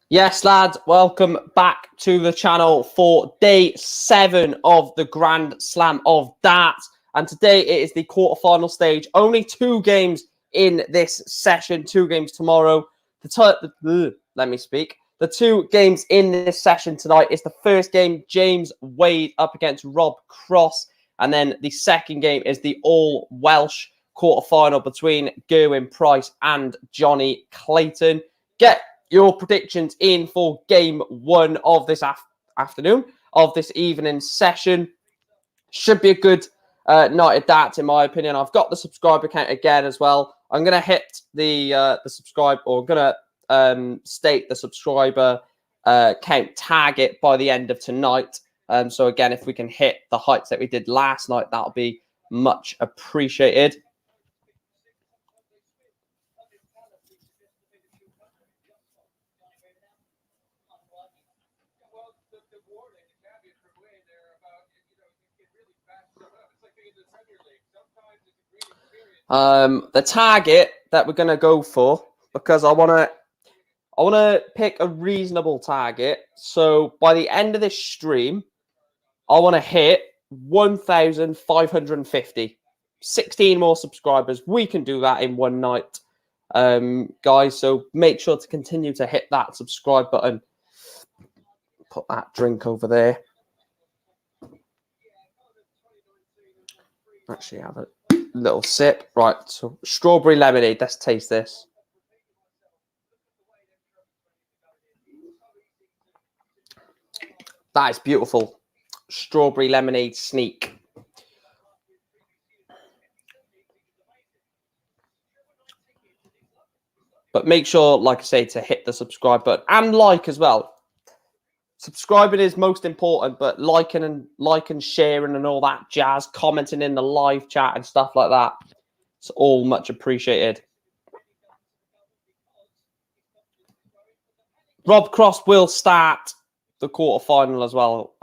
Yes, lads, welcome back to the channel for day 7 of the Grand Slam of Darts. And today it is the quarterfinal stage. Only 2 games in this session, 2 games tomorrow. Let me speak. The 2 games in this session tonight is the first game, James Wade up against Rob Cross. And then the second game is the all-Welsh quarterfinal between Gerwyn Price and Johnny Clayton. Get your predictions in for game 1 of this afternoon, of this evening session. Should be a good night of darts, in my opinion. I've got the subscriber count again as well. I'm going to hit the subscribe, or I'm going to state the subscriber count target by the end of tonight. So again, if we can hit the heights that we did last night, that'll be much appreciated. The target that we're going to go for, because I want to pick a reasonable target. So by the end of this stream, I want to hit 1,550. 16 more subscribers. We can do that in one night, guys. So make sure to continue to hit that subscribe button. Put that drink over there. Actually, have a little sip. Right, so strawberry lemonade. Let's taste this. That is beautiful. Strawberry lemonade sneak. But make sure, like I say, to hit the subscribe button and like as well. Subscribing is most important, but liking and sharing and all that jazz, commenting in the live chat and stuff like that, it's all much appreciated. Rob Cross will start the quarterfinal as well.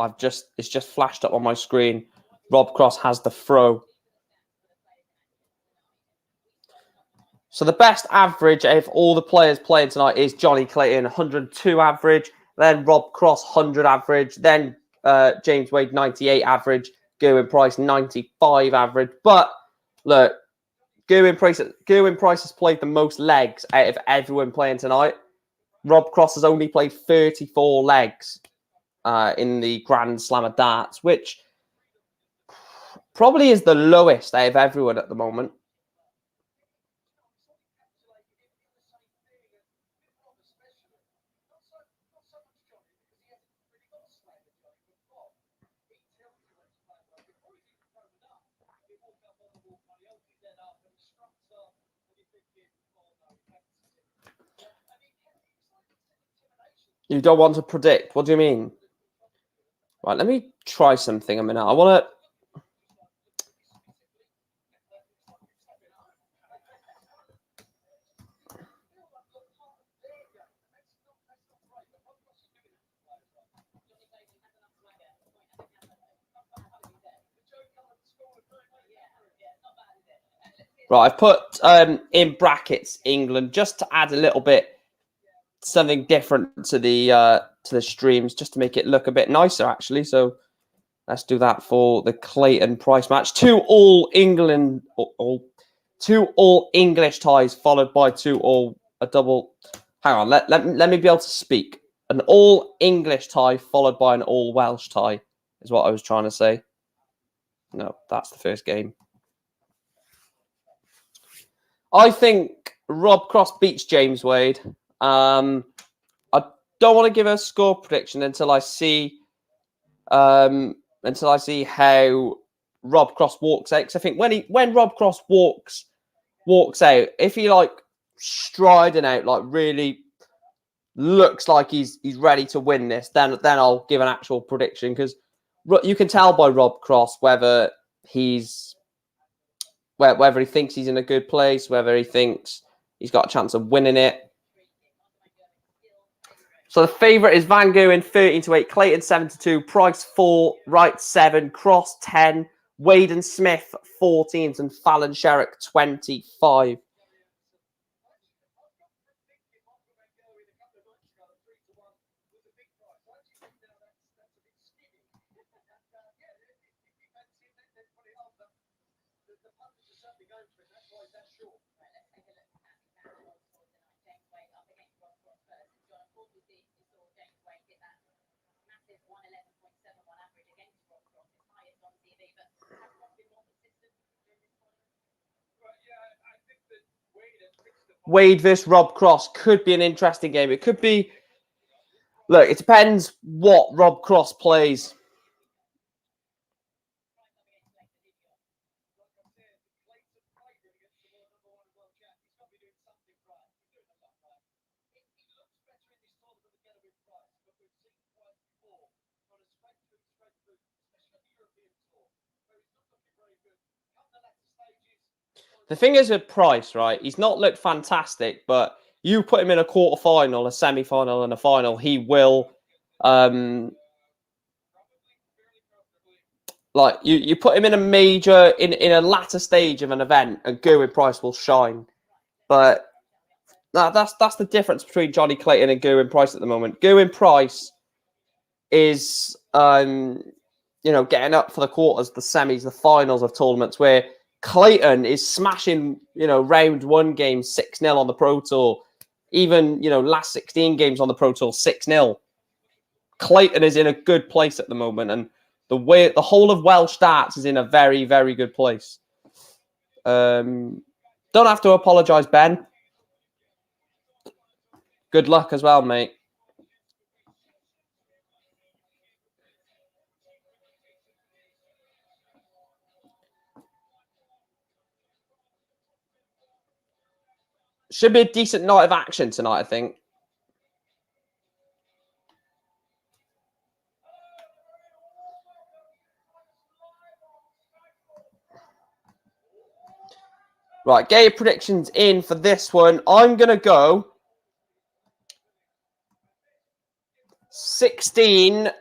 It's just flashed up on my screen. Rob Cross has the throw. So the best average of all the players playing tonight is Johnny Clayton, 102 average. Then Rob Cross, 100 average. Then James Wade, 98 average. Gerwyn Price, 95 average. But look, Gerwyn Price has played the most legs out of everyone playing tonight. Rob Cross has only played 34 legs in the Grand Slam of Darts, which probably is the lowest out of everyone at the moment. You don't want to predict? What do you mean? Right, let me try something a minute. I want to... Right, I've put in brackets England just to add a little bit something different to the streams, just to make it look a bit nicer, actually. So let's do that for the Clayton Price match. 2 all England, two all English ties, followed by a double. Hang on, let me be able to speak. An all English tie followed by an all Welsh tie is what I was trying to say. No, that's the first game. I think Rob Cross beats James Wade. I don't want to give a score prediction until I see how Rob Cross walks out. Because I think when Rob Cross walks out, if he like striding out, like really looks like he's ready to win this, then I'll give an actual prediction, because you can tell by Rob Cross whether he thinks he's in a good place, whether he thinks he's got a chance of winning it. So the favourite is Van Gerwen, 13-8, Clayton 7-2, Price 4, Wright 7, Cross 10, Wade and Smith 14s, and Fallon Sherrick 25. Wade versus Rob Cross could be an interesting game. It could be. Look, it depends what Rob Cross plays. The thing is with Price, right? He's not looked fantastic, but you put him in a quarterfinal, a semi-final, and a final, he will. Like you put him in a major, in a latter stage of an event, and Gerwin Price will shine. But that's the difference between Johnny Clayton and Gerwin Price at the moment. Gerwin Price is getting up for the quarters, the semis, the finals of tournaments, where Clayton is smashing, round one game 6-0 on the Pro Tour. Even, last 16 games on the Pro Tour, 6-0. Clayton is in a good place at the moment, and the whole of Welsh darts is in a very, very good place. Don't have to apologise, Ben. Good luck as well, mate. Should be a decent night of action tonight, I think. Right, get your predictions in for this one. I'm going to go 16-12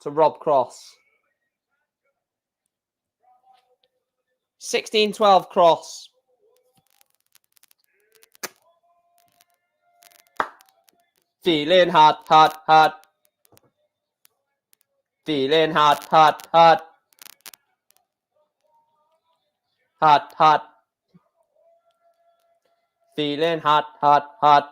to Rob Cross. 16-12 Cross. Feeling hot, hot, hot. Feeling hot, hot, hot. Hot, hot. Feeling hot, hot, hot.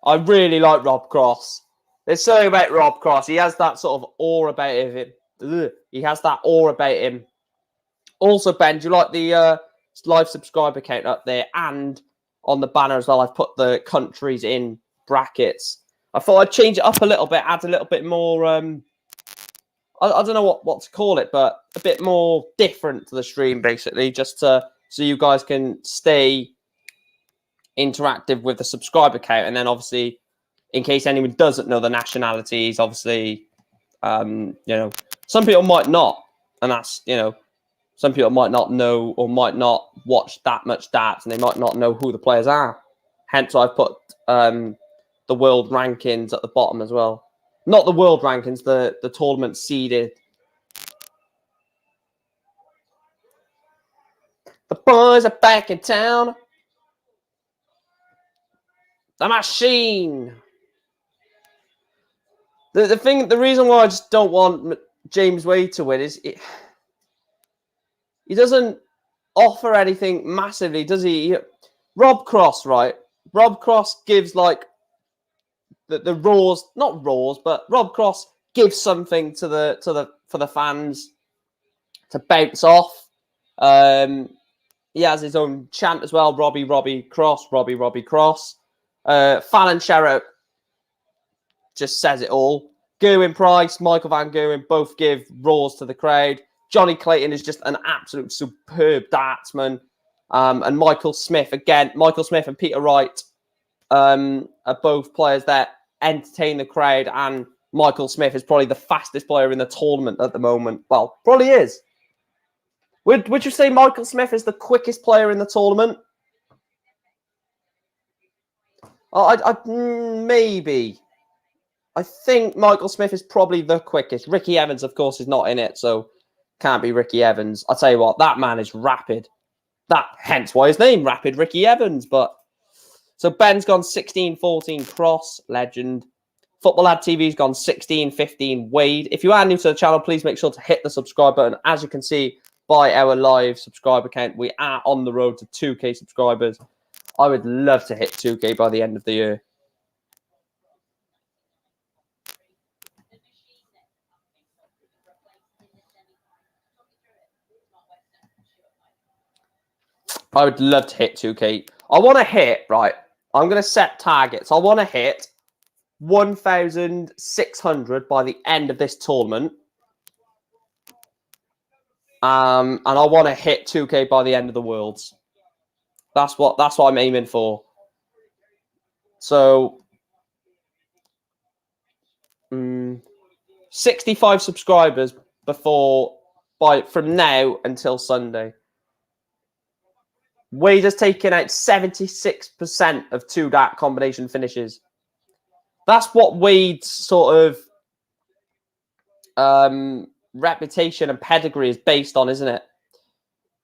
I really like Rob Cross. There's something about Rob Cross. He has that sort of aura about him. He has that aura about him. Also, Ben, do you like the live subscriber count up there? And on the banner as well, I've put the countries in brackets. I thought I'd change it up a little bit, add a little bit more... I don't know what to call it, but a bit more different to the stream, basically, just so you guys can stay interactive with the subscriber count. And then, obviously, in case anyone doesn't know the nationalities, obviously, some people might not. And that's, some people might not know or might not watch that much darts, and they might not know who the players are. Hence, I've put the world rankings at the bottom as well. Not the world rankings, the tournament seeded. The boys are back in town. The machine. The reason why I just don't want James Wade to win is he doesn't offer anything massively, does he? Rob Cross, right? Rob Cross gives like the raws, not raws, but Rob Cross gives something for the fans to bounce off. He has his own chant as well. Robbie Cross, Robbie Cross. Fallon Sherritt just says it all. Gerwin Price, Michael Van Gerwen both give roars to the crowd. Johnny Clayton is just an absolute superb dartsman. And Michael Smith and Peter Wright are both players that entertain the crowd. And Michael Smith is probably the fastest player in the tournament at the moment. Well, probably is. Would you say Michael Smith is the quickest player in the tournament? Maybe. I think Michael Smith is probably the quickest. Ricky Evans, of course, is not in it, so can't be Ricky Evans. I'll tell you what, that man is rapid. Hence why his name, Rapid Ricky Evans. But So Ben's gone 16-14 Cross, legend. Football Lad TV's gone 16-15 Wade. If you are new to the channel, please make sure to hit the subscribe button. As you can see by our live subscriber count, we are on the road to 2K subscribers. I would love to hit 2K by the end of the year. I would love to hit 2K. I want to hit, right, I'm going to set targets. I want to hit 1,600 by the end of this tournament. And I want to hit 2K by the end of the Worlds. That's what I'm aiming for. So 65 subscribers from now until Sunday. Wade has taken out 76% of 2 dart combination finishes. That's what Wade's sort of reputation and pedigree is based on, isn't it?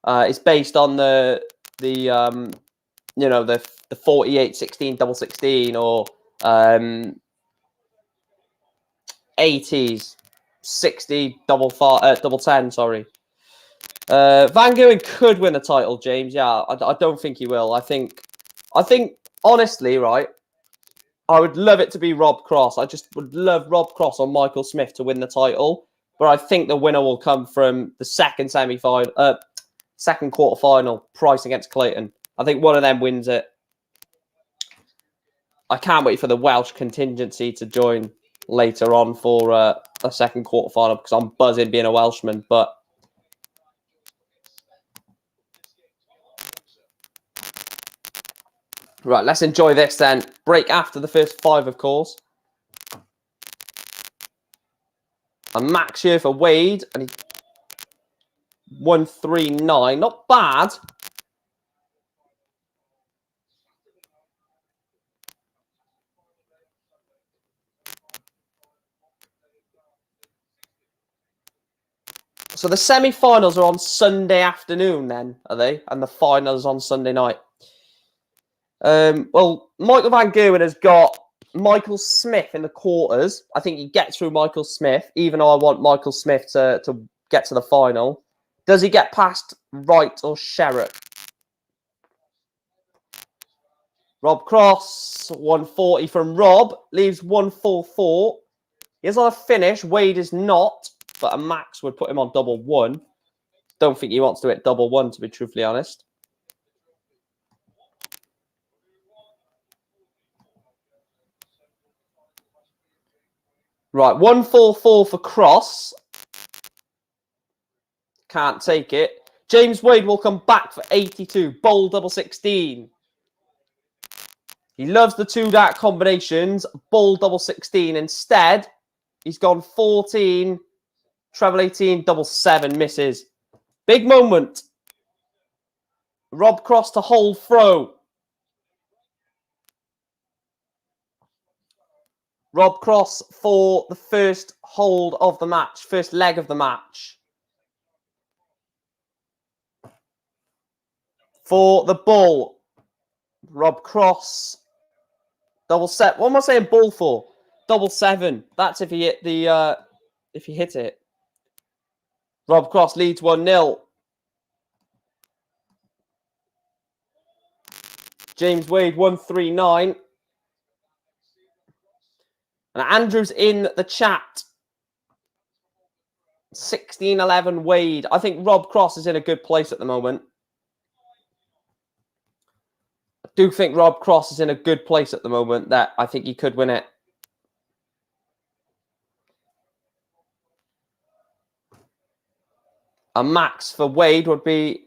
It's based on the 48-16 double 16 or 80s 60 double 10. Sorry, Van Gogh could win the title, James. Yeah, I don't think he will. I think honestly, right, I would love it to be Rob Cross. I just would love Rob Cross or Michael Smith to win the title. But I think the winner will come from the second semi-final, second quarter-final, Price against Clayton. I think one of them wins it. I can't wait for the Welsh contingency to join later on for a second quarter-final because I'm buzzing being a Welshman. But right, let's enjoy this then. Break after the first 5, of course. A max here for Wade, and he 139. Not bad. So the semi-finals are on Sunday afternoon then, are they? And the finals on Sunday night. Well, Michael Van Gerwen has got Michael Smith in the quarters. I think he gets through Michael Smith, even though I want Michael Smith to get to the final. Does he get past Wright or Sherrick? Rob Cross, 140 from Rob. Leaves 144. He's on a finish. Wade is not, but a max would put him on double 1. Don't think he wants to hit double 1, to be truthfully honest. Right, 144 for Cross. Can't take it. James Wade will come back for 82. Bowl double 16. He loves the 2 dart combinations. Bowl double 16. Instead, he's gone 14. Treble 18. Double 7. Misses. Big moment. Rob Cross to hold throw. Rob Cross for the first hold of the match. First leg of the match. For the bull. Rob Cross. Double set. What am I saying bull for? Double 7. That's if he hit the if he hit it. Rob Cross leads 1-0. James Wade 139. And Andrew's in the chat. 16-11 Wade. I think Rob Cross is in a good place at the moment. I do think Rob Cross is in a good place at the moment that I think he could win it. A max for Wade would be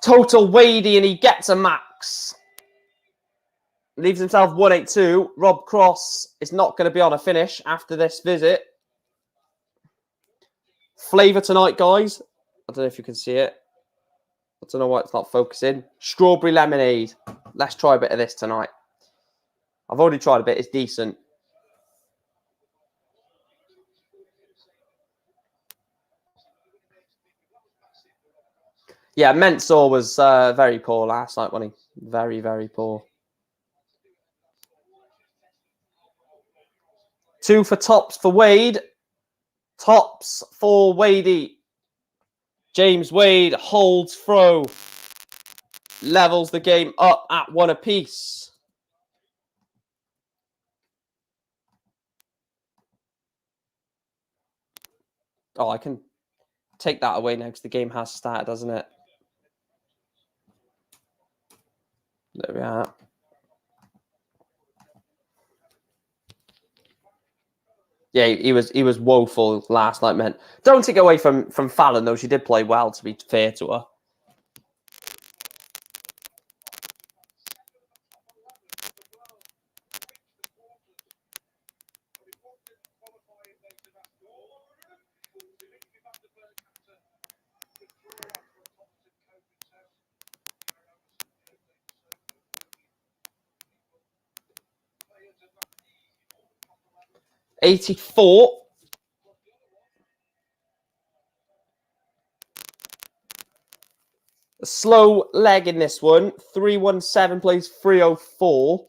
total Wadey, and he gets a max. Leaves himself 182. Rob Cross is not going to be on a finish after this visit. Flavour tonight, guys. I don't know if you can see it. I don't know why it's not focusing. Strawberry lemonade. Let's try a bit of this tonight. I've already tried a bit. It's decent. Yeah, Mensah was very poor last night, wasn't he? Very, very poor. 2 for tops for Wade. Tops for Wadey. James Wade holds throw. Levels the game up at 1 apiece. Oh, I can take that away now because the game has started, doesn't it? There we are. Yeah, he was woeful last night, man. Don't take away from Fallon though. She did play well, to be fair to her. $84. A slow leg in this one. 317 plays 304.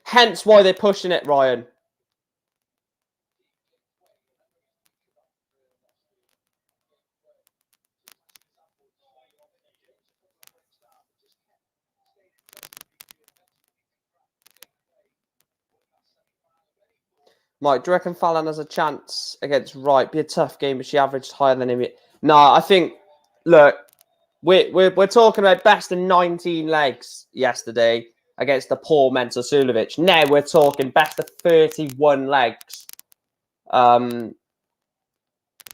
Hence why they're pushing it, Ryan. Mike, do you reckon Fallon has a chance against Wright? Be a tough game, but she averaged higher than him. No, I think, look, we're talking about best of 19 legs yesterday against the poor Mensah Sulovic. Now we're talking best of 31 legs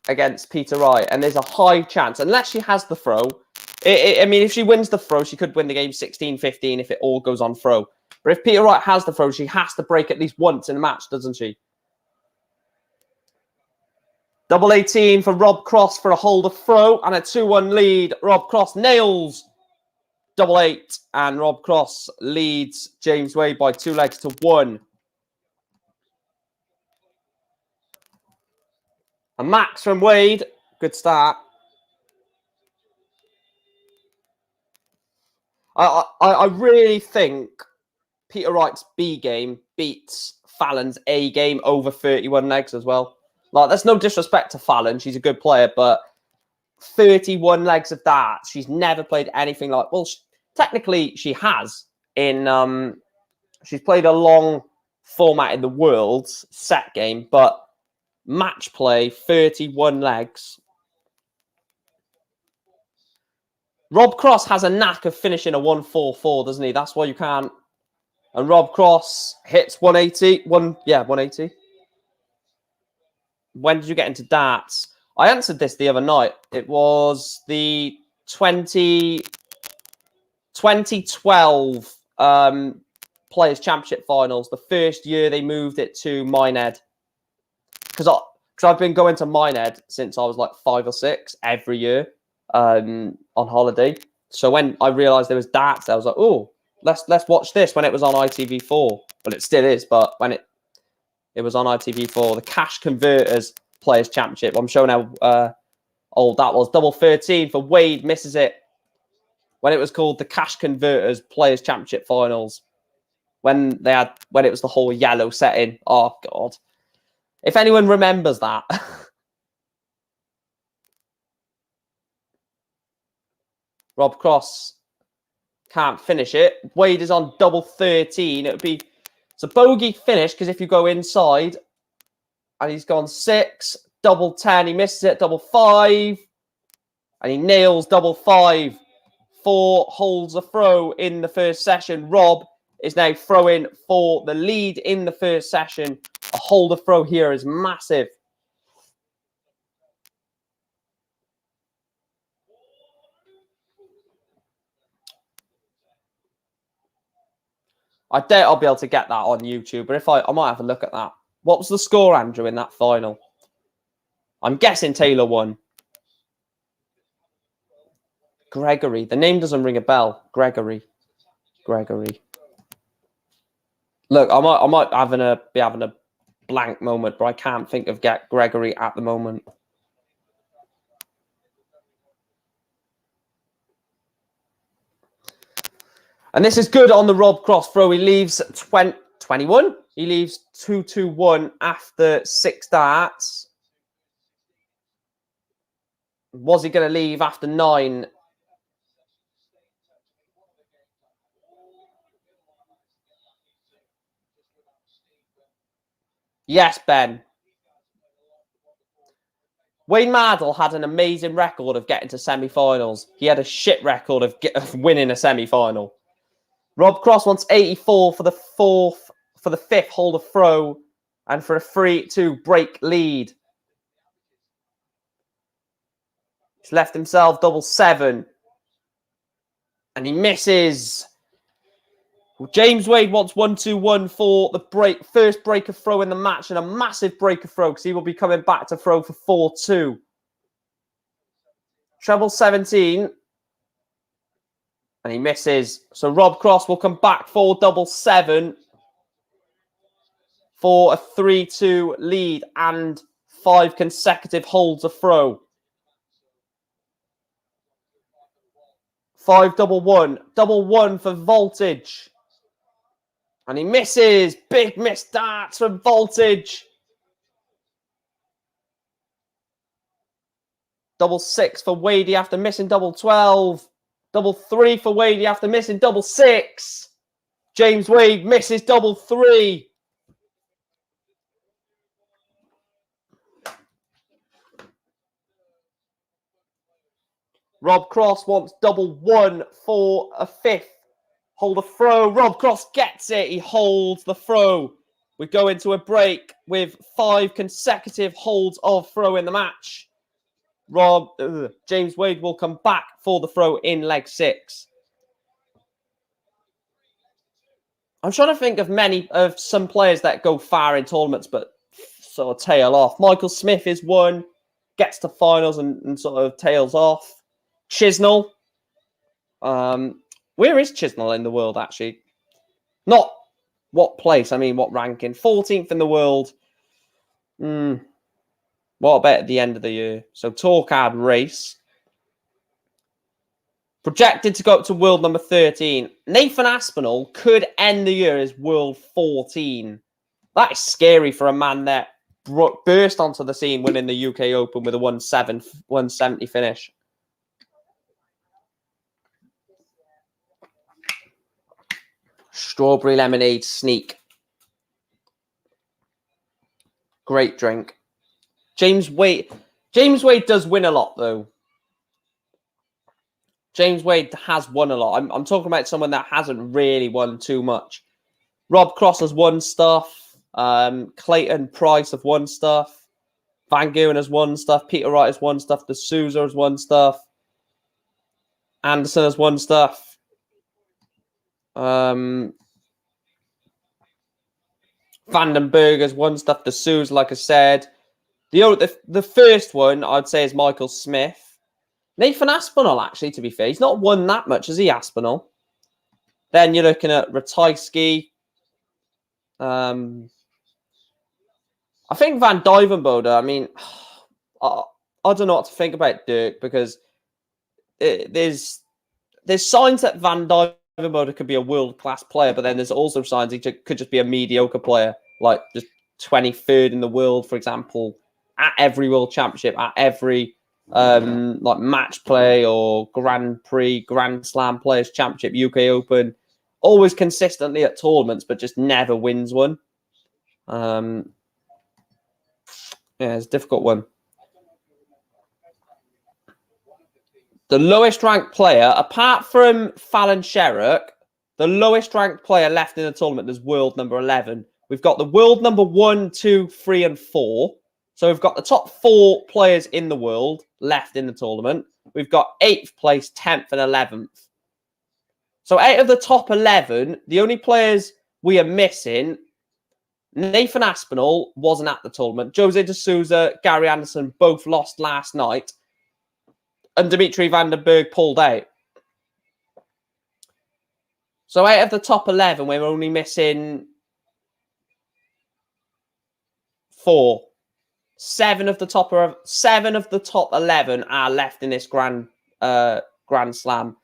against Peter Wright. And there's a high chance, unless she has the throw. I mean, if she wins the throw, she could win the game 16-15 if it all goes on throw. But if Peter Wright has the throw, she has to break at least once in a match, doesn't she? Double 18 for Rob Cross for a hold of throw and a 2-1 lead. Rob Cross nails double 8 and Rob Cross leads James Wade by 2 legs to 1. A max from Wade. Good start. I really think Peter Wright's B game beats Fallon's A game over 31 legs as well. Like, there's no disrespect to Fallon. She's a good player, but 31 legs of that. She's never played anything like... Well, technically, she has. She's played a long format in the Worlds set game, but match play, 31 legs. Rob Cross has a knack of finishing a 1-4-4, doesn't he? That's why you can't... And Rob Cross hits 180. 180. When did you get into darts? I answered this the other night. It was the 2012 Players' Championship Finals, the first year they moved it to Minehead. Because I've been going to Minehead since I was like 5 or 6 every year on holiday. So when I realised there was darts, I was like, oh, let's watch this when it was on ITV4. Well, it still is, but when it was on ITV4, the Cash Converters Players' Championship. I'm showing how old that was. Double 13 for Wade, misses it. When it was called the Cash Converters Players' Championship Finals. When it was the whole yellow setting. Oh, God. If anyone remembers that. Rob Cross can't finish it. Wade is on double 13. It's a bogey finish because if you go inside and he's gone 6, double 10, he misses it, double 5, and he nails double 5. 4 holds a throw in the first session. Rob is now throwing for the lead in the first session. A hold a throw here is massive. I doubt I'll be able to get that on YouTube, but if I might have a look at that. What was the score, Andrew, in that final? I'm guessing Taylor won. Gregory. The name doesn't ring a bell. Gregory. Look, I might be having a blank moment, but I can't think of Gregory at the moment. And this is good on the Rob Cross throw. He leaves 21. He leaves 2-2-1 after 6 darts. Was he going to leave after 9? Yes, Ben. Wayne Mardle had an amazing record of getting to semi-finals. He had a shit record of winning a semi-final. Rob Cross wants 84 for the fifth hold of throw and for a 3-2 break lead. He's left himself double 7. And he misses. James Wade wants 1-2-1 for the first break of throw in the match and a massive break of throw because he will be coming back to throw for 4-2. Treble 17. And he misses. So Rob Cross will come back for double 7 for a 3-2 lead and 5 consecutive holds of throw. 5 double 1. Double 1 for Voltage. And he misses. Big miss darts from Voltage. Double 6 for Wadey after missing double 12. Double 3 for Wadey after missing double 6. James Wade misses double 3. Rob Cross wants double 1 for a 5th. Hold a throw. Rob Cross gets it. He holds the throw. We go into a break with 5 consecutive holds of throw in the match. James Wade will come back for the throw in leg 6. I'm trying to think of some players that go far in tournaments but sort of tail off. Michael Smith is one, gets to finals and sort of tails off. Chisnell. Where is Chisnell in the world, actually? Not what place, I mean what ranking. 14th in the world. What about at the end of the year? So Torquad race. Projected to go up to world number 13. Nathan Aspinall could end the year as world 14. That is scary for a man that burst onto the scene winning the UK Open with a 170 finish. Strawberry lemonade sneak. Great drink. James Wade does win a lot, though. James Wade has won a lot. I'm talking about someone that hasn't really won too much. Rob Cross has won stuff. Clayton Price have won stuff. Van Geuren has won stuff. Peter Wright has won stuff. De Souza has won stuff. Anderson has won stuff. Vandenberg has won stuff. De Souza, like I said. The first one, I'd say, is Michael Smith. Nathan Aspinall, actually, to be fair. He's not won that much, has he, Aspinall? Then you're looking at Ratajski. I think Van Duijvenbode, I mean, I don't know what to think about Dirk because there's signs that Van Duijvenbode could be a world-class player, but then there's also signs he could just be a mediocre player, like just 23rd in the world, for example, at every World Championship, at every like match play or Grand Prix, Grand Slam Players Championship, UK Open, always consistently at tournaments, but just never wins one. Yeah, it's a difficult one. The lowest ranked player, apart from Fallon Sherrock, the lowest ranked player left in the tournament is world number 11. We've got the world number 1, 2, 3, and 4. So we've got the top 4 players in the world left in the tournament. We've got 8th place, 10th, and 11th. So out of the top 11, the only players we are missing, Nathan Aspinall wasn't at the tournament. Jose De Souza, Gary Anderson both lost last night. And Dimitri Vandenberg pulled out. So out of the top 11, we're only missing 4. 7 of the top 11 are left in this Grand Slam.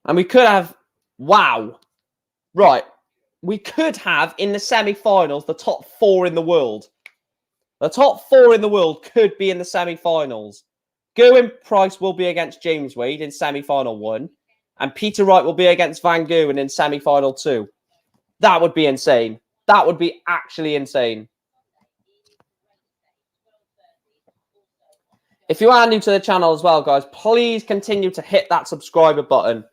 And we could have, wow, right. We could have in the semi-finals the top 4 in the world. The top 4 in the world could be in the semi-finals. Gerwyn Price will be against James Wade in semi-final 1. And Peter Wright will be against Van Gerwen in semi-final 2. That would be insane. That would be actually insane. If you are new to the channel as well, guys, please continue to hit that subscriber button.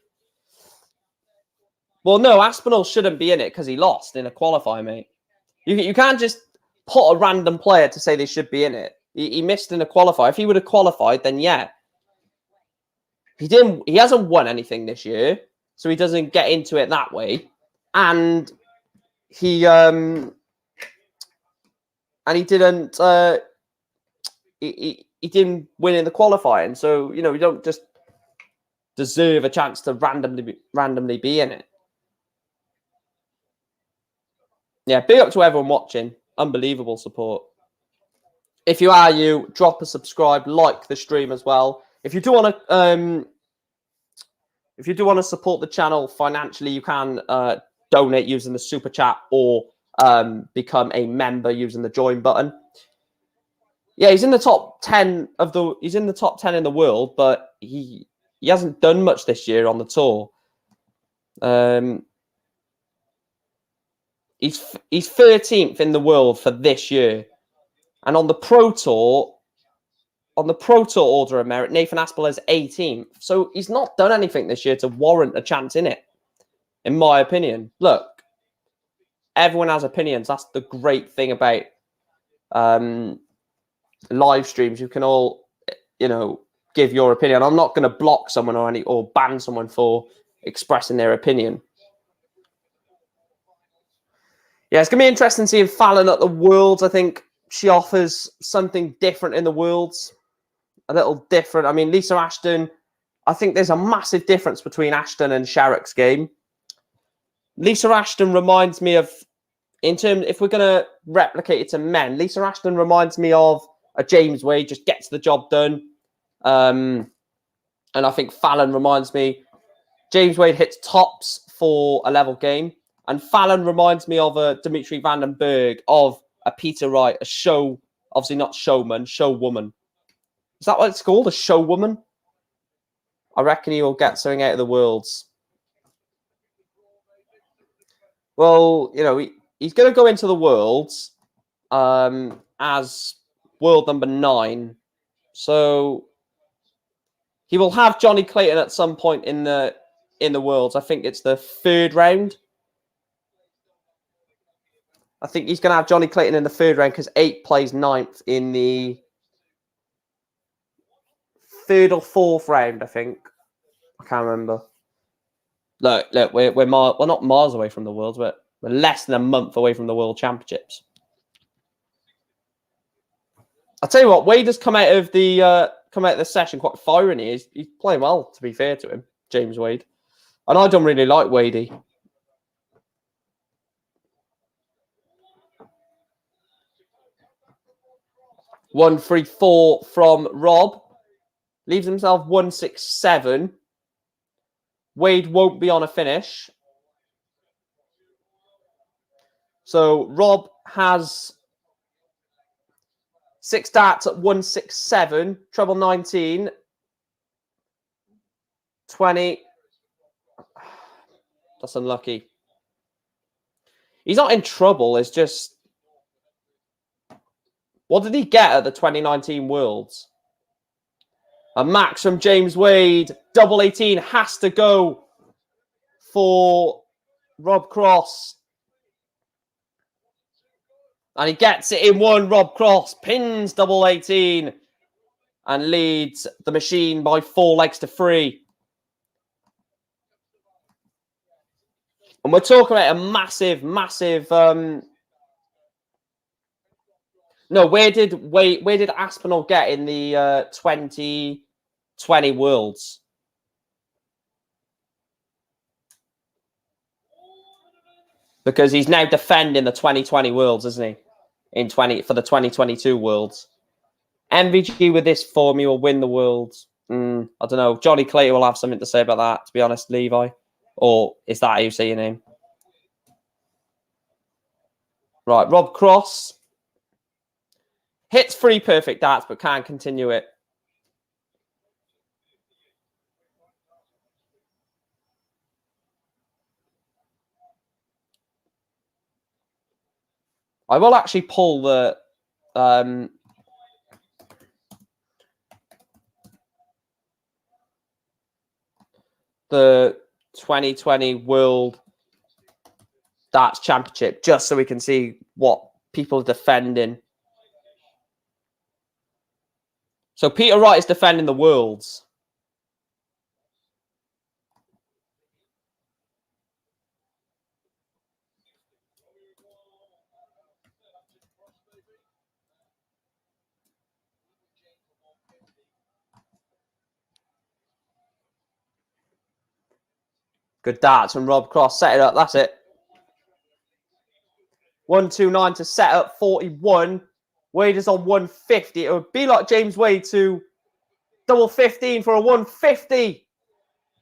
Well, no, Aspinall shouldn't be in it because he lost in a qualifier, mate. You can't just put a random player to say they should be in it. He missed in a qualifier. If he would have qualified, then yeah. He didn't. He hasn't won anything this year, so he doesn't get into it that way. And he didn't. He didn't win in the qualifying, so you don't just deserve a chance to randomly be in it. Yeah, big up to everyone watching. Unbelievable support. If you are drop a subscribe, like the stream as well. If you do want to support the channel financially, you can donate using the super chat or become a member using the join button. Yeah, he's in the top 10 he's in the top 10 in the world, but he hasn't done much this year on the tour. He's 13th in the world for this year. And on the Pro Tour Order of Merit, Nathan Aspinall is 18th. So he's not done anything this year to warrant a chance in it, in my opinion. Look, everyone has opinions. That's the great thing about live streams. You can all, give your opinion. I'm not going to block someone or ban someone for expressing their opinion. Yeah, it's going to be interesting seeing Fallon at the Worlds. I think she offers something different in the Worlds. A little different. I mean, Lisa Ashton, I think there's a massive difference between Ashton and Sherrick's game. Lisa Ashton reminds me of, if we're going to replicate it to men, Lisa Ashton reminds me of a James Wade, just gets the job done. And I think Fallon reminds me, James Wade hits tops for a level game. And Fallon reminds me of a Dimitri Van den Berg, of a Peter Wright, a show, obviously not showman, showwoman. Is that what it's called? A showwoman? I reckon he will get something out of the Worlds. Well, he's going to go into the Worlds as world number 9. So he will have Johnny Clayton at some point in the Worlds. I think it's the 3rd round. I think he's going to have Johnny Clayton in the 3rd round because 8 plays 9th in the 3rd or 4th round, I think. I can't remember. Look, we're not miles away from the Worlds, but we're less than a month away from the World Championships. I'll tell you what, Wade has come out of the session quite firing. He's playing well, to be fair to him, James Wade. And I don't really like Wadey. One, 3, 4 from Rob. Leaves himself 167. Wade won't be on a finish. So Rob has 6 darts at 167. Treble 19. 20. That's unlucky. He's not in trouble. It's just... What did he get at the 2019 Worlds? A max from James Wade. Double 18 has to go for Rob Cross. And he gets it in 1. Rob Cross pins double 18 and leads the machine by 4 legs to 3. And we're talking about a massive... No, where did Aspinall get in the 2020 Worlds? Because he's now defending the 2020 Worlds, isn't he? For the 2022 Worlds. MVG with this form, he will win the Worlds. I don't know. Johnny Clayton will have something to say about that, to be honest, Levi. Or is that how you say your name? Right, Rob Cross. Hits 3 perfect darts, but can't continue it. I will actually pull the the 2020 World Darts Championship just so we can see what people are defending. So Peter Wright is defending the Worlds. Good darts from Rob Cross. Set it up. That's it. 129 to set up 41. Wade is on 150. It would be like James Wade to double 15 for a 150.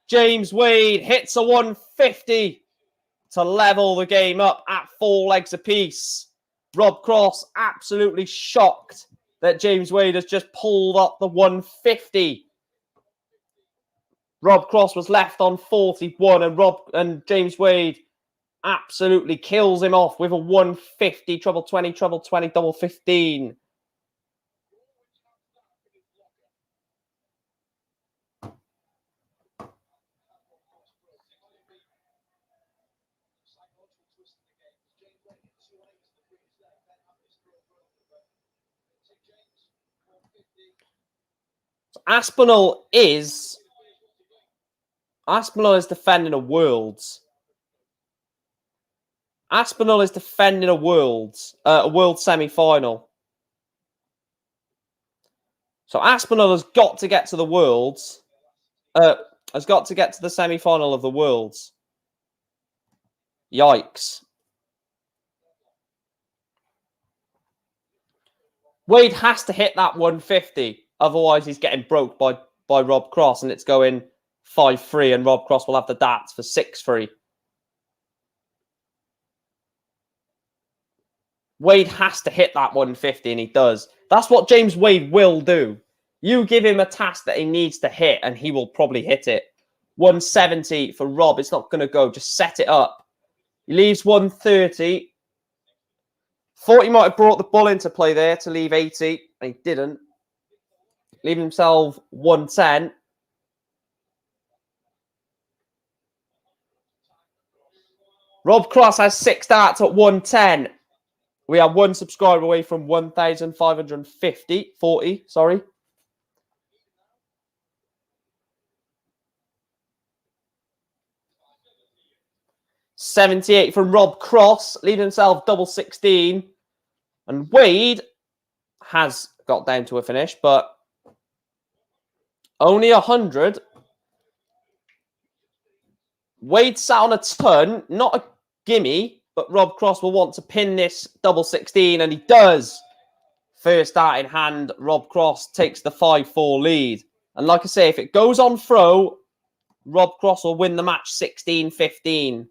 James Wade hits a 150 to level the game up at 4 legs apiece. Rob Cross absolutely shocked that James Wade has just pulled up the 150. Rob Cross was left on 41 and James Wade absolutely kills him off with a 150, treble 20, double 15. Aspinall is defending a Worlds. Aspinall is defending a World semi-final. So Aspinall has got to get to the Worlds. Has got to get to the semi-final of the Worlds. Yikes. Wade has to hit that 150. Otherwise, he's getting broke by Rob Cross, and it's going 5-3, and Rob Cross will have the darts for 6-3. Wade has to hit that 150, and he does. That's what James Wade will do. You give him a task that he needs to hit, and he will probably hit it. 170 for Rob. It's not going to go. Just set it up. He leaves 130. Thought he might have brought the ball into play there to leave 80, and he didn't. Leaving himself 110. Rob Cross has 6 darts at 110. We are 1 subscriber away from 1,540. Sorry. $78 from Rob Cross, leaving himself double 16. And Wade has got down to a finish, but only 100. Wade sat on a ton, not a gimme, but Rob Cross will want to pin this double 16, and he does. First dart in hand, Rob Cross takes the 5-4 lead. And like I say, if it goes on throw, Rob Cross will win the match 16-15.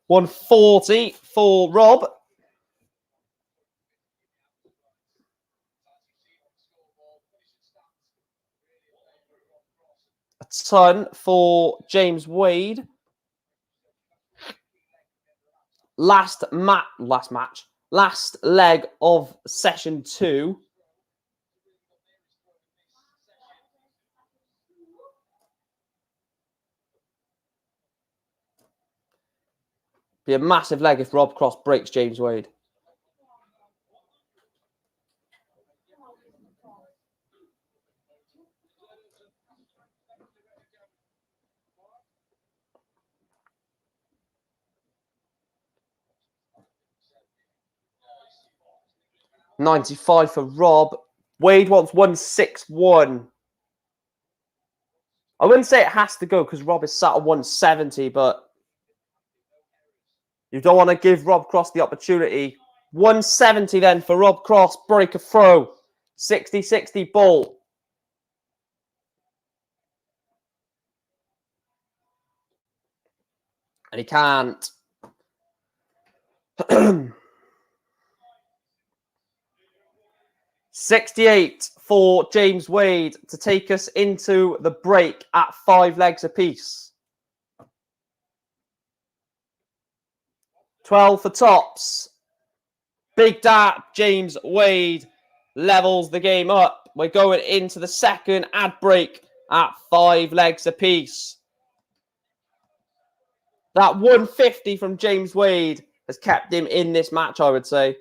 $140 for Rob. A ton for James Wade. Last leg of session 2. Be a massive leg if Rob Cross breaks James Wade. 95 for Rob. Wade wants 161. I wouldn't say it has to go because Rob is sat at 170, but you don't want to give Rob Cross the opportunity. 170 then for Rob Cross. Break a throw. 60-60 ball. And he can't. 68 for James Wade to take us into the break at 5 legs apiece. 12 for tops. Big dart, James Wade levels the game up. We're going into the second ad break at 5 legs apiece. That 150 from James Wade has kept him in this match, I would say.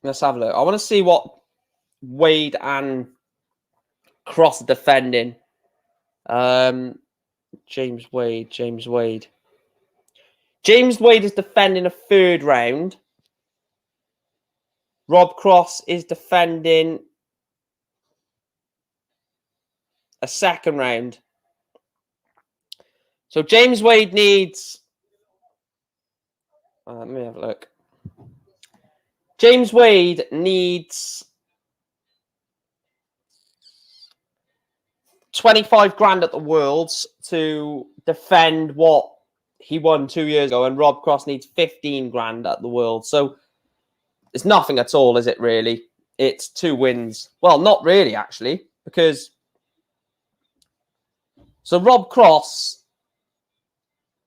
Let's have a look. I want to see what Wade and Cross are defending. James Wade. James Wade is defending a 3rd round. Rob Cross is defending a 2nd round. So James Wade needs... let me have a look. James Wade needs 25 grand at the Worlds to defend what he won 2 years ago, and Rob Cross needs 15 grand at the Worlds. So it's nothing at all, is it, really? It's 2 wins. Well, not really, actually, because... So Rob Cross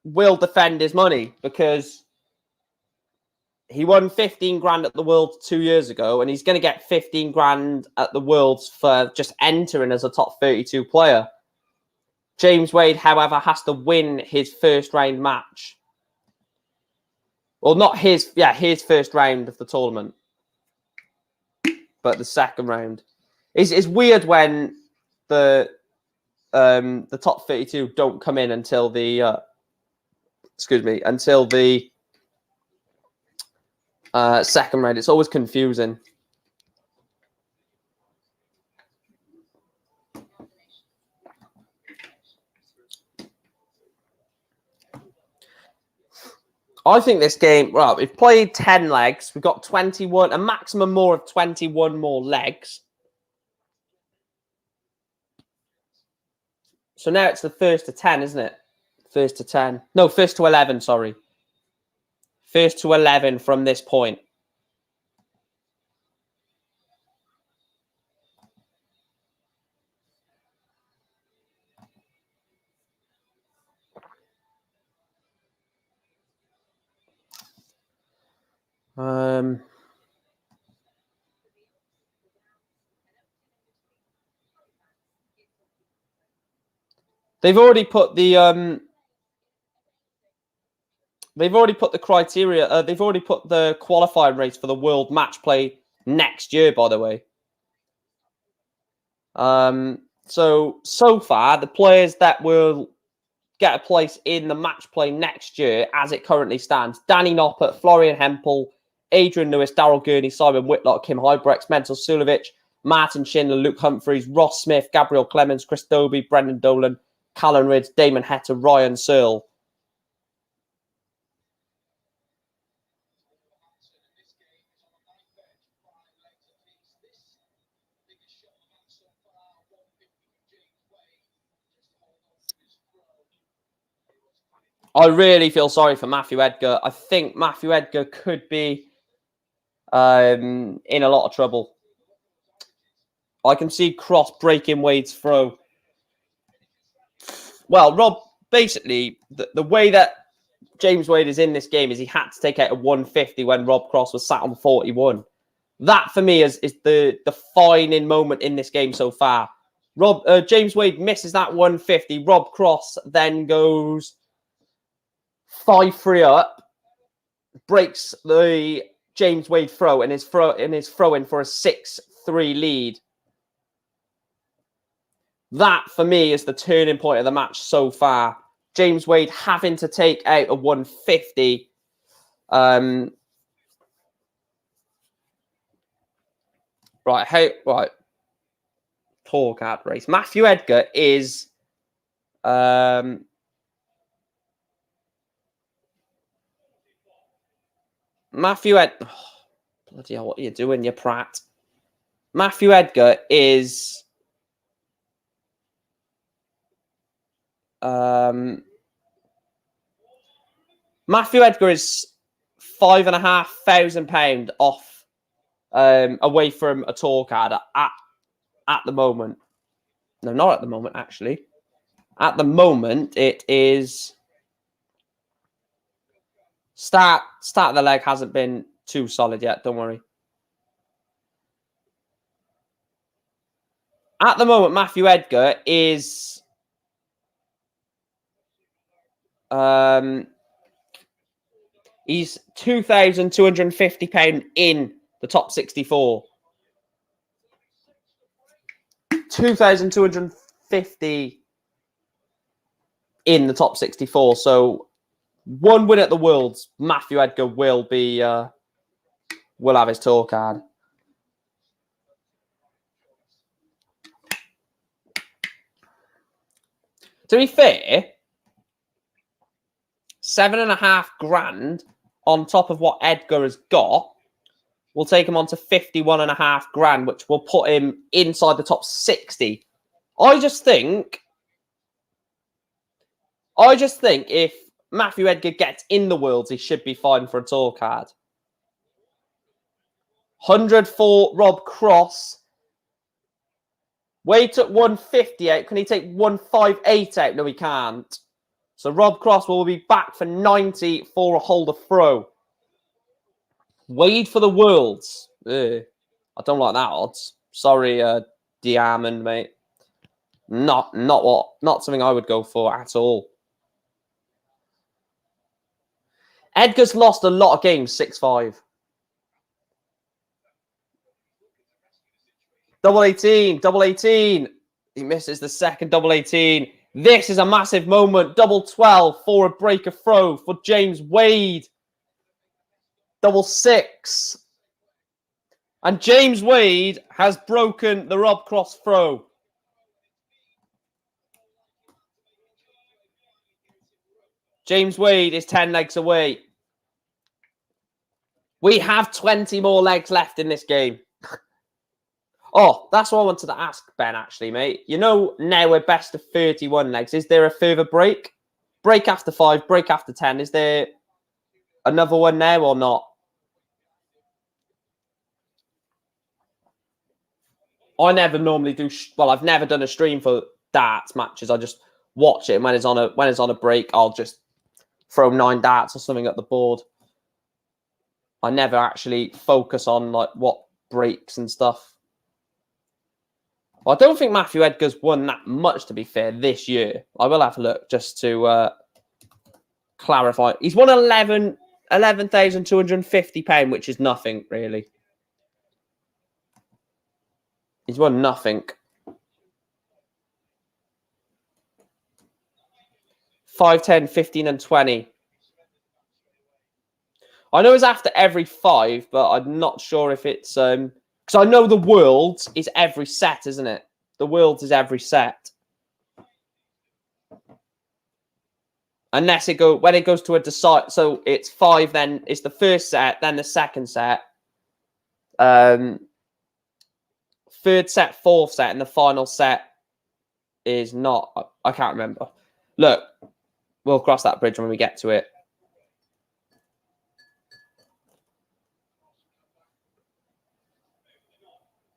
will defend his money because he won 15 grand at the Worlds 2 years ago, and he's going to get 15 grand at the Worlds for just entering as a top 32 player. James Wade, however, has to win his 1st round match. Well, not his, his 1st round of the tournament, but the 2nd round. It's weird when the top 32 don't come in until the until the 2nd round. It's always confusing. I think this game, well, we've played 10 legs. We've got 21, a maximum more of 21 more legs. So now it's the 1st to 10, isn't it? 1st to 10. No, 1st to 11, sorry. 1st to 11 from this point. They've already put the criteria. They've already put the qualifying race for the World Match Play next year, by the way. So far, the players that will get a place in the match play next year, as it currently stands: Danny Noppert, Florian Hempel, Adrian Lewis, Daryl Gurney, Simon Whitlock, Kim Hybrex, Mental Sulovic, Martin Schindler, Luke Humphreys, Ross Smith, Gabriel Clemens, Chris Dobie, Brendan Dolan, Callan Ridge, Damon Hector, Ryan Searle. I really feel sorry for Matthew Edgar. I think Matthew Edgar could be in a lot of trouble. I can see Cross breaking Wade's throw. Well, Rob, basically, the way that James Wade is in this game is he had to take out a 150 when Rob Cross was sat on 41. That, for me, is the defining moment in this game so far. James Wade misses that 150. Rob Cross then goes 5-3 up, breaks the James Wade throw and is throwing for a 6-3 lead. That, for me, is the turning point of the match so far. James Wade having to take out a 150. Right. Poor card race. Matthew Edgar is... Matthew Edgar... Oh, bloody hell, what are you doing, you prat? Matthew Edgar is... Matthew Edgar is £5,500 off away from a tour card at the moment. No, not at the moment, actually. At the moment, it is... Start of the leg hasn't been too solid yet, don't worry. At the moment, Matthew Edgar is... he's £2,250 in the top 64. 2,250 in the top 64. So one win at the Worlds, Matthew Edgar will be will have his tour card. To be fair, $7,500 on top of what Edgar has got will take him on to $51,500, which will put him inside the top 60. I just think if Matthew Edgar gets in the Worlds, he should be fine for a tour card. 100 for Rob Cross. Wade took 150 out. Can he take 158 out? No, he can't. So Rob Cross will be back for 90 for a holder throw. Wade for the Worlds. Ugh. I don't like that odds. Sorry, Diamond, mate. Not something I would go for at all. Edgar's lost a lot of games, 6-5. Double 18. He misses the second double 18. This is a massive moment. Double 12 for a breaker throw for James Wade. Double 6. And James Wade has broken the Rob Cross throw. James Wade is 10 legs away. We have 20 more legs left in this game. Oh, that's what I wanted to ask, Ben, actually, mate. You know, now we're best of 31 legs. Is there a further break? Break after 5, break after 10. Is there another one now or not? I never normally do... Well, I've never done a stream for darts matches. I just watch it. And when it's on a break, I'll just throw 9 darts or something at the board. I never actually focus on like what breaks and stuff. Well, I don't think Matthew Edgar's won that much, to be fair, this year. I will have a look just to clarify. He's won £11,250, which is nothing, really. He's won nothing. 5, 10, 15, and 20. I know it's after every 5, but I'm not sure if it's... Because I know the Worlds is every set, isn't it? The Worlds is every set. Unless when it goes to a decide. So it's 5, then it's the first set, then the second set. Third set, fourth set, and the final set is not... I can't remember. Look, we'll cross that bridge when we get to it.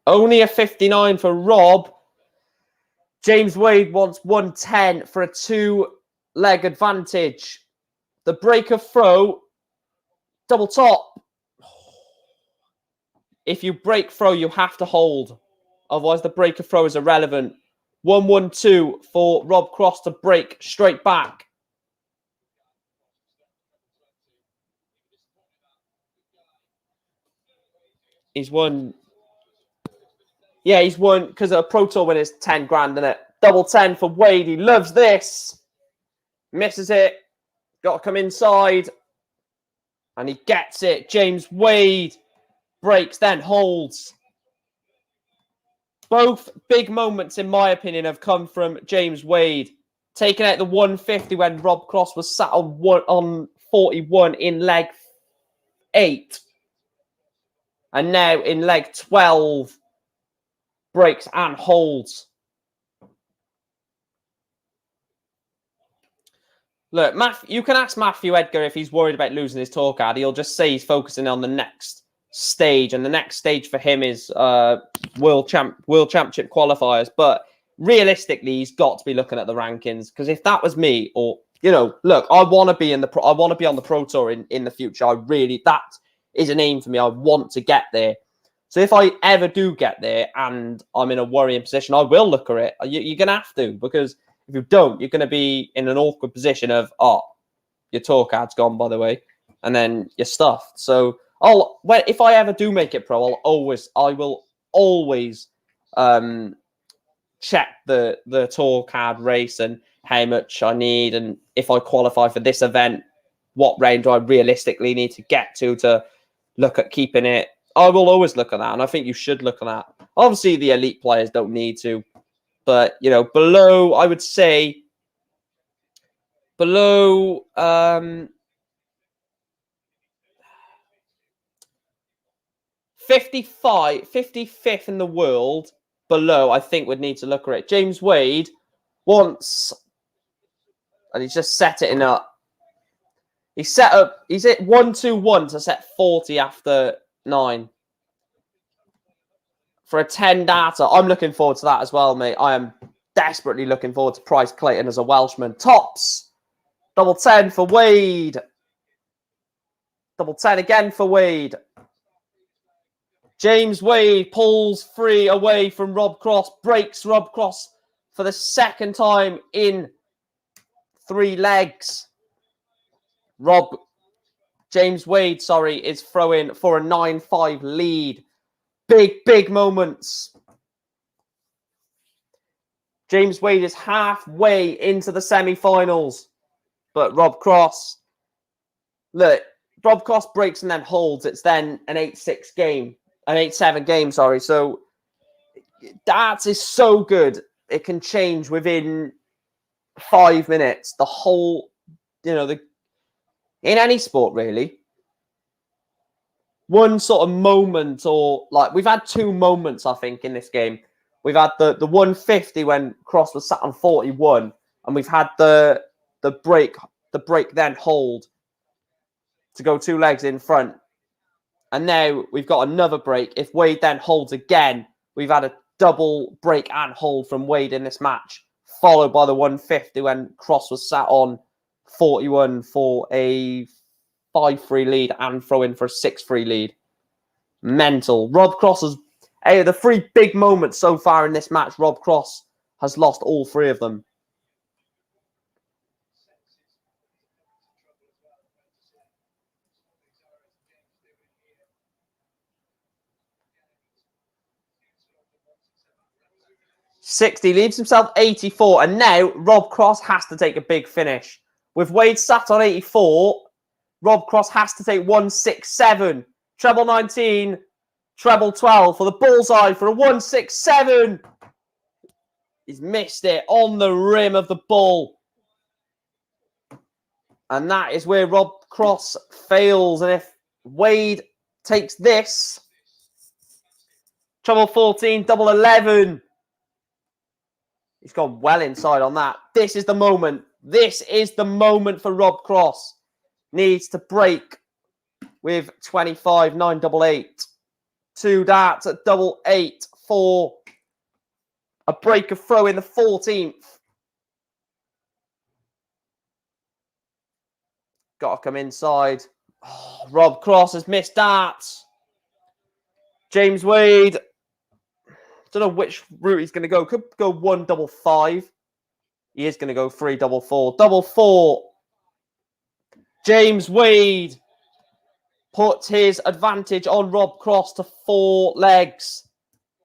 Only a 59 for Rob. James Wade wants 110 for a 2-leg advantage. The breaker throw. Double top. If you break throw, you have to hold. Otherwise, the breaker throw is irrelevant. 1-1-2 for Rob Cross to break straight back. He's won. Yeah, he's won because a Pro Tour win is 10 grand, isn't it? Double 10 for Wade. He loves this. Misses it. Got to come inside. And he gets it. James Wade breaks, then holds. Both big moments, in my opinion, have come from James Wade. Taking out the 150 when Rob Cross was sat on 41 in leg 8. And now in leg 12, breaks and holds. Look, you can ask Matthew Edgar if he's worried about losing his tour card. He'll just say he's focusing on the next stage. And the next stage for him is World Championship qualifiers. But realistically, he's got to be looking at the rankings. Because if that was me, or, you know, look, I want to be on the Pro Tour in the future. That is an aim for me. I want to get there. So if I ever do get there and I'm in a worrying position, I will look at it. You're going to have to, because if you don't, you're going to be in an awkward position of, oh, your tour card's gone, by the way, and then you're stuffed. So if I ever do make it pro, I will always check the tour card race and how much I need, and if I qualify for this event, what round do I realistically need to get to look at keeping it. I will always look at that, and I think you should look at that. Obviously, the elite players don't need to. But, you know, below, I would say, below 55th in the world, below, I think would need to look at it. James Wade wants, and he's just set it in up. He's at 1-2-1 to set 40 after 9. For a 10 data, I'm looking forward to that as well, mate. I am desperately looking forward to Price Clayton as a Welshman. Tops. Double 10 for Wade. Double 10 again for Wade. James Wade pulls free away from Rob Cross. Breaks Rob Cross for the second time in 3 legs. James Wade, is throwing for a 9-5 lead. Big moments. James Wade is halfway into the semi-finals. But Rob Cross breaks and then holds. It's then an 8-6 game. An 8-7 game, sorry. So that is so good. It can change within 5 minutes. The whole, in any sport, really. One sort of moment, or like we've had 2 moments, I think, in this game. We've had the 150 when Cross was sat on 41, and we've had the break then hold to go 2 legs in front. And now we've got another break. If Wade then holds again, we've had a double break and hold from Wade in this match, followed by the 150 when Cross was sat on 41 for a 5-3 lead and throw in for a 6-3 lead. Mental. Rob Cross has, the 3 big moments so far in this match, Rob Cross has lost all 3 of them. He leaves himself 84, and now Rob Cross has to take a big finish. With Wade sat on 84, Rob Cross has to take 167. Treble 19, treble 12 for the bullseye for a 167. He's missed it on the rim of the ball. And that is where Rob Cross fails. And if Wade takes this, treble 14, double 11. He's gone well inside on that. This is the moment. This is the moment for Rob Cross. Needs to break with 25, 988. 2 darts at double 8 for a break of throw in the 14th. Got to come inside. Oh, Rob Cross has missed darts. James Wade. Don't know which route he's going to go. Could go 1 double 5. He is going to go 3 double 4. Double 4. James Wade put his advantage on Rob Cross to 4 legs.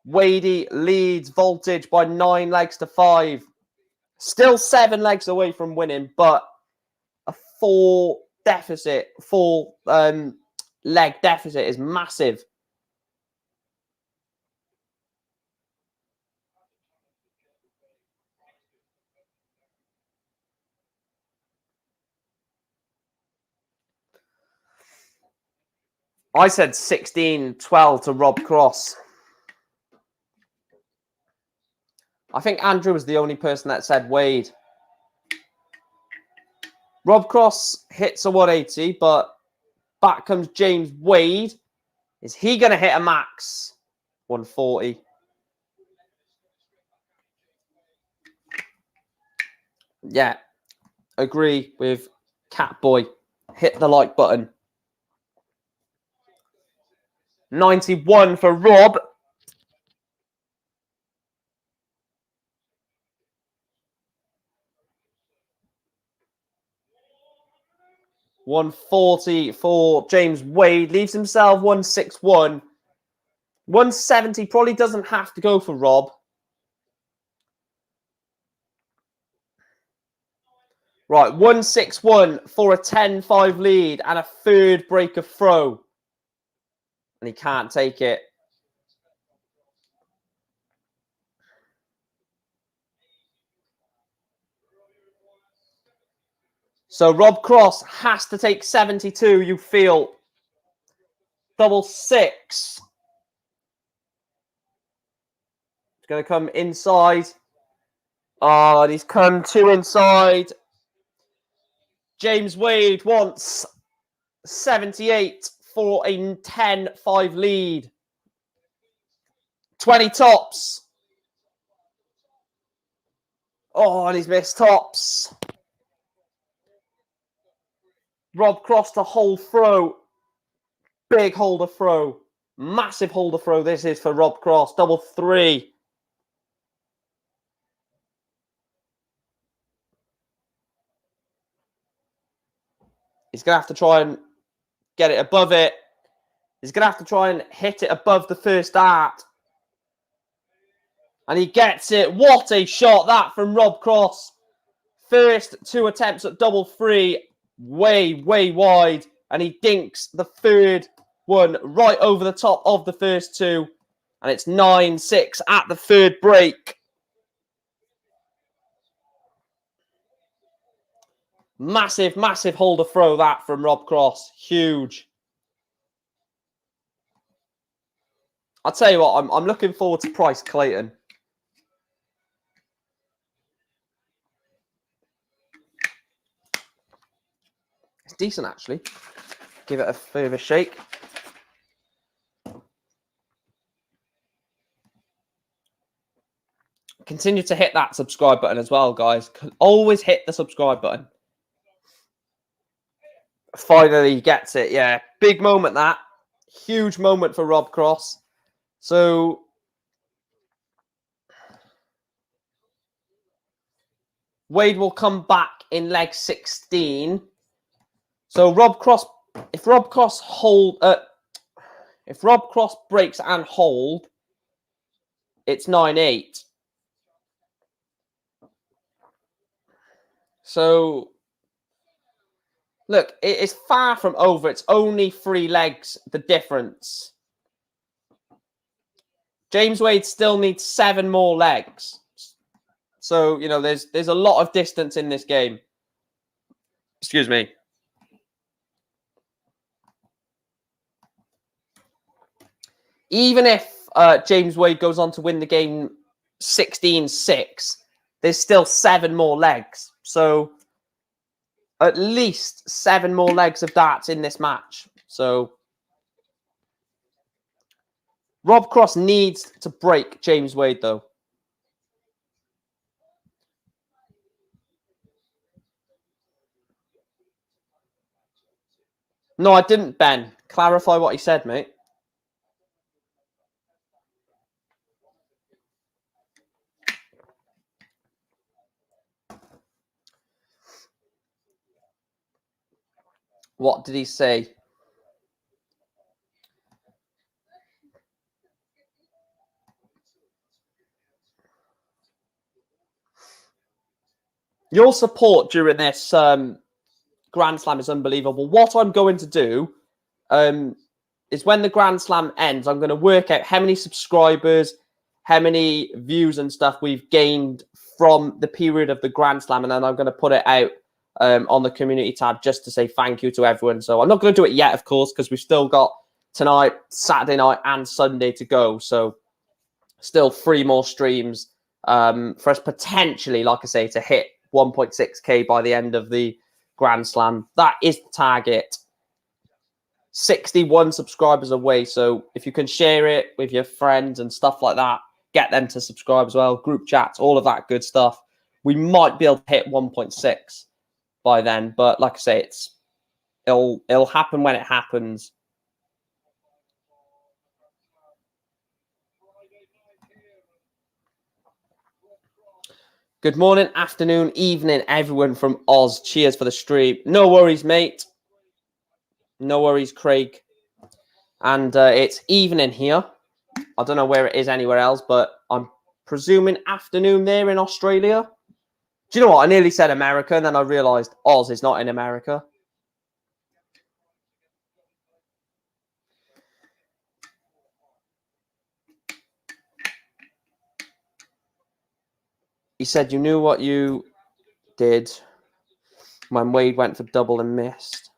Wadey leads Voltage by 9 legs to 5. Still 7 legs away from winning, but a 4 leg deficit is massive. I said 16-12 to Rob Cross. I think Andrew was the only person that said Wade. Rob Cross hits a 180, but back comes James Wade. Is he going to hit a max? 140. Yeah, agree with Catboy. Hit the like button. 91 for Rob. $140 for James Wade. Leaves himself 161. 170 probably doesn't have to go for Rob. Right, 161 for a 10-5 lead and a third break of throw. And he can't take it. So Rob Cross has to take 72, you feel. Double 6. It's going to come inside. Oh, and he's come 2 inside. James Wade wants 78 for a 10-5 lead. 20 tops. Oh, and he's missed tops. Rob Cross to hold throw. Big holder throw. Massive holder throw this is for Rob Cross. Double 3. He's going to have to try and get it above it. He's going to have to try and hit it above the first dart. And he gets it. What a shot that from Rob Cross. First 2 attempts at double 3. Way, way wide. And he dinks the third one right over the top of the first 2. And it's 9-6 at the third break. Massive, massive holder throw that from Rob Cross. Huge. I'll tell you what, I'm looking forward to Price Clayton. It's decent, actually. Give it a further shake. Continue to hit that subscribe button as well, guys. Always hit the subscribe button. Finally he gets it, yeah. Big moment, that. Huge moment for Rob Cross. So Wade will come back in leg 16. So Rob Cross, if Rob Cross breaks and hold, it's 9-8. So look, it is far from over. It's only 3 legs, the difference. James Wade still needs 7 more legs. So, you know, there's a lot of distance in this game. Excuse me. Even if James Wade goes on to win the game 16-6, there's still 7 more legs. So at least 7 more legs of darts in this match. So Rob Cross needs to break James Wade, though. No, I didn't, Ben. Clarify what he said, mate. What did he say? Your support during this Grand Slam is unbelievable. What I'm going to do is when the Grand Slam ends, I'm going to work out how many subscribers, how many views and stuff we've gained from the period of the Grand Slam, and then I'm going to put it out on the community tab just to say thank you to everyone. So I'm not going to do it yet, of course, because we've still got tonight, Saturday night, and Sunday to go. So still 3 more streams for us potentially, like I say, to hit 1.6k by the end of the Grand Slam. That is the target. 61 subscribers away. So if you can share it with your friends and stuff like that, get them to subscribe as well. Group chats, all of that good stuff. We might be able to hit 1.6 by then, but like I say, it'll happen when it happens. Good morning, afternoon, evening, everyone from Oz. Cheers for the stream. No worries, mate. No worries, Craig. And it's evening here. I don't know where it is anywhere else, but I'm presuming afternoon there in Australia. Do you know what? I nearly said America, and then I realised Oz is not in America. He said you knew what you did when Wade went for double and missed.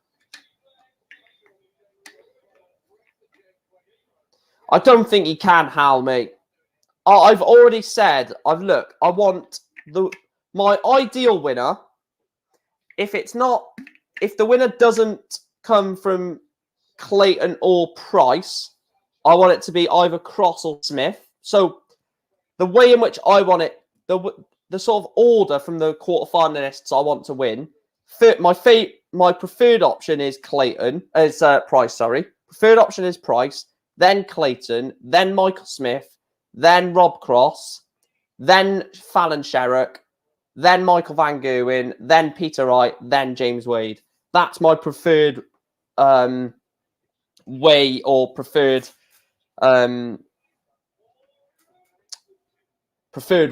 I don't think he can, Hal, mate. I've already said, I want my ideal winner. If the winner doesn't come from Clayton or Price, I want it to be either Cross or Smith. So the way in which I want it, the sort of order from the quarterfinalists I want to win. My preferred option is Price. Sorry, preferred option is Price, then Clayton, then Michael Smith, then Rob Cross, then Fallon Sherrock, then Michael Van Gerwen, then Peter Wright, then James Wade. That's my preferred way or preferred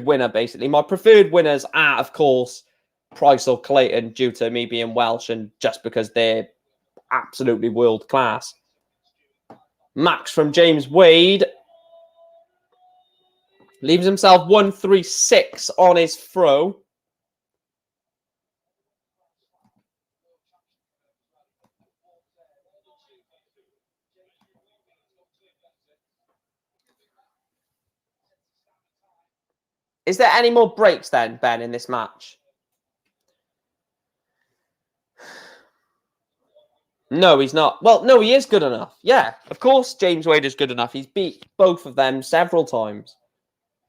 winner, basically. My preferred winners are, of course, Price or Clayton, due to me being Welsh and just because they're absolutely world class. Max from James Wade leaves himself 136 on his throw. Is there any more breaks then, Ben, in this match? No, he's not. Well, no, he is good enough. Yeah, of course James Wade is good enough. He's beat both of them several times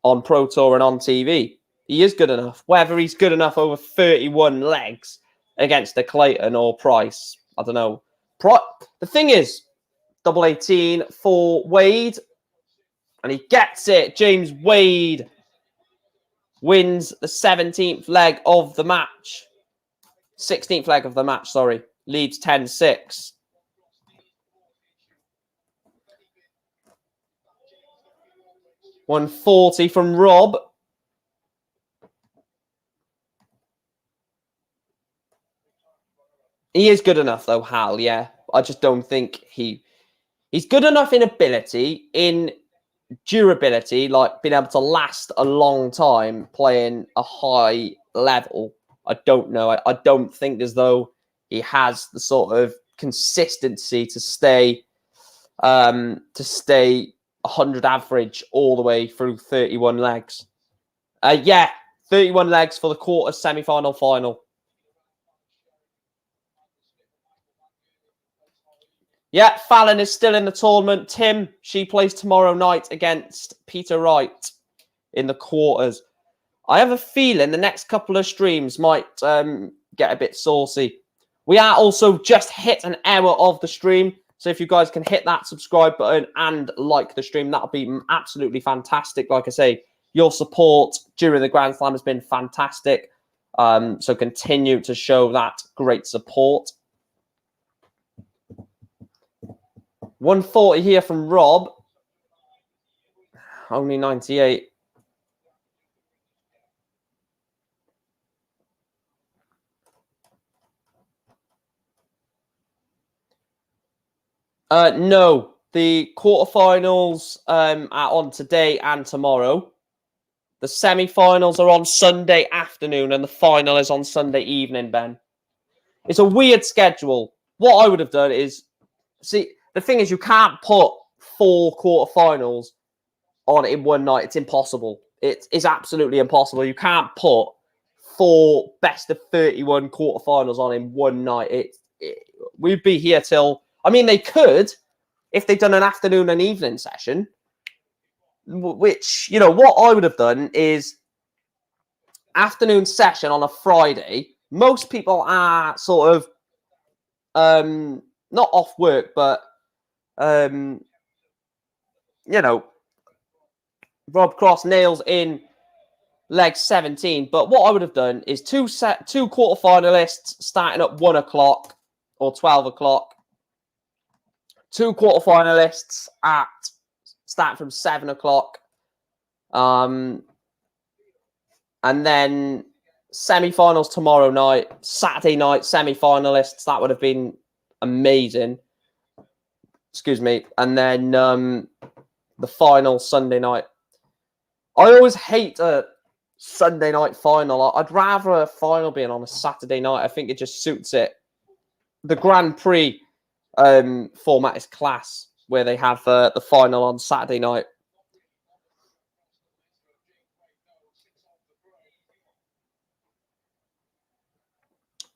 on Pro Tour and on TV. He is good enough. Whether he's good enough over 31 legs against a Clayton or Price, I don't know. The thing is, double 18 for Wade, and he gets it. James Wade wins the 17th leg of the match. 16th leg of the match, sorry. Leads 10-6. $140 from Rob. He is good enough, though, Hal, yeah. I just don't think he's good enough in ability, in durability, like being able to last a long time playing a high level. I don't know. I don't think as though he has the sort of consistency to stay 100 average all the way through 31 legs. 31 legs for the quarter, semi-final, final. Yeah, Fallon is still in the tournament. Tim, she plays tomorrow night against Peter Wright in the quarters. I have a feeling the next couple of streams might get a bit saucy. We are also just hit an hour of the stream. So if you guys can hit that subscribe button and like the stream, that'll be absolutely fantastic. Like I say, your support during the Grand Slam has been fantastic. So continue to show that great support. 140 here from Rob. Only 98. No, the quarterfinals are on today and tomorrow. The semi-finals are on Sunday afternoon, and the final is on Sunday evening, Ben. It's a weird schedule. What I would have done is, see, the thing is, you can't put 4 quarterfinals on in one night. It's impossible. It's absolutely impossible. You can't put 4 best of 31 quarterfinals on in one night. We'd be here till... I mean, they could, if they'd done an afternoon and evening session, which, you know, what I would have done is afternoon session on a Friday. Most people are sort of not off work, but you know, Rob Cross nails in leg 17. But what I would have done is two quarterfinalists starting at 1 o'clock or 12 o'clock. 2 quarterfinalists start from 7 o'clock. And then semi-finals tomorrow night, Saturday night, semi-finalists. That would have been amazing. Excuse me. And then the final Sunday night. I always hate a Sunday night final. I'd rather a final being on a Saturday night. I think it just suits it. The Grand Prix format is class, where they have the final on Saturday night.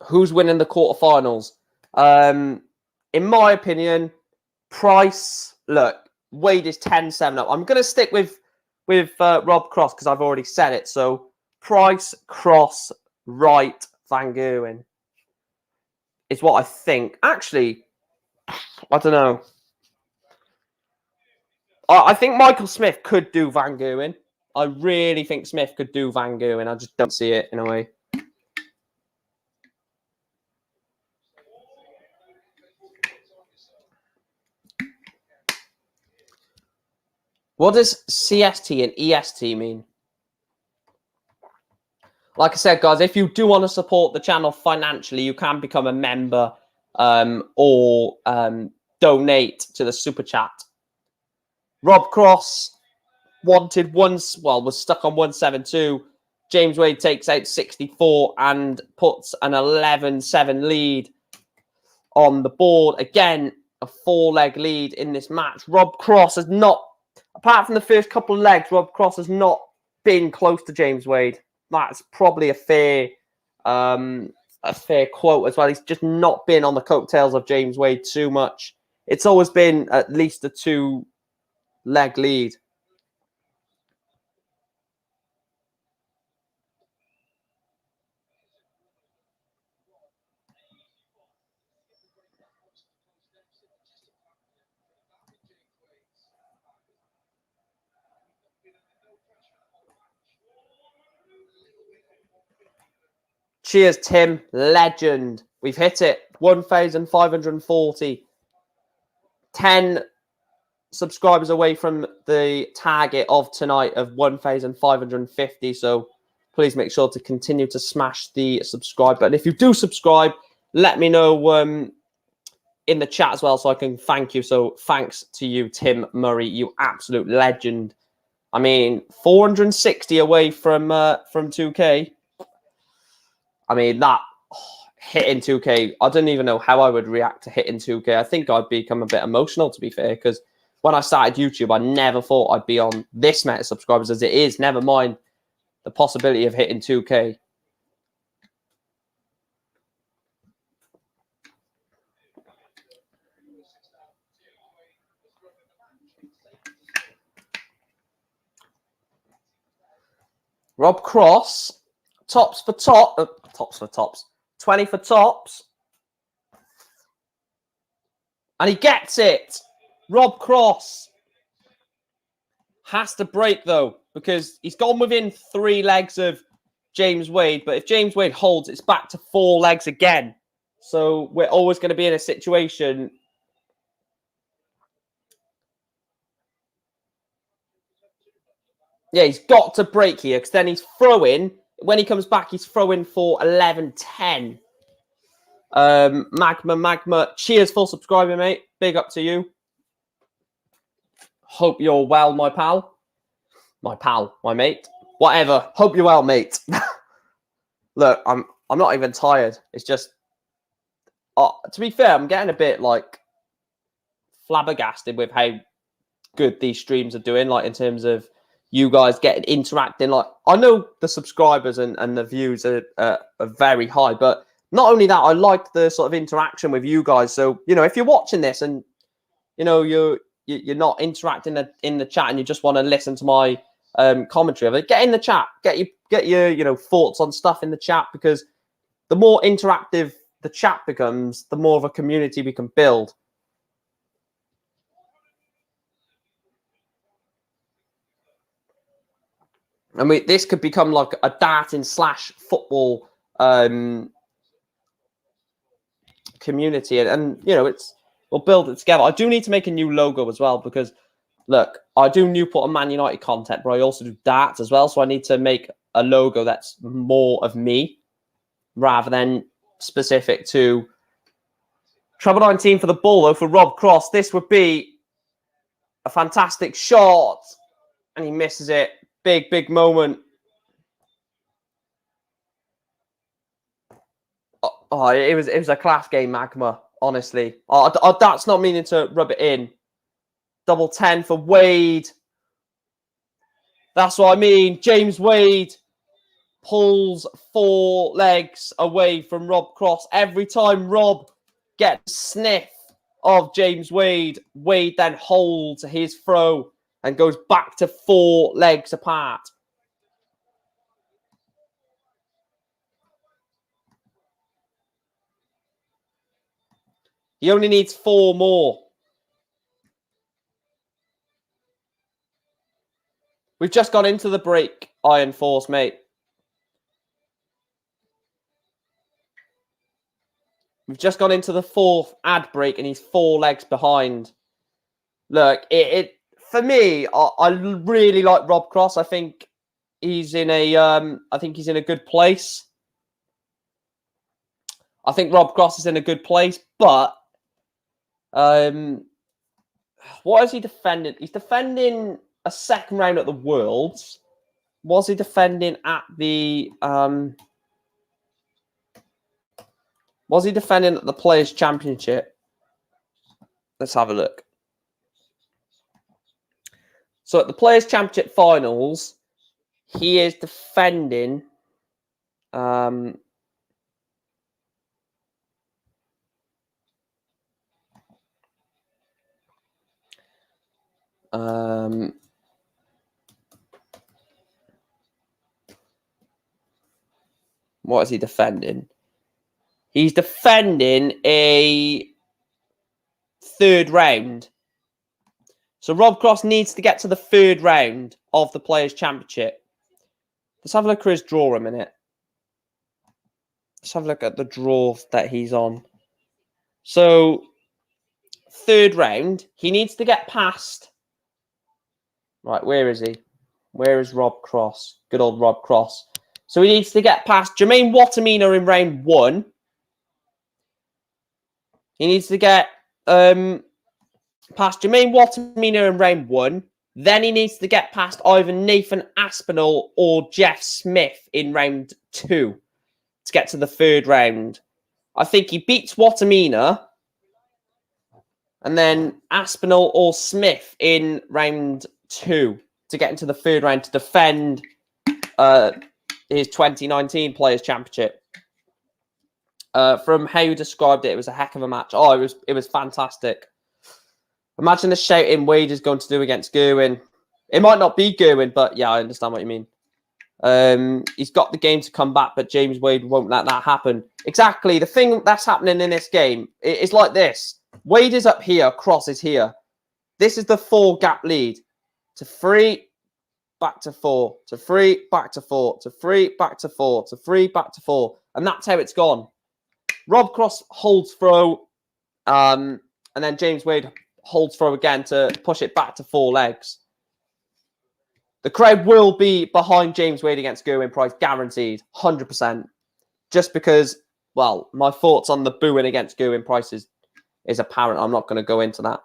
Who's winning the quarterfinals? In my opinion, Price. Look, Wade is 10-7 up. I'm going to stick with Rob Cross because I've already said it. So Price, Cross, Wright, Van Gerwen is what I think. Actually, I don't know. I think Michael Smith could do Van Gerwen. I really think Smith could do Van Gerwen. I just don't see it in a way. What does CST and EST mean? Like I said, guys, if you do want to support the channel financially, you can become a member or donate to the super chat. Rob Cross was stuck on 172. James Wade takes out 64 and puts an 11-7 lead on the board. Again, a 4-leg lead in this match. Rob Cross has not, apart from the first couple of legs, Rob Cross has not been close to James Wade. That's probably a fair quote as well. He's just not been on the coattails of James Wade too much. It's always been at least a 2-leg lead. Cheers, Tim. Legend. We've hit it. 1,540. 10 subscribers away from the target of tonight of 1,550. So please make sure to continue to smash the subscribe button. If you do subscribe, let me know in the chat as well so I can thank you. So thanks to you, Tim Murray, you absolute legend. I mean, 460 away from 2K. I mean, that hitting 2K, I don't even know how I would react to hitting 2K. I think I'd become a bit emotional, to be fair, because when I started YouTube, I never thought I'd be on this many subscribers as it is, never mind the possibility of hitting 2K. Rob Cross, tops for 20 for tops. And he gets it. Rob Cross has to break, though, because he's gone within 3 legs of James Wade. But if James Wade holds, it's back to 4 legs again. So we're always going to be in a situation. Yeah, he's got to break here because then he's throwing. When he comes back, he's throwing for 11-10. Magma. Cheers for subscribing, mate. Big up to you. Hope you're well, my pal. My mate. Whatever. Hope you're well, mate. Look, I'm not even tired. It's just, to be fair, I'm getting a bit like flabbergasted with how good these streams are doing. Like in terms of you guys getting interacting. Like I know the subscribers and the views are very high, but not only that, I like the sort of interaction with you guys. So you know, if you're watching this and you know you're not interacting in the chat and you just want to listen to my commentary of it, get in the chat, get your you know thoughts on stuff in the chat, because the more interactive the chat becomes, the more of a community we can build. And this could become like a darting / football community, and you know we'll build it together. I do need to make a new logo as well, because look, I do Newport and Man United content, but I also do darts as well. So I need to make a logo that's more of me rather than specific to Treble 19 for the ball, though, for Rob Cross. This would be a fantastic shot, and he misses it. Big moment. Oh, it was a class game, Magma. Honestly, that's not meaning to rub it in. Double 10 for Wade. That's what I mean. James Wade pulls 4 legs away from Rob Cross. Every time Rob gets a sniff of James Wade, Wade then holds his throw and goes back to 4 legs apart. He only needs 4 more. We've just gone into the break, Iron Force, mate. We've just gone into the 4th ad break, and he's 4 legs behind. Look, for me, I really like Rob Cross. I think he's in a good place. I think Rob Cross is in a good place, but what is he defending? He's defending a second round at the Worlds. Was he defending at the Players' Championship? Let's have a look. So at the Players' Championship finals, he is defending what is he defending? He's defending a 3rd round. So Rob Cross needs to get to the 3rd round of the Players' Championship. Let's have a look at his draw a minute. Let's have a look at the draw that he's on. So 3rd round, he needs to get past. Right, where is he? Where is Rob Cross? Good old Rob Cross. So he needs to get past Jermaine Wattimena in round 1. He needs to get past Jermaine Wattimena in round 1. Then he needs to get past either Nathan Aspinall or Jeff Smith in round 2 to get to the 3rd round. I think he beats Wattimena and then Aspinall or Smith in round 2 to get into the 3rd round to defend his 2019 Players' Championship. From how you described it, it was a heck of a match. Oh, it was fantastic. Imagine the shouting Wade is going to do against Gerwin. It might not be Gerwin, but yeah, I understand what you mean. He's got the game to come back, but James Wade won't let that happen. Exactly. The thing that's happening in this game is like this. Wade is up here, Cross is here. This is the 4-gap lead. To 3, back to 4, to 3, back to 4, to 3, back to 4, to 3, back to 4. And that's how it's gone. Rob Cross holds throw, and then James Wade holds throw again to push it back to 4 legs. The crowd will be behind James Wade against Gerwin Price, guaranteed, 100%. Just because well, my thoughts on the booing against Gerwyn Price is apparent. I'm not going to go into that.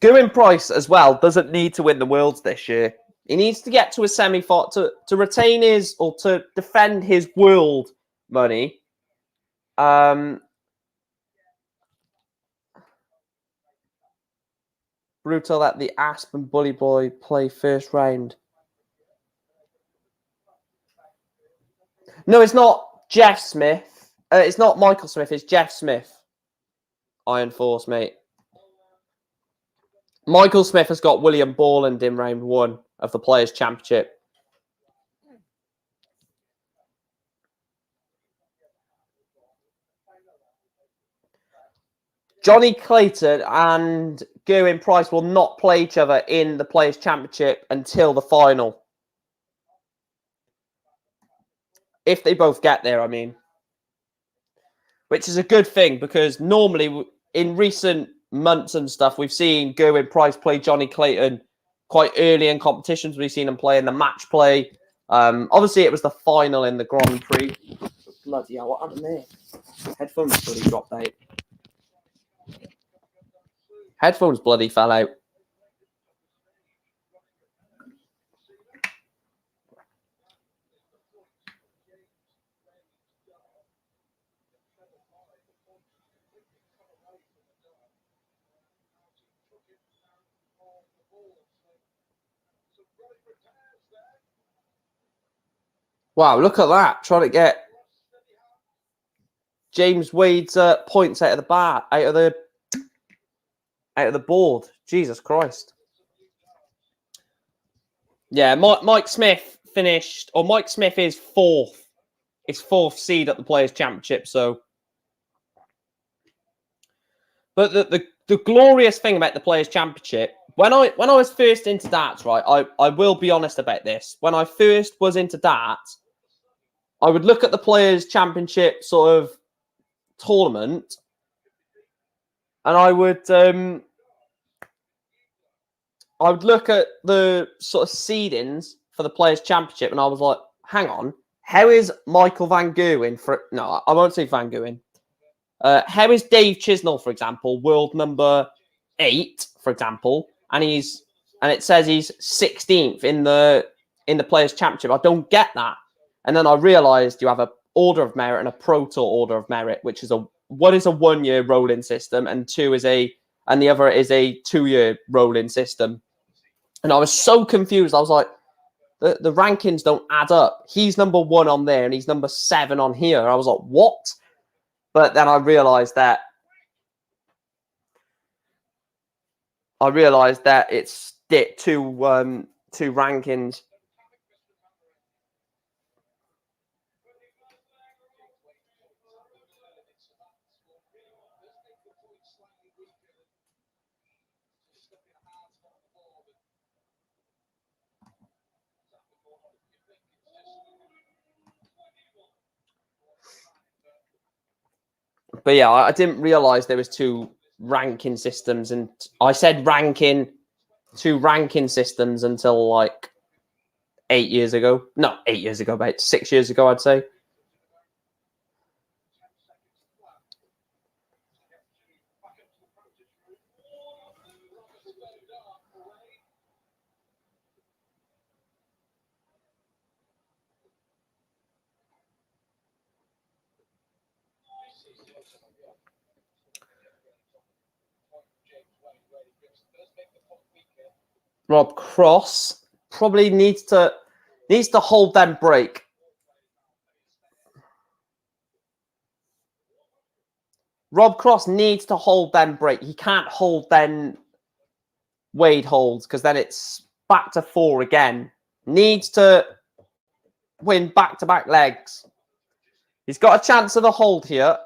Gerwyn Price as well doesn't need to win the Worlds this year. He needs to get to a semi-final to retain his or to defend his world money. Brutal that the Aspen Bully Boy play first round. No, it's not Jeff Smith. It's not Michael Smith. It's Jeff Smith. Iron Force, mate. Michael Smith has got William Borland in round 1 of the Players' Championship. Johnny Clayton and Gerwyn Price will not play each other in the Players' Championship until the final. If they both get there, I mean. Which is a good thing, because normally in recent months and stuff, we've seen Gerwyn Price play Johnny Clayton quite early in competitions. We've seen him play in the match play. Obviously, it was the final in the Grand Prix. Bloody hell, what happened there? Headphones bloody dropped out. Headphones bloody fell out. Wow, look at that. Trying to get James Wade's points out of the bar, out of the board. Jesus Christ. Yeah, Mike Smith finished, or Mike Smith is 4th. It's 4th seed at the Players' Championship, so. But the glorious thing about the Players' Championship, when I was first into darts, right, I will be honest about this. When I first was into darts, I would look at the Players' Championship sort of tournament, and I would look at the sort of seedings for the Players' Championship, and I was like, hang on, how is Michael Van Gerwen no, I won't say Van Gerwen. How is Dave Chisnell, for example, world number 8, for example, and it says he's 16th in the Players' Championship? I don't get that. And then I realised you have a Order of Merit and a Pro Tour Order of Merit, which is one is a 1-year rolling system, and the other is a 2-year rolling system. And I was so confused. I was like, the rankings don't add up. He's number 1 on there, and he's number 7 on here. I was like, what? But then I realised that it's two rankings. But yeah, I didn't realise there was 2 ranking systems, and I said 2 ranking systems until like 8 years ago. No, 8 years ago, about 6 years ago, I'd say. Rob Cross probably needs to hold them break. Rob Cross needs to hold them break. He can't hold then Wade holds, because then it's back to 4 again. Needs to win back-to-back legs. He's got a chance of a hold here,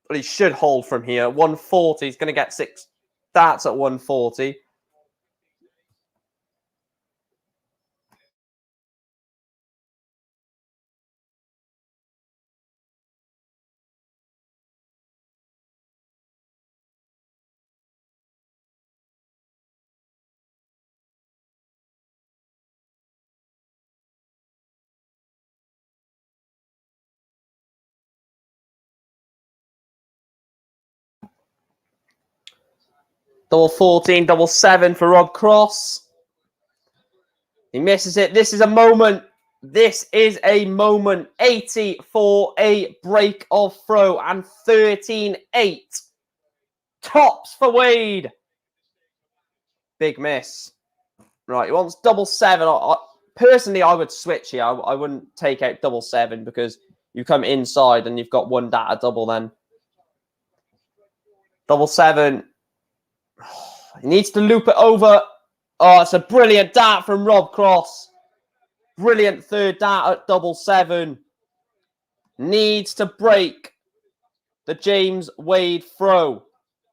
but he should hold from here. 140, he's going to get 6. That's at 140. Double 14, double 7 for Rob Cross. He misses it. This is a moment. This is a moment. 80 for a break of throw and 13-8. Tops for Wade. Big miss. Right, he wants double 7. Personally, I would switch here. I wouldn't take out double 7 because you come inside and you've got one data double then. Double 7. He needs to loop it over. Oh, it's a brilliant dart from Rob Cross. Brilliant third dart at double 7. Needs to break the James Wade throw.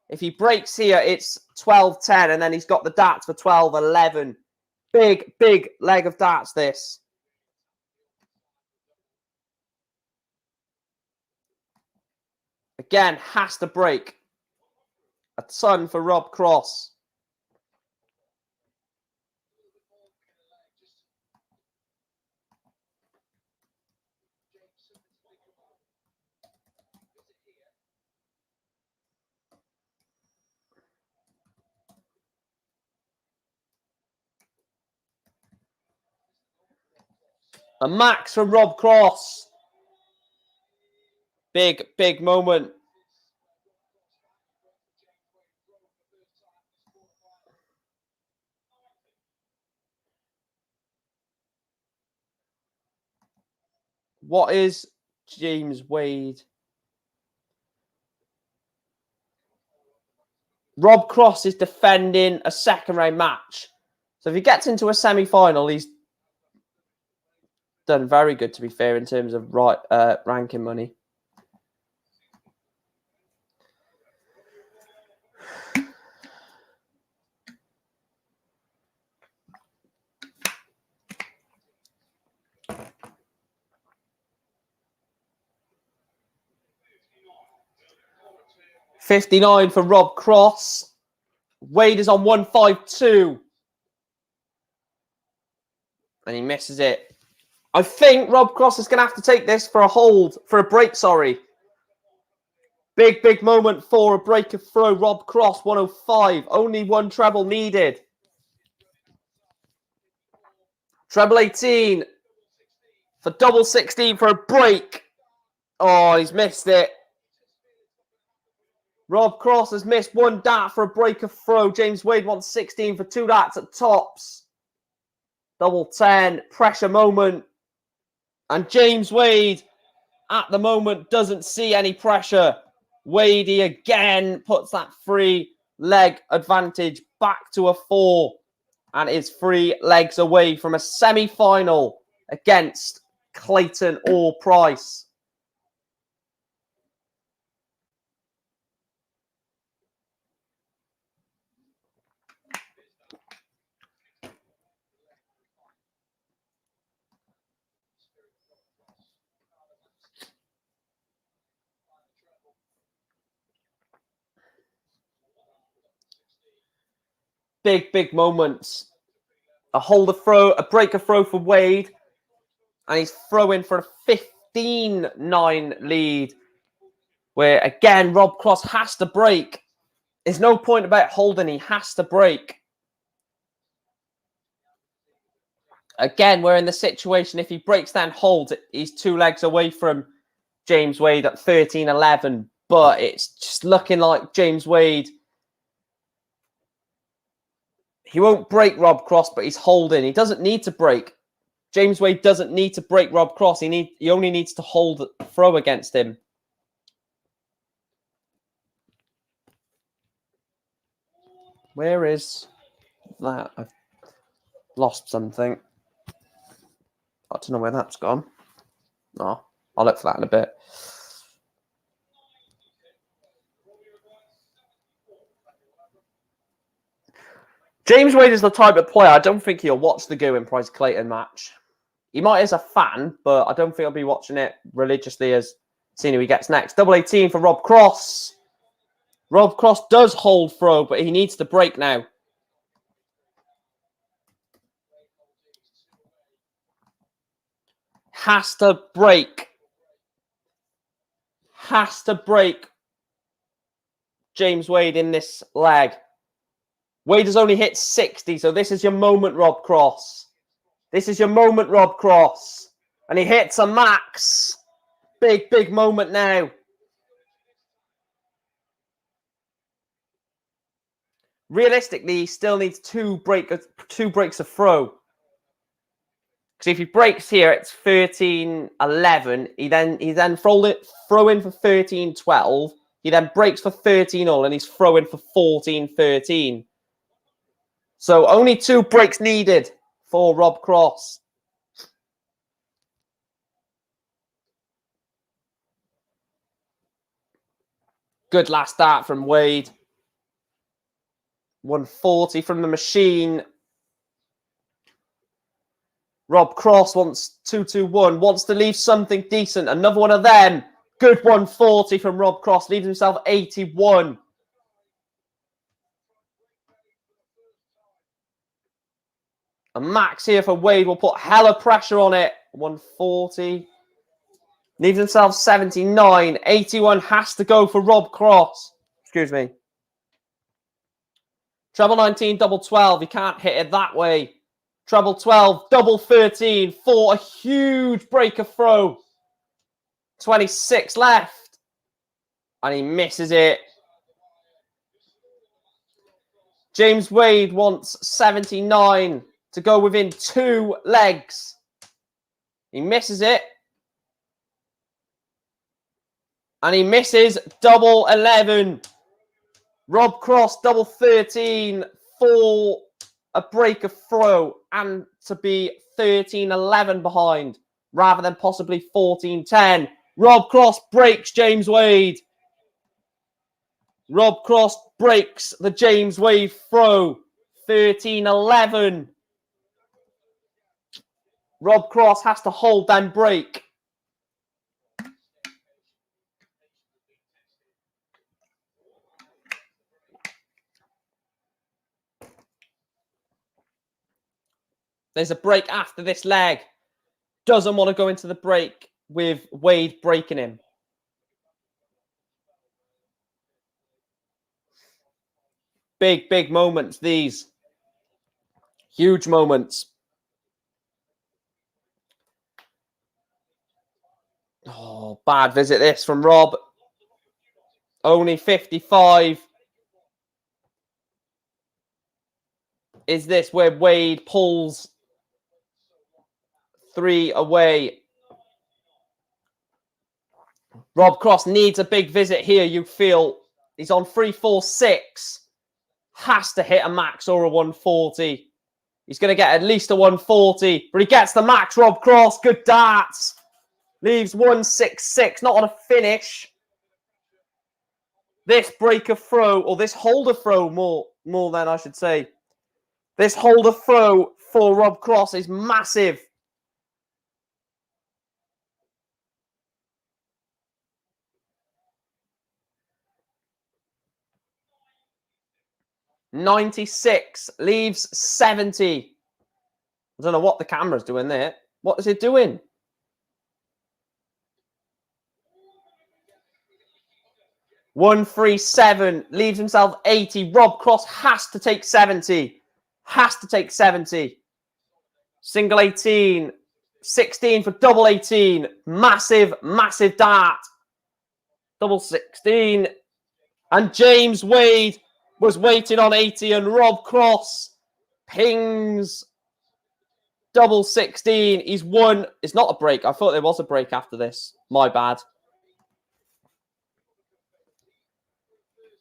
If he breaks here, it's 12-10, and then he's got the darts for 12-11. Big, big leg of darts, this. Again, has to break. A ton for Rob Cross. A max from Rob Cross. Big, big moment. What is James Wade? Rob Cross is defending a second round match. So if he gets into a semi-final, he's done very good, to be fair, in terms of ranking money. $59 for Rob Cross. Wade is on 152. And he misses it. I think Rob Cross is going to have to take this for a break, sorry. Big, big moment for a break of throw. Rob Cross, 105. Only one treble needed. Treble 18 for double 16 for a break. Oh, he's missed it. Rob Cross has missed one dart for a break of throw. James Wade wants 16 for 2 darts at tops. Double 10. Pressure moment. And James Wade, at the moment, doesn't see any pressure. Wadey again puts that 3-leg advantage back to a 4 and is 3 legs away from a semi-final against Clayton or Price. Big, big moments. A break of throw for Wade. And he's throwing for a 15-9 lead. Where, again, Rob Cross has to break. There's no point about holding. He has to break. Again, we're in the situation, if he breaks down holds, he's 2 legs away from James Wade at 13-11. But it's just looking like James Wade, he won't break Rob Cross, but he's holding. He doesn't need to break. James Wade doesn't need to break Rob Cross. He only needs to hold throw against him. Where is that? I've lost something. I don't know where that's gone. Oh, I'll look for that in a bit. James Wade is the type of player, I don't think he'll watch the Gerwyn Price Clayton match. He might as a fan, but I don't think I'll be watching it religiously as seeing who he gets next. Double 18 for Rob Cross. Rob Cross does hold throw, but he needs to break now. Has to break. Has to break James Wade in this leg. Wade has only hit 60, so this is your moment, Rob Cross. This is your moment, Rob Cross. And he hits a max. Big, big moment now. Realistically, he still needs two breaks of throw. Because if he breaks here, it's 13-11. He then throw in for 13-12. He then breaks for 13-all, and he's throwing for 14-13. So only two breaks needed for Rob Cross. Good last start from Wade. 140 from the machine. Rob Cross wants 2-2-1. Wants to leave something decent. Another one of them. Good 140 from Rob Cross. Leaves himself 81. A max here for Wade will put hella pressure on it. 140. Leaves himself 79. 81 has to go for Rob Cross. Excuse me. Treble 19, double 12. He can't hit it that way. Treble 12, double 13 for a huge break of throw. 26 left. And he misses it. James Wade wants 79 to go within 2 legs. He misses it. And he misses double 11. Rob Cross, double 13 for a break of throw and to be 13-11 behind rather than possibly 14-10. Rob Cross breaks James Wade. Rob Cross breaks the James Wade throw. 13-11. Rob Cross has to hold then break. There's a break after this leg. Doesn't want to go into the break with Wade breaking him. Big, big moments, these. Huge moments. Oh, bad visit this from Rob. Only 55. Is this where Wade pulls 3 away? Rob Cross needs a big visit here, you feel. He's on 3-4-6. Has to hit a max or a 140. He's going to get at least a 140. But he gets the max, Rob Cross. Good darts. Leaves 166. Not on a finish. This break of throw, or this hold of throw more than I should say. This hold of throw for Rob Cross is massive. $96 leaves 70. I don't know what the camera's doing there. What is it doing? $137 leaves himself 80. Rob Cross has to take 70. Has to take 70. Single 18. 16 for double 18. Massive, massive dart. Double 16. And James Wade was waiting on 80, and Rob Cross pings double 16. He's won. It's not a break. I thought there was a break after this. My bad.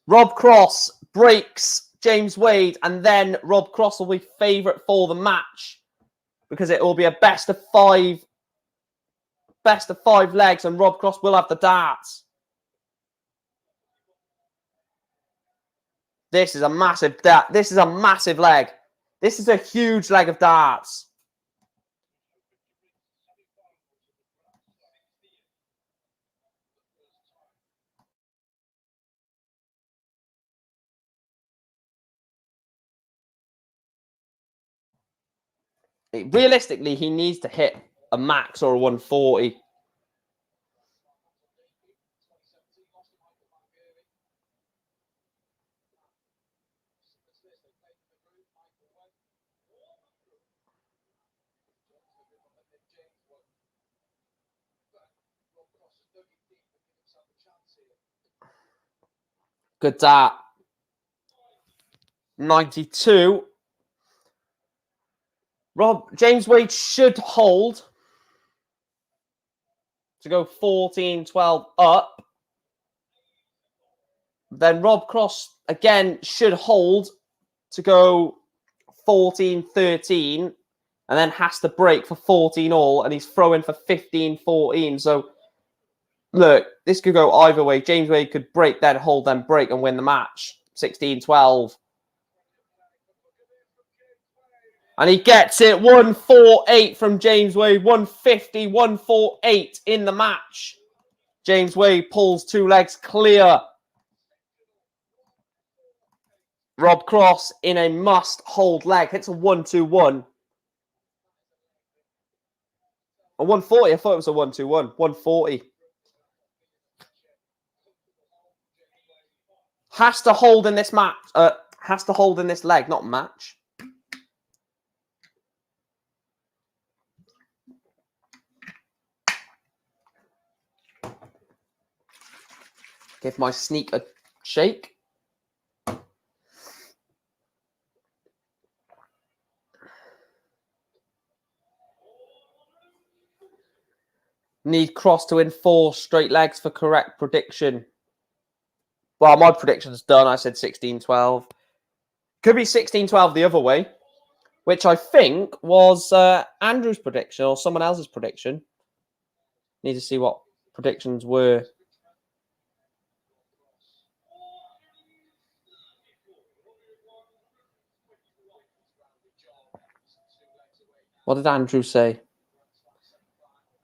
Rob Cross breaks James Wade, and then Rob Cross will be favourite for the match because it will be a best of 5 legs, and Rob Cross will have the darts. This is a massive leg. This is a huge leg of darts. Realistically, he needs to hit a max or a 140. Good dart. 92. James Wade should hold to go 14-12 up. Then Rob Cross, again, should hold to go 14-13 and then has to break for 14 all, and he's throwing for 15-14. So, look, this could go either way. James Wade could break, then hold, then break and win the match. 16-12. And he gets it. 148 from James Wade. 150, 148 in the match. James Wade pulls 2 legs clear. Rob Cross in a must-hold leg. Hits a 1-2-1. A 140. I thought it was a 1-2-1. 140. Has to hold in this match. Has to hold in this leg, not match. Give my sneak a shake. Need Cross to win 4 straight legs for correct prediction. Well, my prediction's done. I said 16-12. Could be 16-12 the other way, which I think was Andrew's prediction or someone else's prediction. Need to see what predictions were. What did Andrew say?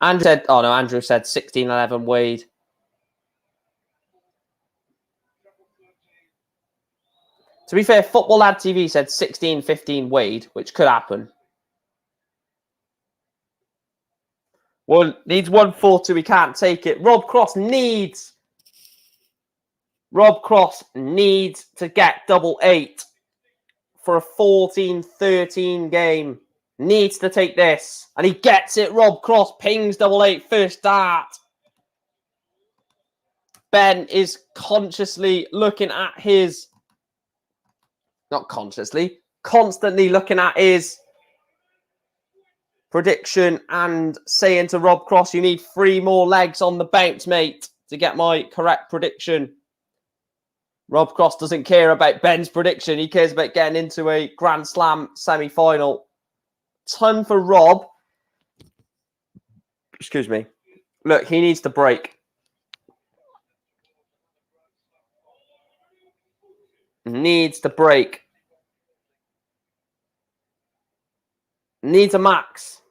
Andrew said, oh no, Andrew said 16-11 Wade. To be fair, Football Lad TV said 16-15 Wade, which could happen. Well, needs 142. He can't take it. Rob Cross needs to get double 8 for a 14-13 game. Needs to take this. And he gets it. Rob Cross pings double 8 first dart. Ben is consciously looking at his... Not consciously. Constantly looking at his prediction and saying to Rob Cross, you need 3 more legs on the bounce, mate, to get my correct prediction. Rob Cross doesn't care about Ben's prediction. He cares about getting into a Grand Slam semi-final. Ton for Rob. Excuse me. Look, he needs to break. Needs to break. Needs a max.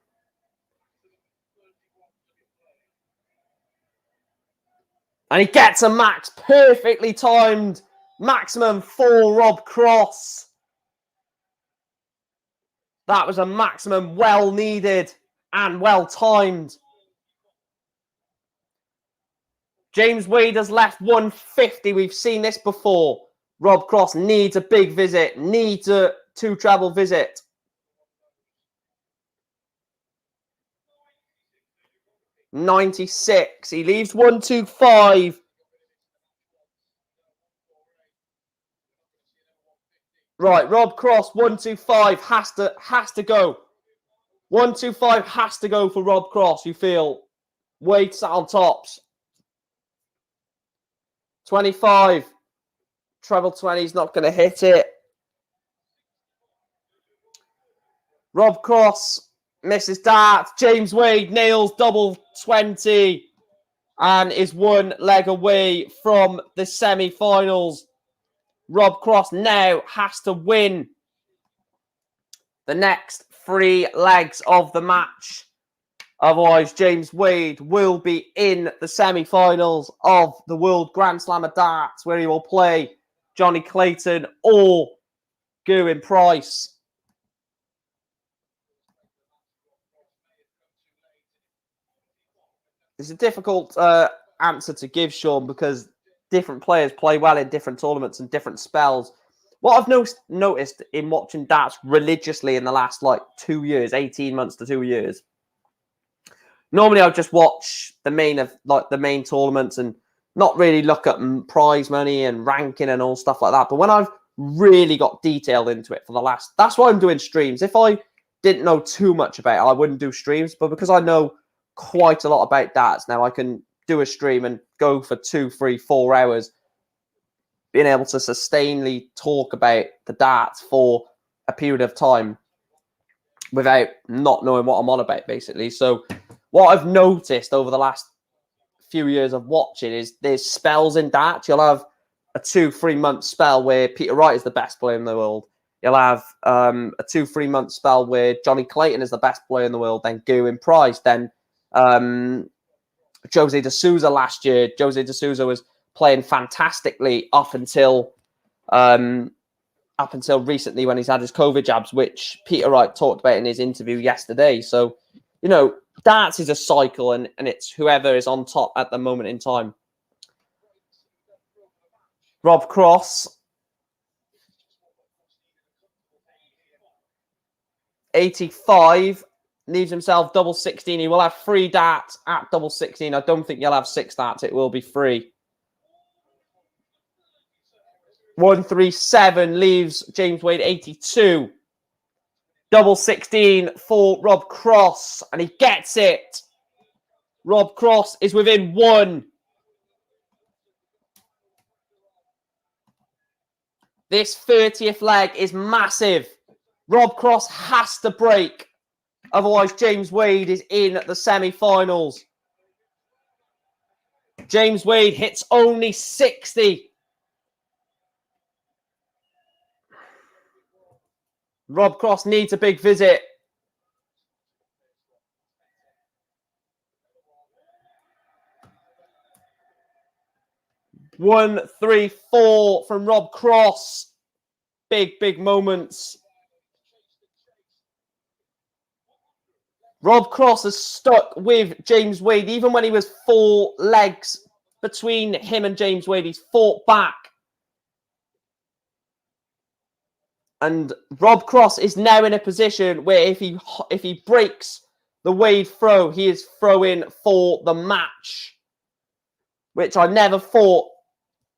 And he gets a max. Perfectly timed. Maximum for Rob Cross. That was a maximum well needed and well timed. James Wade has left 150. We've seen this before. Rob Cross needs a big visit. Needs a 2-travel visit. $96. He leaves 125. Right, Rob Cross 125 has to go. 125 has to go for Rob Cross. You feel Wade sat on tops. 25. Treble 20 is not going to hit it. Rob Cross misses dart. James Wade nails double 20 and is 1 leg away from the semi-finals. Rob Cross now has to win the next 3 legs of the match. Otherwise, James Wade will be in the semi-finals of the World Grand Slam of Darts, where he will play Johnny Clayton or Gerwyn Price. It's a difficult answer to give, Sean, because different players play well in different tournaments and different spells. What I've noticed in watching darts religiously in the last 2 years, 18 months to 2 years, normally I'll just watch the main tournaments and not really look at prize money and ranking and all stuff like that. But when I've really got detailed into it that's why I'm doing streams. If I didn't know too much about it, I wouldn't do streams. But because I know quite a lot about darts now, I can do a stream and go for 2, 3, 4 hours, being able to sustainably talk about the darts for a period of time without not knowing what I'm on about, basically. So what I've noticed over the last few years of watching is there's spells in darts. You'll have a 2-3 month spell where Peter Wright is the best player in the world. You'll have a 2-3 month spell where Johnny Clayton is the best player in the world, then Gerwyn Price, then Jose de Sousa last year. Jose de Sousa was playing fantastically up until recently when he's had his COVID jabs, which Peter Wright talked about in his interview yesterday. So, darts is a cycle, and it's whoever is on top at the moment in time. Rob Cross, 85, leaves himself double 16. He will have 3 darts at double 16. I don't think you'll have 6 darts. It will be 3. 137 leaves James Wade 82. Double 16 for Rob Cross, and he gets it. Rob Cross is within 1. This 30th leg is massive. Rob Cross has to break. Otherwise, James Wade is in the semi-finals. James Wade hits only 60. Rob Cross needs a big visit. One, 3, 4 from Rob Cross. Big moments. Rob Cross has stuck with James Wade. Even when he was 4 legs between him and James Wade, he's fought back. And Rob Cross is now in a position where if he breaks the Wade throw, he is throwing for the match, which I never thought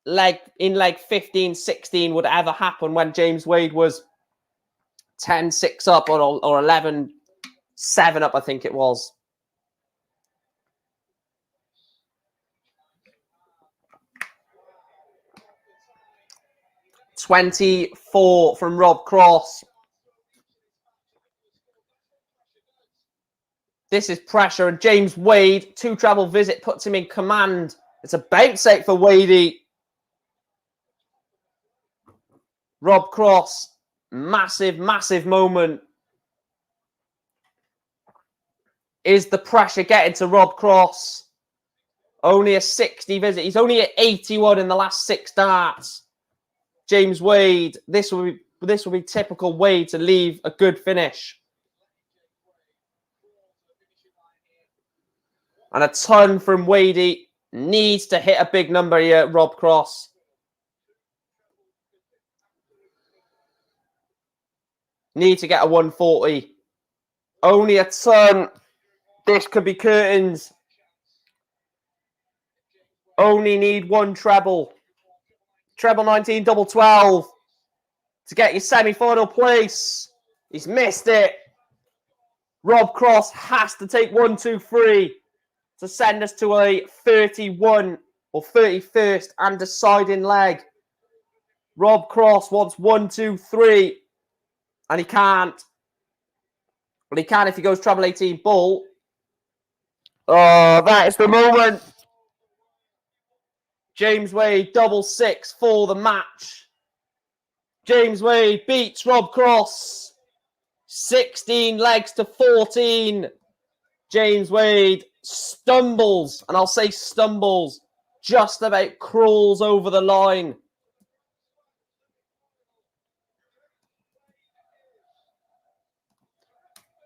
in leg 15, 16 would ever happen when James Wade was 10-6 up or 11-7 up, I think it was. $24 from Rob Cross. This is pressure, and James Wade, 2 travel visit puts him in command. It's a bounce out for Wadey. Rob Cross, massive moment. Is the pressure getting to Rob Cross? Only a 60 visit. He's only at 81 in the last 6 darts. James Wade, this will be typical Wade to leave a good finish. And a ton from Wadey. Needs to hit a big number here, Rob Cross. Need to get a 140. Only a ton. This could be curtains. Only need 1 treble. Treble 19, double 12 to get your semi-final place. He's missed it. Rob Cross has to take 1, 2, 3 to send us to a 31 or 31st and deciding leg. Rob Cross wants 1, 2, 3, and he can't. But he can if he goes treble 18 bull. Oh, that is the moment. James Wade, double 6 for the match. James Wade beats Rob Cross. 16 legs to 14. James Wade stumbles, and I'll say stumbles, just about crawls over the line.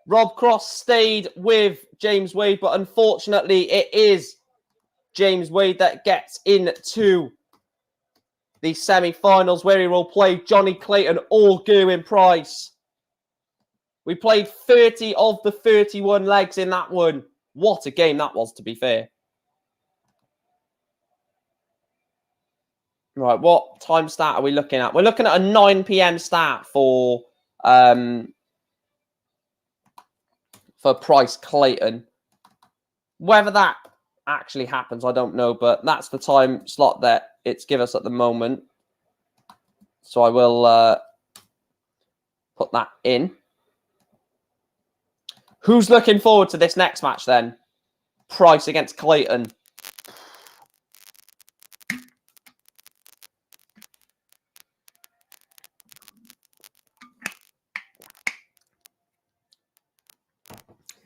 Rob Cross stayed with James Wade, but unfortunately it is James Wade that gets into the semi-finals, where he will play Johnny Clayton or Gerwyn Price. We played 30 of the 31 legs in that one. What a game that was, to be fair. Right, what time start are we looking at? We're looking at a 9 p.m. start for Price Clayton. Whether that actually happens, I don't know, but that's the time slot that it's given us at the moment. So I will put that in. Who's looking forward to this next match then? Price against Clayton.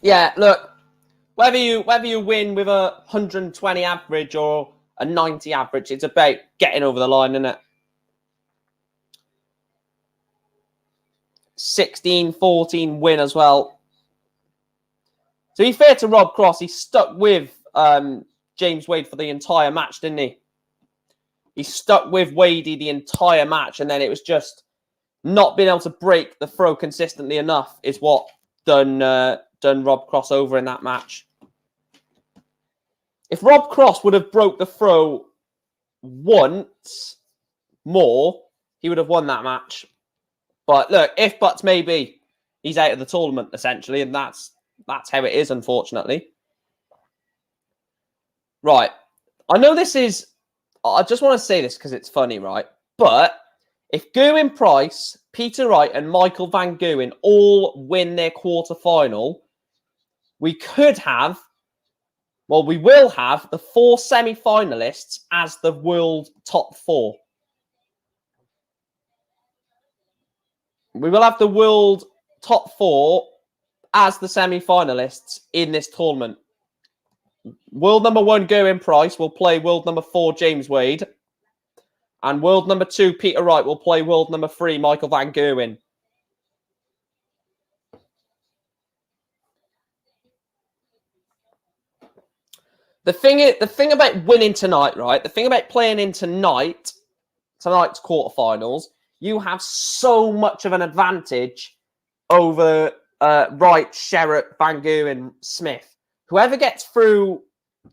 Yeah, look, whether you win with a 120 average or a 90 average, it's about getting over the line, isn't it? 16-14 win as well. To be fair to Rob Cross, he stuck with James Wade for the entire match, didn't he? He stuck with Wadey the entire match, and then it was just not being able to break the throw consistently enough is what done Rob Cross over in that match. If Rob Cross would have broke the throw once more, he would have won that match. But look, if buts maybe, he's out of the tournament essentially, and that's how it is, unfortunately. Right. I know this is... I just want to say this because it's funny, right? But if Gerwyn Price, Peter Wright, and Michael Van Gerwen all win their quarterfinal, we could have... Well, we will have the 4 semi-finalists as the world top 4. We will have the world top 4 as the semi-finalists in this tournament. World number 1, Gerwyn Price, will play world number 4, James Wade. And world number 2, Peter Wright, will play world number 3, Michael Van Gerwen. The thing about winning tonight, right? The thing about playing in tonight's quarterfinals, you have so much of an advantage over Wright, Sherritt, Van Gerwen, Smith. Whoever gets through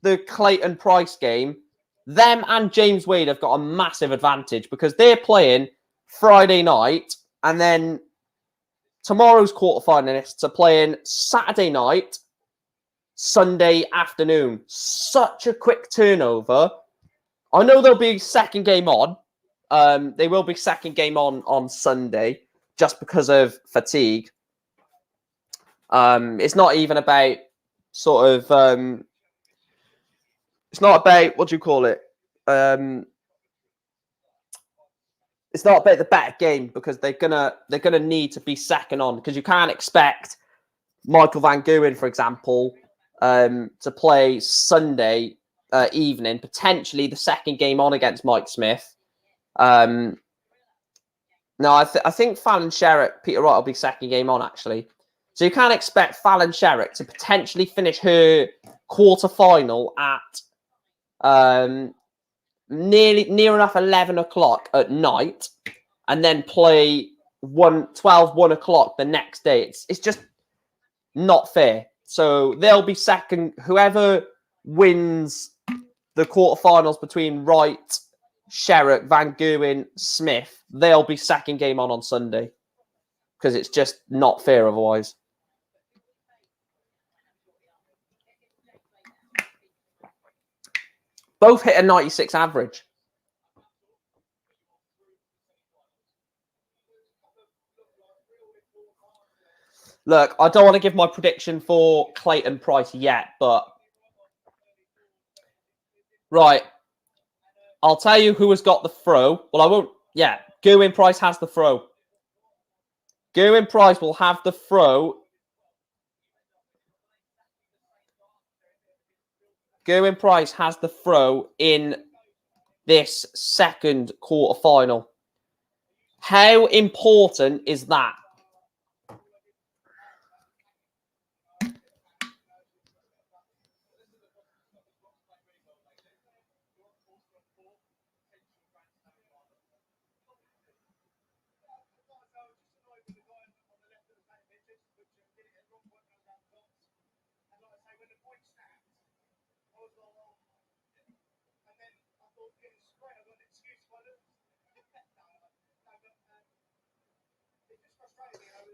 the Clayton Price game, them and James Wade have got a massive advantage because they're playing Friday night, and then tomorrow's quarterfinalists are playing Saturday night, Sunday afternoon. Such a quick turnover. I know there'll be second game on. They will be second game on Sunday just because of fatigue. It's not even about sort of... it's not about, what do you call it? It's not about the better game because they're gonna need to be second on, because you can't expect Michael Van Gerwen, for example, to play Sunday evening, potentially the second game on against Mike Smith. No, I think Fallon Sherritt, Peter Wright will be second game on, actually. So you can't expect Fallon Sherritt to potentially finish her quarter-final at near enough 11 o'clock at night and then play 1 o'clock the next day. It's just not fair. So they'll be second. Whoever wins the quarterfinals between Wright, Sherritt, Van Gerwen, Smith, they'll be second game on Sunday because it's just not fair otherwise. Both hit a 96 average. Look, I don't want to give my prediction for Clayton Price yet, but... Right. I'll tell you who has got the throw. Well, I won't... Yeah, Gerwyn Price has the throw. Gerwin Price will have the throw. Gerwin Price has the throw in this second quarterfinal. How important is that?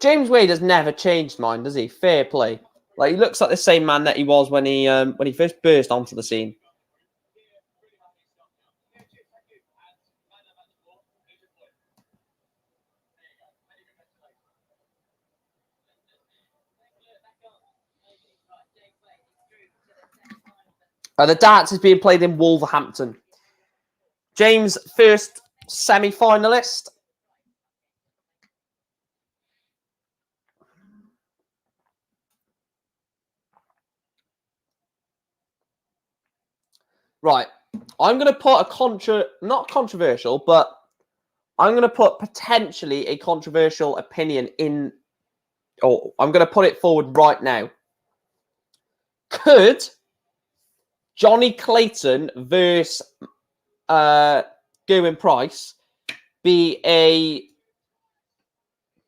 James Wade has never changed, mind, does he? Fair play. Like, he looks like the same man that he was when he first burst onto the scene. The darts is being played in Wolverhampton. James, first semi-finalist. Right. I'm going to put not controversial, but I'm going to put potentially a controversial opinion in. Oh, I'm going to put it forward right now. Could Johnny Clayton versus Gerwin Price be a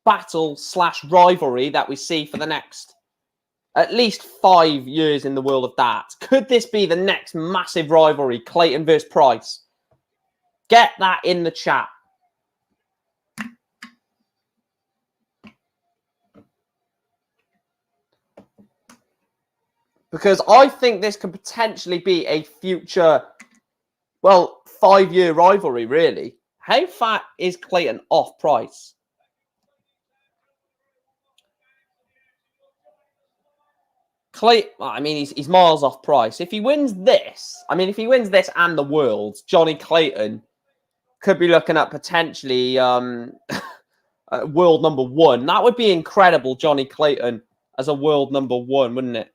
battle/rivalry that we see for the next at least 5 years in the world of darts? Could this be the next massive rivalry, Clayton versus Price? Get that in the chat. Because I think this could potentially be a future, 5-year rivalry, really. How fat is Clayton off Price? He's miles off Price. If he wins this, if he wins this and the Worlds, Johnny Clayton could be looking at potentially world number 1. That would be incredible, Johnny Clayton as a world number 1, wouldn't it?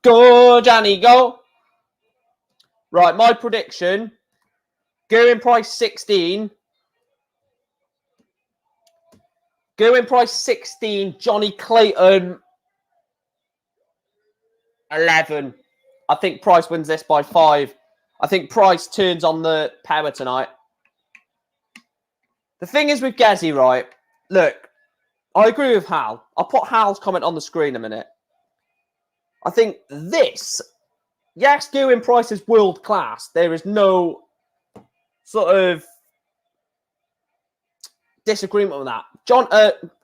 Go, Johnny, go. Right, my prediction. Gerwin Price 16. Gerwin Price 16. Johnny Clayton 11. I think Price wins this by 5. I think Price turns on the power tonight. The thing is with Gezzy, right? Look, I agree with Hal. I'll put Hal's comment on the screen a minute. I think this, yes, Gerwin Price is world class. There is no sort of disagreement with that.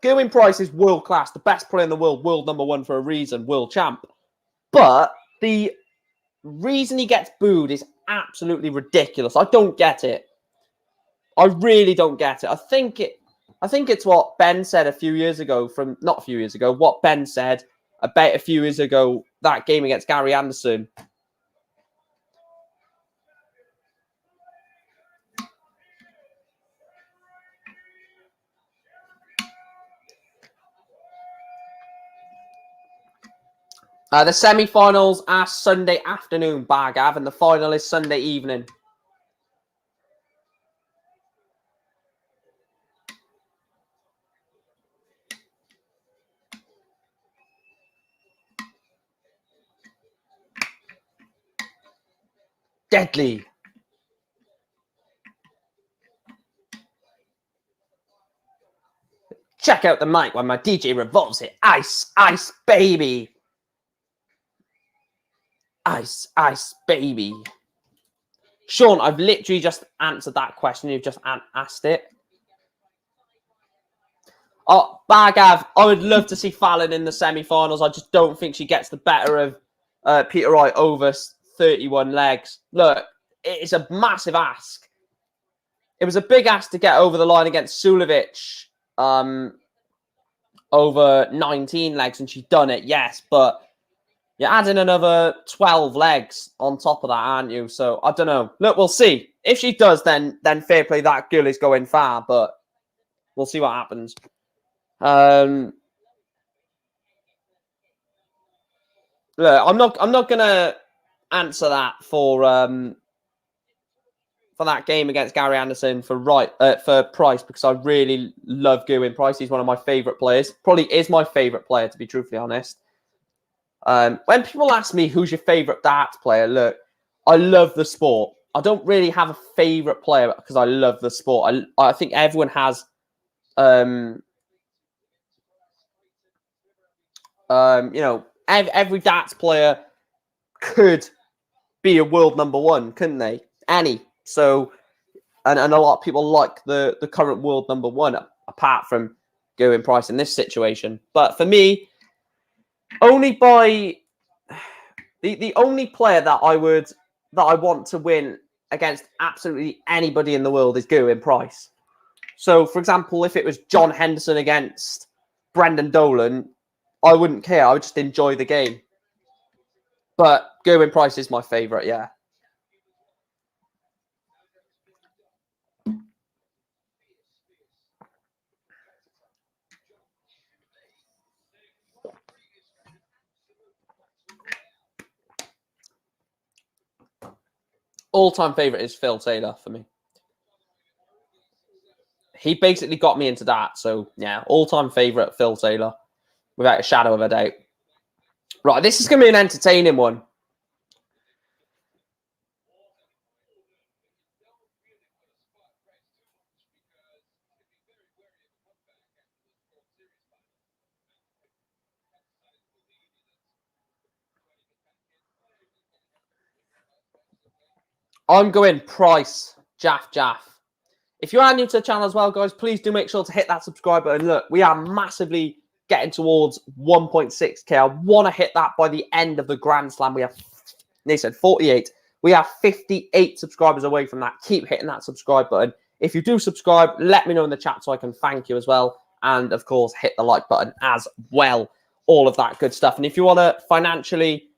Gerwin Price is world class, the best player in the world, world number 1 for a reason, world champ. But the reason he gets booed is absolutely ridiculous. I don't get it. I really don't get it. I think it's what Ben said a few years ago. What Ben said about a few years ago, that game against Gary Anderson. The semi-finals are Sunday afternoon, Bargav, and the final is Sunday evening. Deadly. Check out the mic when my DJ revolves it. Ice, ice, baby. Ice, ice, baby. Sean, I've literally just answered that question. You've just asked it. Oh, Bargav, I would love to see Fallon in the semi-finals. I just don't think she gets the better of Peter Wright over 31 legs. Look, it's a massive ask. It was a big ask to get over the line against Sulevic over 19 legs, and she's done it, yes. But You're adding another 12 legs on top of that, aren't you? So I don't know. Look, we'll see. If she does, then fair play. That girl is going far, but we'll see what happens. Look, I'm not gonna answer that for that game against Gary Anderson for Price, because I really love Gerwyn Price. He's one of my favourite players. Probably is my favourite player, to be truthfully honest. When people ask me who's your favourite darts player, look, I love the sport. I don't really have a favourite player because I love the sport. I think everyone has you know, every darts player could be a world number one, couldn't they? Any. So, and a lot of people like the current world number one, apart from Gerwyn Price in this situation. But for me, only by the only player that I want to win against absolutely anybody in the world is Gerwyn Price. So, for example, if it was John Henderson against Brendan Dolan, I wouldn't care. I would just enjoy the game. But Gerwyn Price is my favourite, yeah. All-time favourite is Phil Taylor for me. He basically got me into that. So, yeah, all-time favourite, Phil Taylor, without a shadow of a doubt. Right, this is going to be an entertaining one. I'm going Price, Jaff. If you are new to the channel as well, guys, please do make sure to hit that subscribe button. Look, we are massively getting towards 1.6k. I want to hit that by the end of the Grand Slam. We have, they said 48. We have 58 subscribers away from that. Keep hitting that subscribe button. If you do subscribe, let me know in the chat so I can thank you as well. And, of course, hit the like button as well. All of that good stuff. And if you want to financially...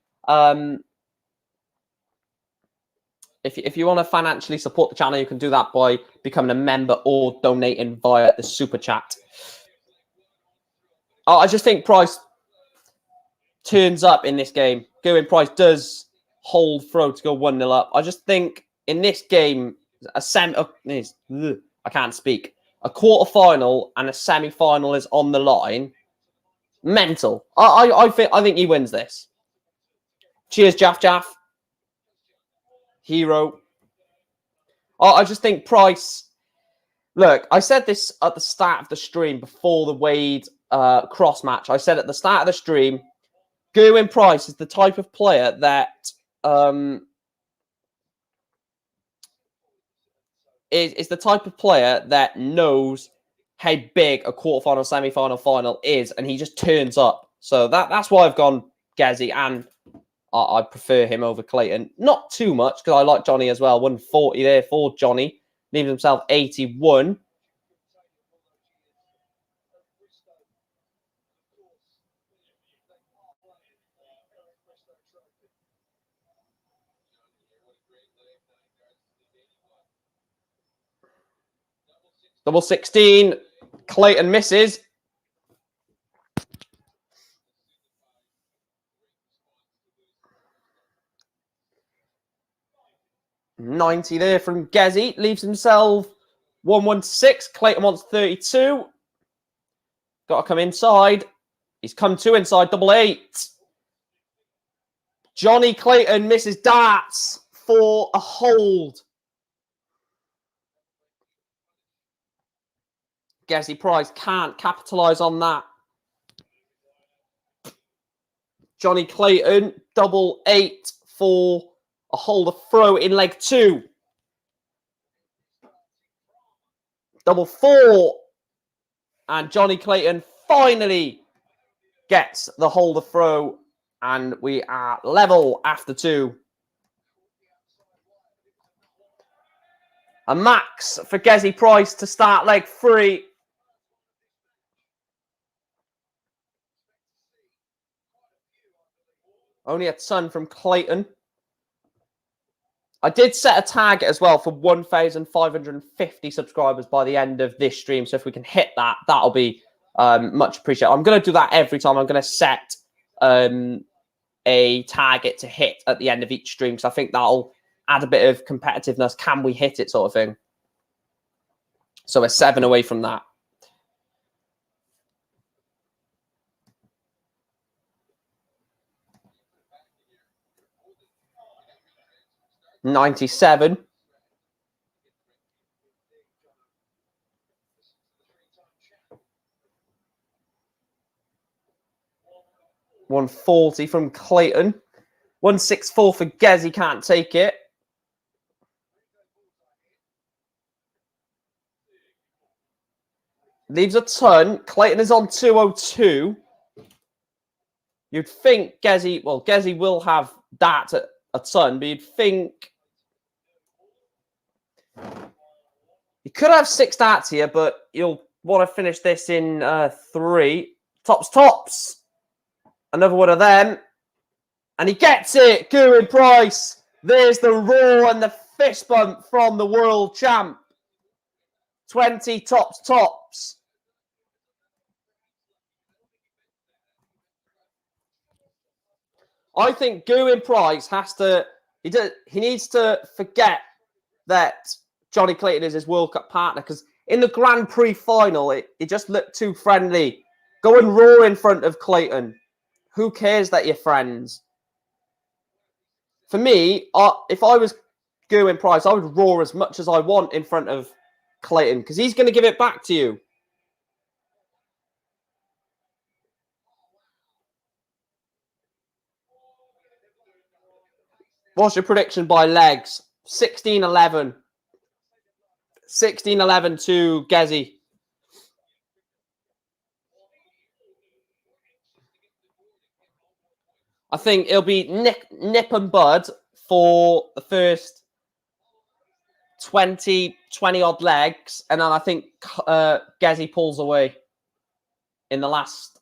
If you want to financially support the channel, you can do that by becoming a member or donating via the super chat. I just think Price turns up in this game. Gerwyn Price does hold throw to go 1-0 up. I just think in this game, I can't speak. A quarter-final and a semi-final is on the line. Mental. I think he wins this. Cheers, Jaff. Hero. I just think Price... Look, I said this at the start of the stream before the Wade cross match. I said at the start of the stream, Gerwyn Price is the type of player that is the type of player that knows how big a quarterfinal, semi-final, final is, and he just turns up. So that's why I've gone Gezzy, and I prefer him over Clayton. Not too much, because I like Johnny as well. 140 there for Johnny. Leaves himself 81. Double 16. Clayton misses. $90 there from Gezzy. Leaves himself 116. Clayton wants 32. Got to come inside. He's come to inside. Double 8. Johnny Clayton misses darts for a hold. Gezzy Price can't capitalise on that. Johnny Clayton, double 8 for a hold of throw in leg 2. Double 4. And Johnny Clayton finally gets the hold of throw. And we are level after 2. A max for Gezzy Price to start leg 3. Only a ton from Clayton. I did set a tag as well for 1,550 subscribers by the end of this stream. So if we can hit that, that'll be much appreciated. I'm going to do that every time. I'm going to set a target to hit at the end of each stream. So I think that'll add a bit of competitiveness. Can we hit it sort of thing? So we're 7 away from that. $97. $140 from Clayton. 164 for Gezzy, can't take it. Leaves a ton. Clayton is on 202. You'd think Gezzy, well, Gezzy will have that at a ton, but you'd think you could have 6 darts here, but you'll want to finish this in 3. Tops. Another one of them. And he gets it. Gerwyn Price. There's the roar and the fist bump from the world champ. 20 tops. I think Gerwyn Price has to... He needs to forget that Johnny Clayton is his World Cup partner, because in the Grand Prix final, it just looked too friendly. Go and roar in front of Clayton. Who cares that you're friends? For me, if I was Gerwyn Price, I would roar as much as I want in front of Clayton, because he's going to give it back to you. What's your prediction by legs? 16-11. 16-11 to Gezzy. I think it'll be nip and bud for the first 20 odd legs, and then I think Gezzy pulls away in the last,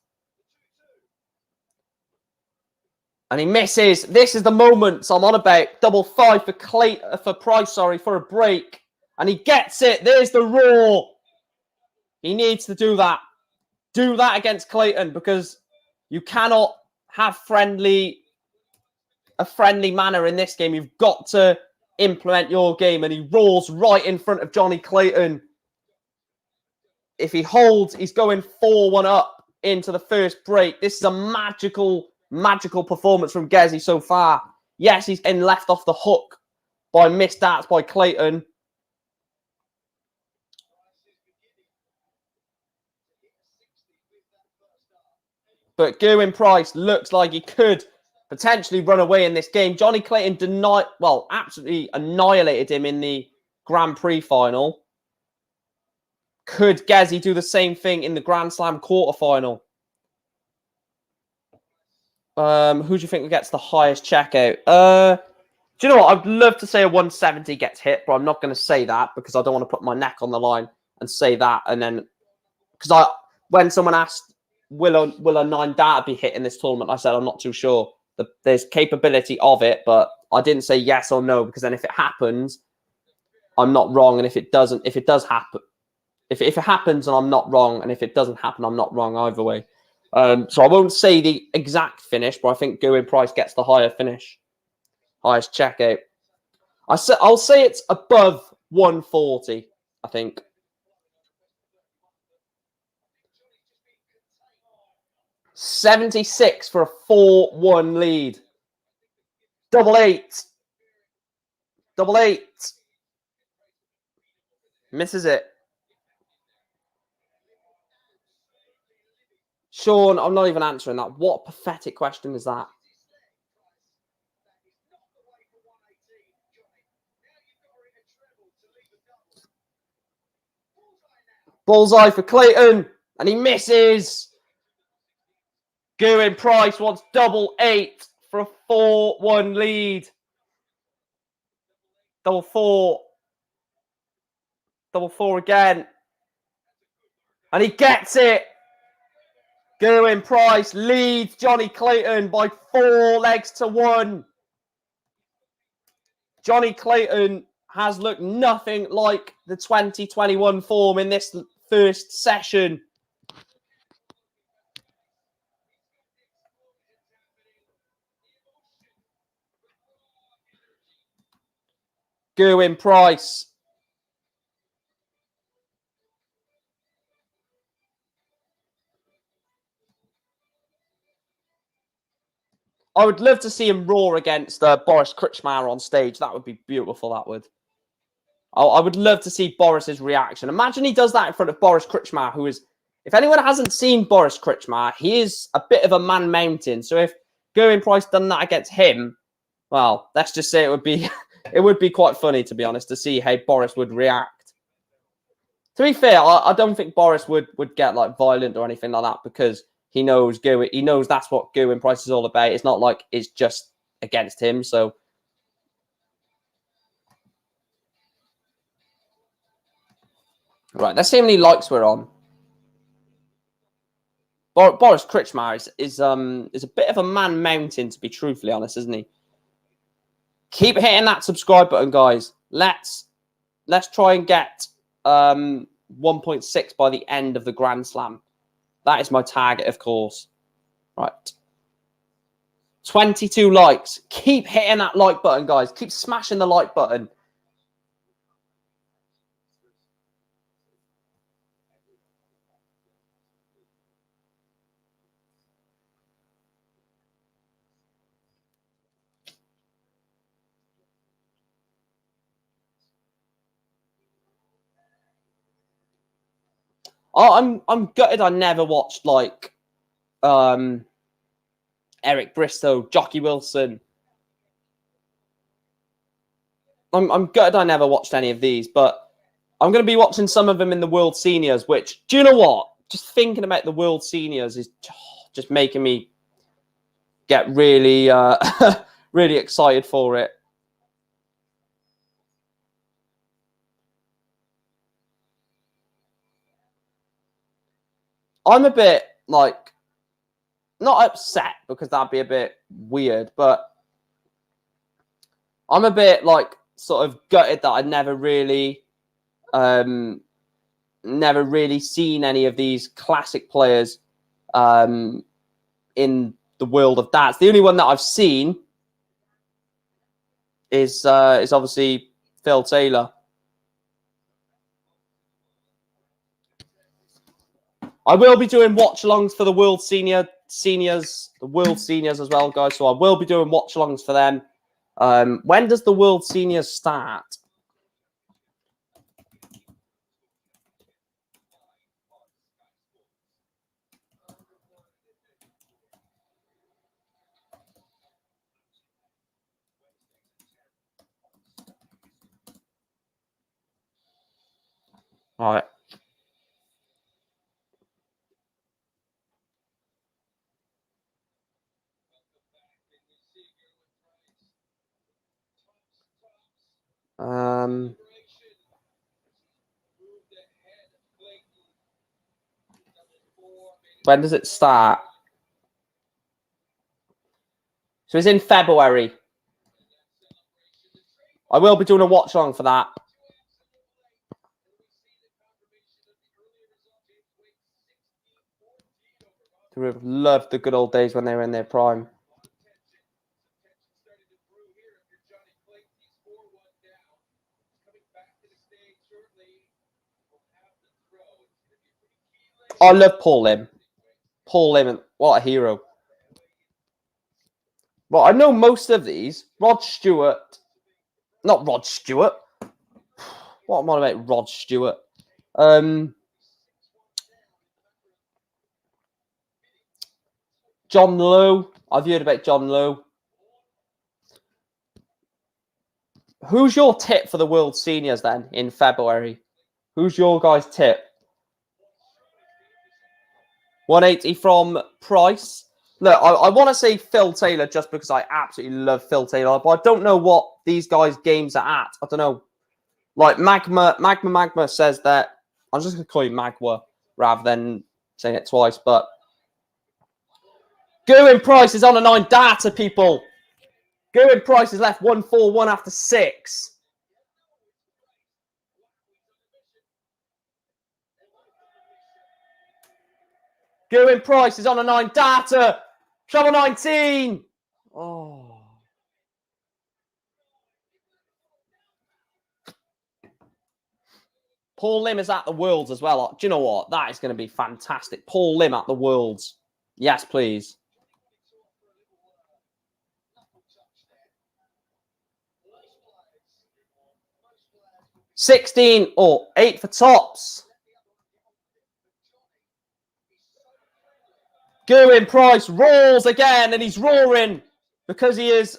and he misses. This is the moment I'm on about. 5 for Price, for a break, and he gets it. There's the roar. He needs to do that. Do that against Clayton, because you cannot have a friendly manner in this game. You've got to implement your game, and he roars right in front of Johnny Clayton. If he holds, he's going 4-1 up into the first break. This is a magical performance from Gezzy so far. Yes, he's been left off the hook by missed darts by Clayton. But Gerwyn Price looks like he could potentially run away in this game. Johnny Clayton absolutely annihilated him in the Grand Prix final. Could Gezzy do the same thing in the Grand Slam quarterfinal? Who do you think gets the highest checkout? Do you know what? I'd love to say a 170 gets hit, but I'm not going to say that, because I don't want to put my neck on the line and say that. And then, because when someone asked, will a 9 dart be hit in this tournament, I said I'm not too sure. There's capability of it, but I didn't say yes or no, because then if it happens, I'm not wrong, and if it does happen, if it happens and I'm not wrong, and if it doesn't happen, I'm not wrong either way. So I won't say the exact finish, but I think Gerwyn Price gets the higher finish, highest checkout. I'll say it's above 140, I think. $76 for a 4-1 lead. Double eight. Misses it. Sean, I'm not even answering that. What pathetic question is that? Bullseye for Clayton, and he misses. Gerwyn Price wants double 8 for a 4-1 lead. Double 4. Double 4 again. And he gets it. Gerwin Price leads Johnny Clayton by 4 legs to 1. Johnny Clayton has looked nothing like the 2021 form in this first session. Gerwin Price. I would love to see him roar against Boris Kritschmar on stage. That would be beautiful, that would. I would love to see Boris's reaction. Imagine he does that in front of Boris Kritschmar, who is, if anyone hasn't seen Boris Kritschmar, he is a bit of a man mountain. So if Gerwin Price done that against him, well, let's just say it would be it would be quite funny, to be honest, to see how Boris would react. To be fair, I don't think Boris would get like violent or anything like that, because he knows that's what Gerwin Price is all about. It's not like it's just against him. So right, let's see how many likes we're on. Boris Kritschmar is a bit of a man mountain, to be truthfully honest, isn't he? Keep hitting that subscribe button, guys. Let's try and get 1.6 by the end of the Grand Slam. That is my target, of course. Right. 22 likes. Keep hitting that like button, guys. Keep smashing the like button. Oh, I'm gutted I never watched like Eric Bristow, Jockey Wilson. I'm gutted I never watched any of these, but I'm going to be watching some of them in the World Seniors, which, do you know what? Just thinking about the World Seniors is just making me get really, really excited for it. I'm a bit, like, not upset, because that'd be a bit weird, but I'm a bit, like, sort of gutted that I'd never really seen any of these classic players in the world of darts. The only one that I've seen is obviously Phil Taylor. I will be doing watch-alongs for the World Seniors, the World Seniors as well, guys. So I will be doing watch-alongs for them. When does the World Seniors start? All right. When does it start? So it's in February. I will be doing a watch along for that. I would have loved the good old days when they were in their prime. I love Paul Lim. Paul Lim, what a hero. Well, I know most of these. Rod Stewart. Not Rod Stewart. What am I about Rod Stewart? John Lowe. I've heard about John Lowe. Who's your tip for the World Seniors then in February? Who's your guys' tip? 180 from Price. Look, I want to say Phil Taylor just because I absolutely love Phil Taylor, but I don't know what these guys' games are at. I don't know. Like Magma says that, I'm just going to call you Magwa rather than saying it twice, but Gerwin Price is on a 9 data, people. Gerwin Price is left 1-4-1 after 6. Gerwin Price is on a 9 data. Treble 19. Oh. Paul Lim is at the Worlds as well. Do you know what? That is going to be fantastic. Paul Lim at the Worlds. Yes, please. 16 or 8 for tops. Gerwin Price roars again, and he's roaring because he is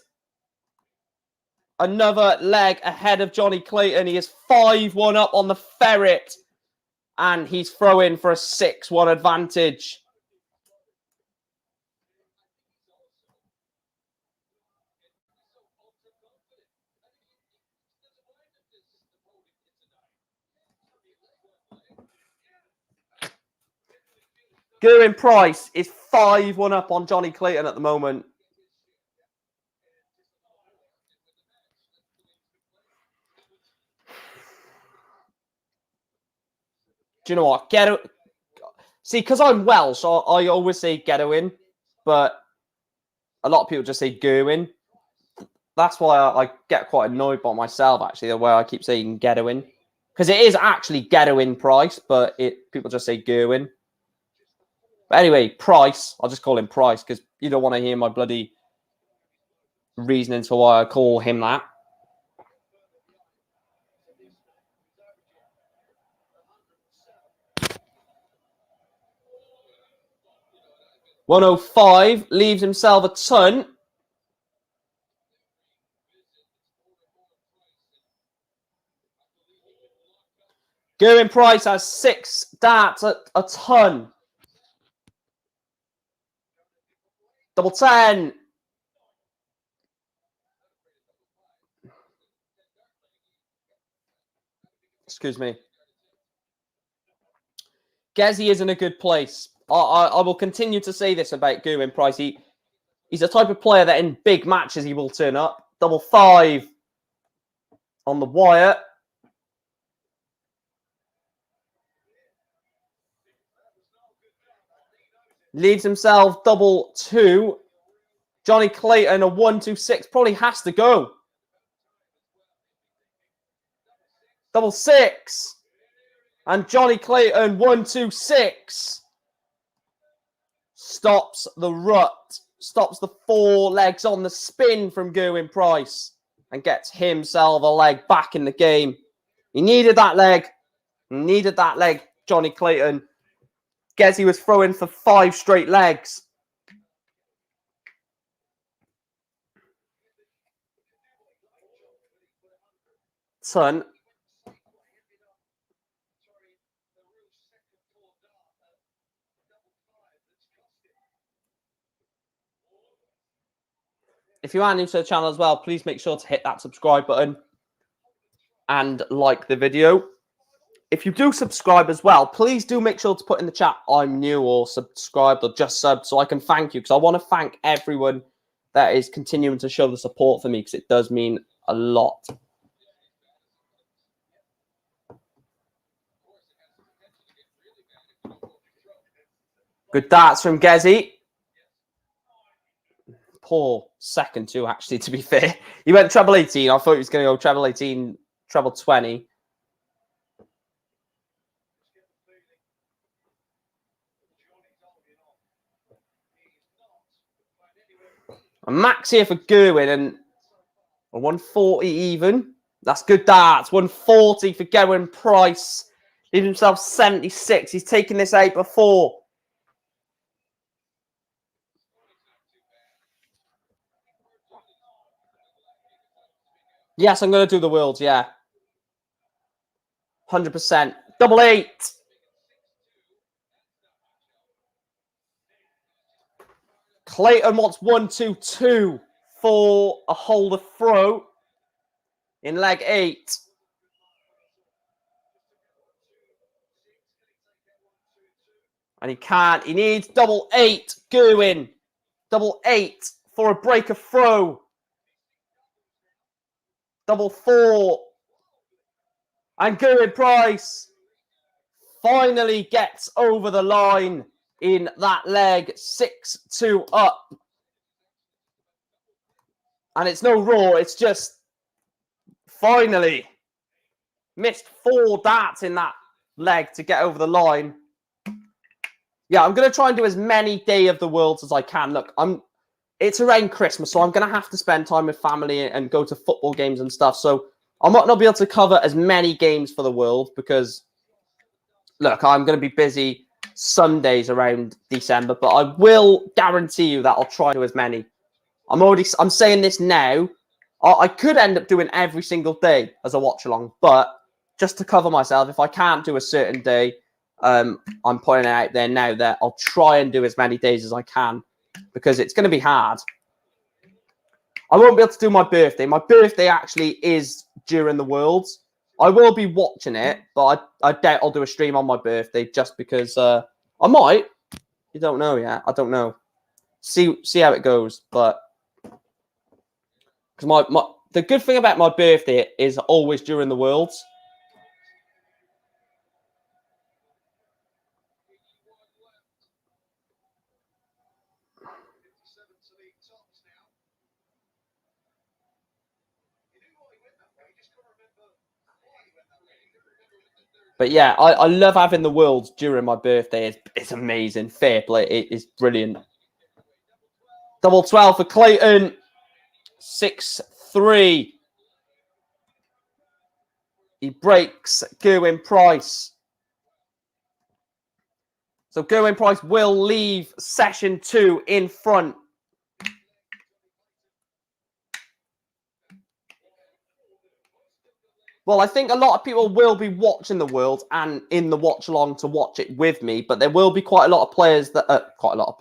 another leg ahead of Johnny Clayton. He is 5-1 up on the Ferret, and he's throwing for a 6-1 advantage. Gerwin Price is 5-1 up on Johnny Clayton at the moment. Do you know what? See, because I'm Welsh, so I always say Gedwin, but a lot of people just say Gerwin. That's why I get quite annoyed by myself, actually, the way I keep saying Gedwin. Because it is actually Gedwin Price, but people just say Gerwin. But anyway, Price, I'll just call him Price, because you don't want to hear my bloody reasoning for why I call him that. $105 leaves himself a ton. Gerwin Price has 6 darts at a ton. Double 10. Excuse me. Gezzy is in a good place. I will continue to say this about Gerwin Price. He's a type of player that in big matches he will turn up. Double 5 on the wire. Leaves himself double 2. Johnny Clayton, a 1-2-6. Probably has to go. Double 6. And Johnny Clayton, 1-2-6. Stops the rut. Stops the 4 legs on the spin from Gerwin Price. And gets himself a leg back in the game. He needed that leg. He needed that leg, Johnny Clayton. Gezzy was throwing for 5 straight legs. Son. If you are new to the channel as well, please make sure to hit that subscribe button and like the video. If you do subscribe as well, please do make sure to put in the chat, I'm new or subscribed or just subbed, so I can thank you, because I want to thank everyone that is continuing to show the support for me, because it does mean a lot. Good darts from Gezzy. Poor second too, actually, to be fair. He went treble 18. I thought he was going to go treble 18, treble 20. And Max here for Gerwin, and a 140 even. That's good darts. 140 for Gerwin Price. Leaves himself 76. He's taken this out before. Yes, I'm going to do the Worlds, yeah. 100%. Double 8. Clayton wants 1-2-2 for a holder throw in leg 8. And he can't. He needs double 8. Gerwin. Double 8 for a break of throw. Double 4. And Gerwyn Price finally gets over the line in that leg. 6-2 up. And it's no raw. It's just finally missed 4 darts in that leg to get over the line. Yeah, I'm going to try and do as many Day of the Worlds as I can. Look, it's around Christmas, so I'm going to have to spend time with family and go to football games and stuff. So I might not be able to cover as many games for the World because, look, I'm going to be busy some days around December, but I will guarantee you that I'll try to do as many. I'm saying this now. I could end up doing every single day as a watch-along, but just to cover myself, if I can't do a certain day, I'm pointing out there now that I'll try and do as many days as I can because it's going to be hard. I won't be able to do my birthday. My birthday actually is during the Worlds. I will be watching it, but I doubt I'll do a stream on my birthday just because I might. You don't know yet. I don't know. See how it goes, but because the good thing about my birthday is always during the Worlds. But yeah, I love having the Worlds during my birthday. It's amazing. Fair play. It is brilliant. Double 12 for Clayton. 6-3. He breaks Gerwyn Price. So Gerwyn Price will leave session 2 in front. Well, I think a lot of people will be watching the World and in the watch along to watch it with me, but there will be quite a lot of players that quite a lot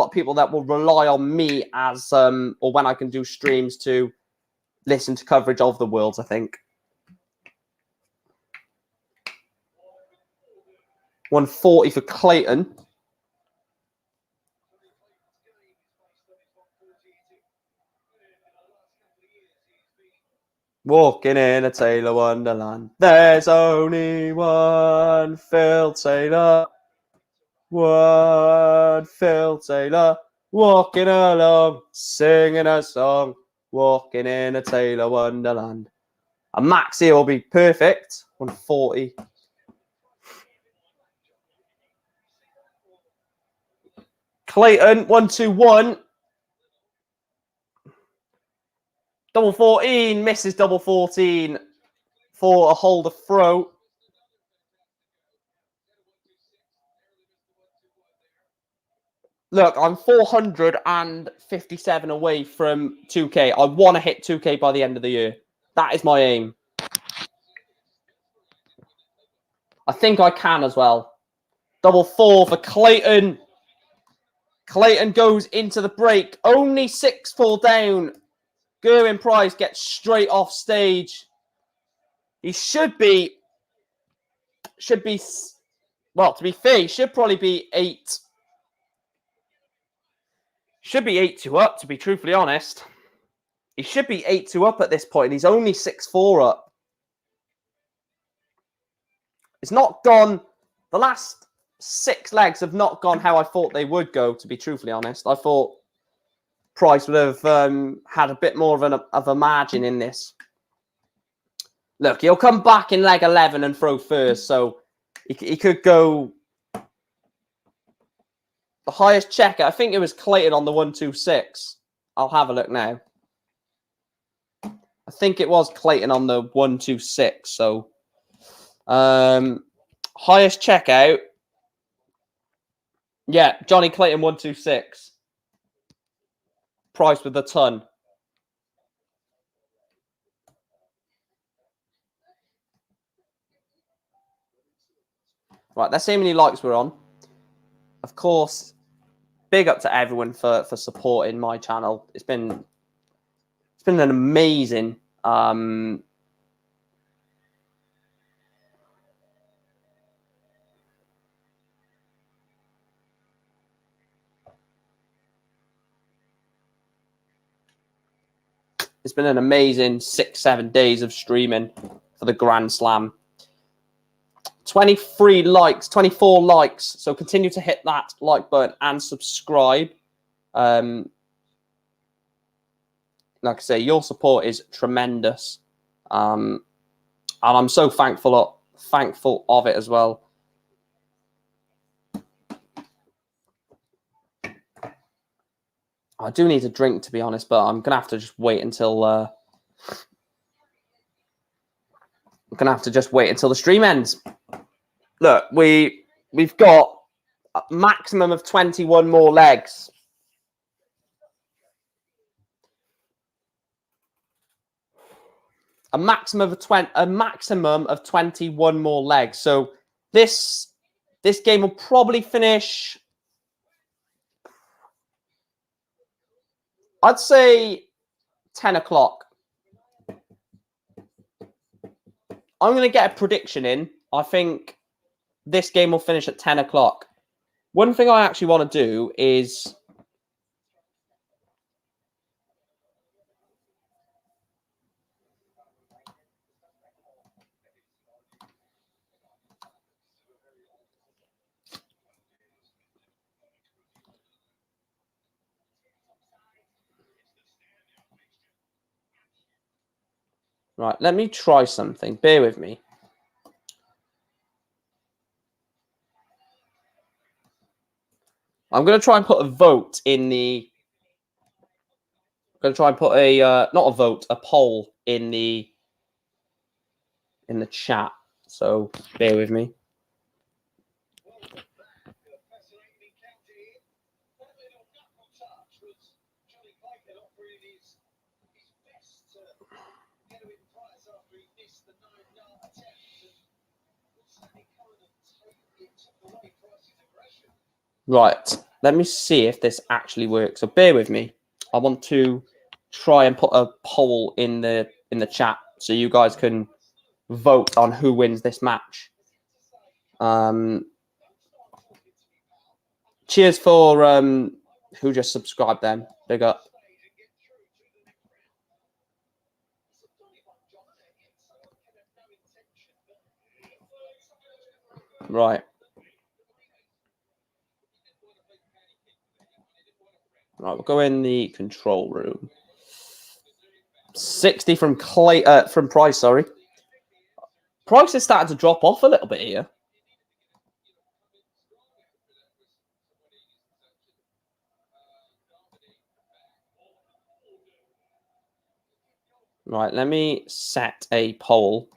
of people that will rely on me as or when I can do streams to listen to coverage of the Worlds, I think. 140 for Clayton. Walking in a Taylor Wonderland. There's only one Phil Taylor. One Phil Taylor. Walking along, singing a song. Walking in a Taylor Wonderland. A max here will be perfect. 140. Clayton, 121. Double 14. Misses double 14 for a holder throw. Look, I'm 457 away from 2K. I want to hit 2K by the end of the year. That is my aim. I think I can as well. Double 4 for Clayton. Clayton goes into the break. Only 6 fall down. Gerwyn Price gets straight off stage. He should be, well, to be fair, he should probably be 8. Should be 8-2 up, to be truthfully honest. He should be 8-2 up at this point. He's only 6-4 up. It's not gone. The last 6 legs have not gone how I thought they would go, to be truthfully honest. I thought Price would have had a bit more of a margin in this. Look, he'll come back in leg 11 and throw first, so he could go the highest checker. I think it was Clayton on the 126. I'll have a look now. I think it was Clayton on the 126. So, highest checkout. Yeah, Johnny Clayton 126. Price with a ton. Right, let's see how many likes we're on. Of course, big up to everyone for supporting my channel. It's been an amazing It's been an amazing 6-7 days of streaming for the Grand Slam. 23 likes, 24 likes. So continue to hit that like button and subscribe. Like I say, your support is tremendous. And I'm so thankful of it as well. I do need a drink, to be honest, but I'm gonna have to just wait until the stream ends. Look, we've got a maximum of 21 more legs. A maximum of 21 more legs. So this game will probably finish, I'd say 10 o'clock. I'm going to get a prediction in. I think this game will finish at 10 o'clock. One thing I actually want to do is... Right, let me try something. Bear with me. I'm going to try and put a vote in the... I'm going to try and put a... not a vote, a poll in the chat. So, bear with me. Right, let me see if this actually works. So bear with me. I want to try and put a poll in the chat so you guys can vote on who wins this match. Cheers for who just subscribed then. Big up. Right. Right, we'll go in the control room. 60 from Price, sorry. Price is starting to drop off a little bit here. Right, let me set a poll.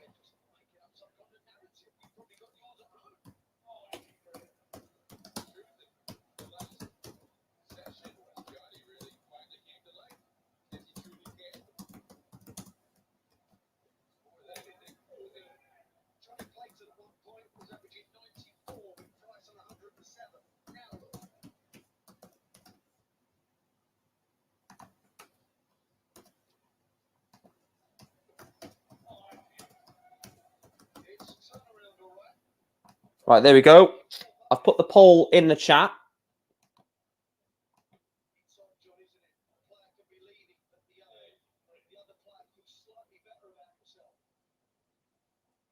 Right, there we go. I've put the poll in the chat.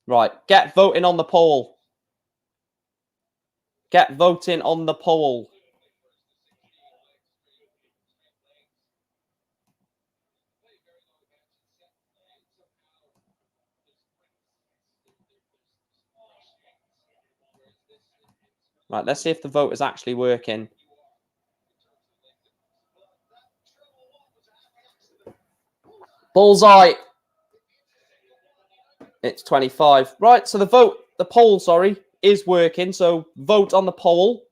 Right, get voting on the poll. Get voting on the poll. Right, let's see if the vote is actually working. Bullseye. It's 25. Right, so the poll, sorry, is working. So vote on the poll.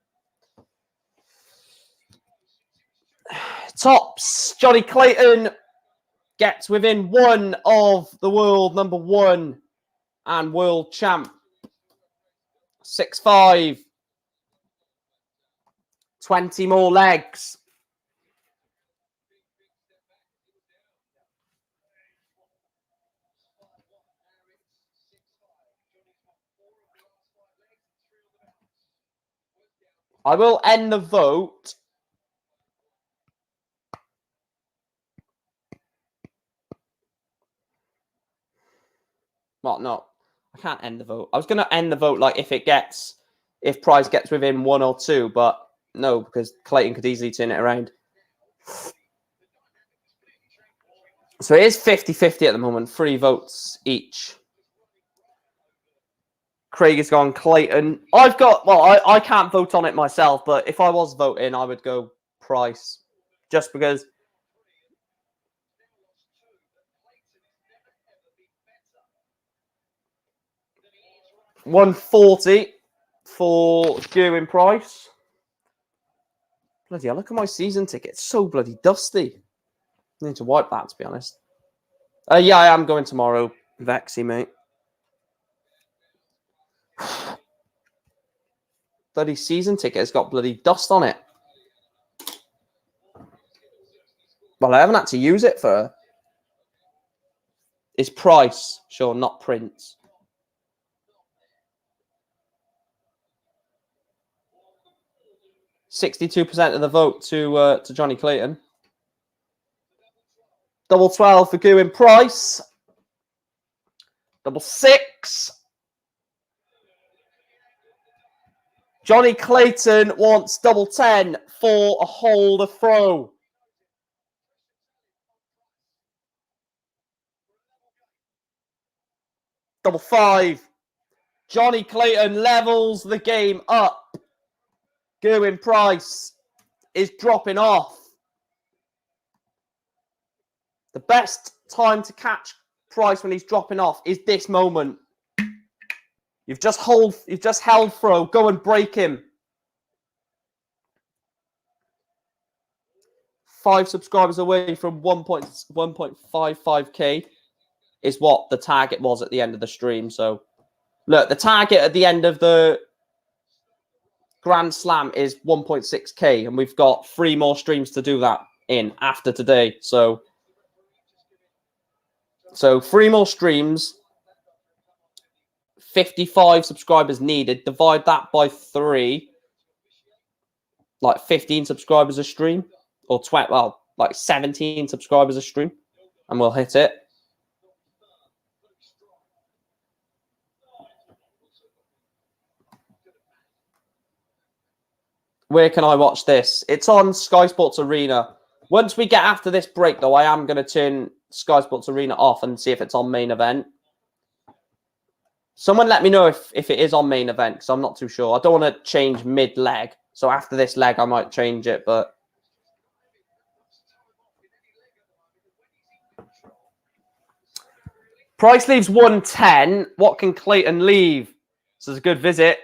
Tops. Johnny Clayton gets within one of the world number 1 and world champ. 6'5". 20 more legs. I will end the vote. Well, no, I can't end the vote. I was going to end the vote like if Price gets within 1 or 2, but no, because Clayton could easily turn it around. So it is 50-50 at the moment, 3 votes each. Craig has gone Clayton. I can't vote on it myself, but if I was voting, I would go Price. Just because 140 for Gerwin Price. Bloody hell, look at my season ticket. It's so bloody dusty. I need to wipe that, to be honest. Yeah, I am going tomorrow, Vexy, mate. Bloody season ticket has got bloody dust on it. Well, I haven't had to use it for... It's Price, sure, not Prince. %62% of the vote to Johnny Clayton. Double 12 for Gerwin Price. Double 6. Johnny Clayton wants double 10 for a hold a throw. Double 5. Johnny Clayton levels the game up. Gerwin Price is dropping off. The best time to catch Price when he's dropping off is this moment. You've just held throw. Go and break him. 5 subscribers away from 1.55k is what the target was at the end of the stream. So, look, the target at the end of the Grand Slam is 1.6k, and we've got 3 more streams to do that in after today. So 3 more streams, 55 subscribers needed. Divide that by 3, like 15 subscribers a stream, or 20, well, like 17 subscribers a stream, and we'll hit it. Where can I watch this? It's on Sky Sports Arena. Once we get after this break, though, I am going to turn Sky Sports Arena off and see if it's on main event. Someone let me know if it is on main event, because I'm not too sure. I don't want to change mid-leg. So after this leg, I might change it, but... Price leaves 110. What can Clayton leave? This is a good visit.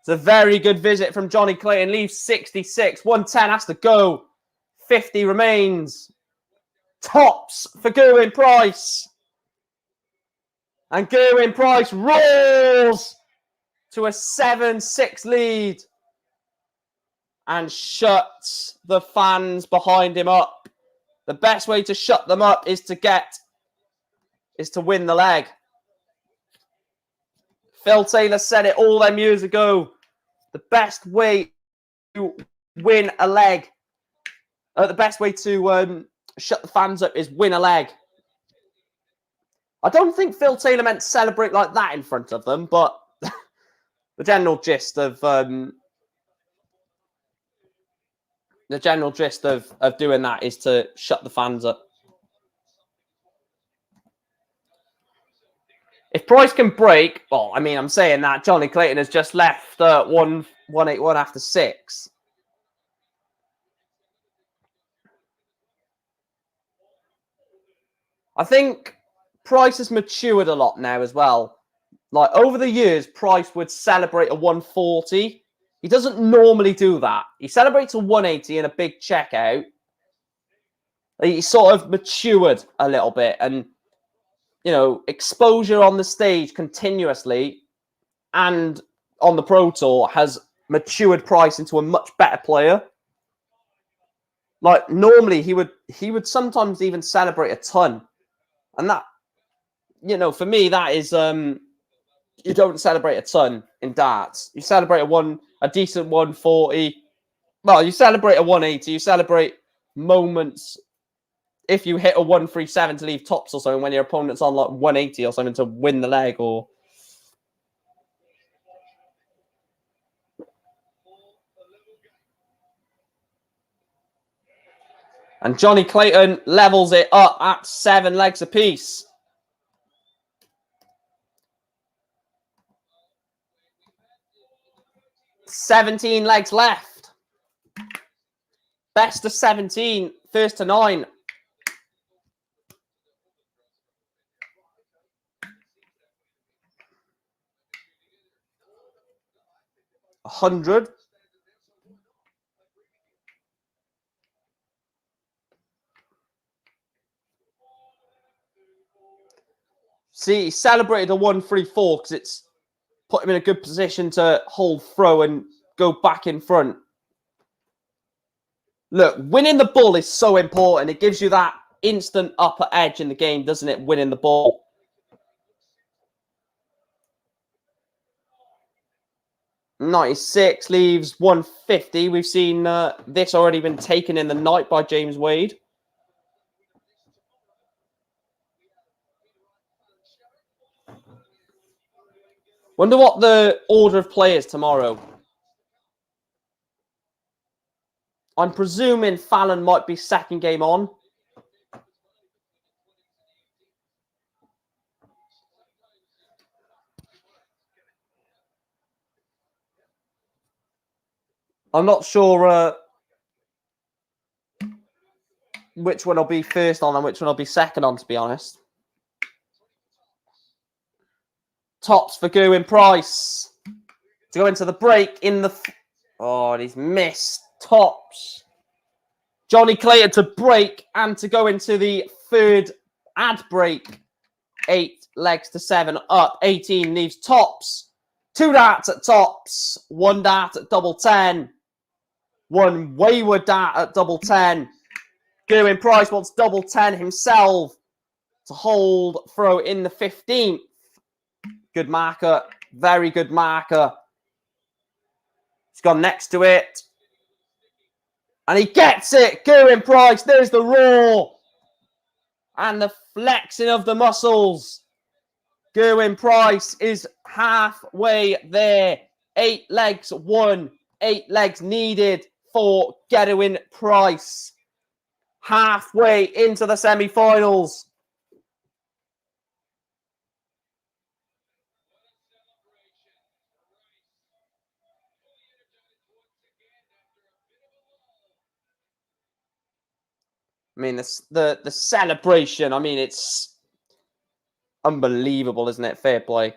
It's a very good visit from Johnny Clayton. Leaves 66. 110 has to go. 50 remains. Tops for Gerwin Price. And Gerwin Price roars to a 7-6 lead. And shuts the fans behind him up. The best way to shut them up is to win the leg. Phil Taylor said it all them years ago. The best way to win a leg, the best way to shut the fans up is win a leg. I don't think Phil Taylor meant to celebrate like that in front of them, but the general gist of doing that is to shut the fans up. If Price can break, well, I mean, I'm saying that Johnny Clayton has just left 181 after 6. I think Price has matured a lot now as well. Like, over the years, Price would celebrate a 140. He doesn't normally do that. He celebrates a 180 in a big checkout. He sort of matured a little bit, and you know, exposure on the stage continuously and on the Pro Tour has matured Price into a much better player. Like, normally he would sometimes even celebrate a ton. And that, you know, for me, that is you don't celebrate a ton in darts. You celebrate a decent 140. Well, you celebrate a 180, you celebrate moments if you hit a 137 to leave tops or something when your opponent's on like 180 or something to win the leg or... And Johnny Clayton levels it up at 7 legs apiece. $17 legs left. Best of 17, first to 9. 100. See, he celebrated a 1-3-4 because it's put him in a good position to hold throw and go back in front. Look, winning the ball is so important. It gives you that instant upper edge in the game, doesn't it? Winning the ball. $96 leaves $150. We've seen this already been taken in the night by James Wade. Wonder what the order of play is tomorrow. I'm presuming Fallon might be second game on. I'm not sure which one will be first on and which one will be second on, to be honest. Tops for Gerwyn Price to go into the break in the... Oh, and he's missed. Tops. Johnny Clayton to break and to go into the third ad break. 8 legs to 7 up. 18 leaves tops. 2 darts at tops. 1 dart at double 10. 1 wayward dart at double 10. Gerwyn Price wants double 10 himself to hold throw in the 15th. Good marker. Very good marker. He's gone next to it. And he gets it. Gerwyn Price. There's the roar. And the flexing of the muscles. Gerwyn Price is halfway there. 8 legs won. 8 legs needed for Gerwyn Price. Halfway into the semi-finals. I mean, the celebration, I mean, it's unbelievable, isn't it? Fair play.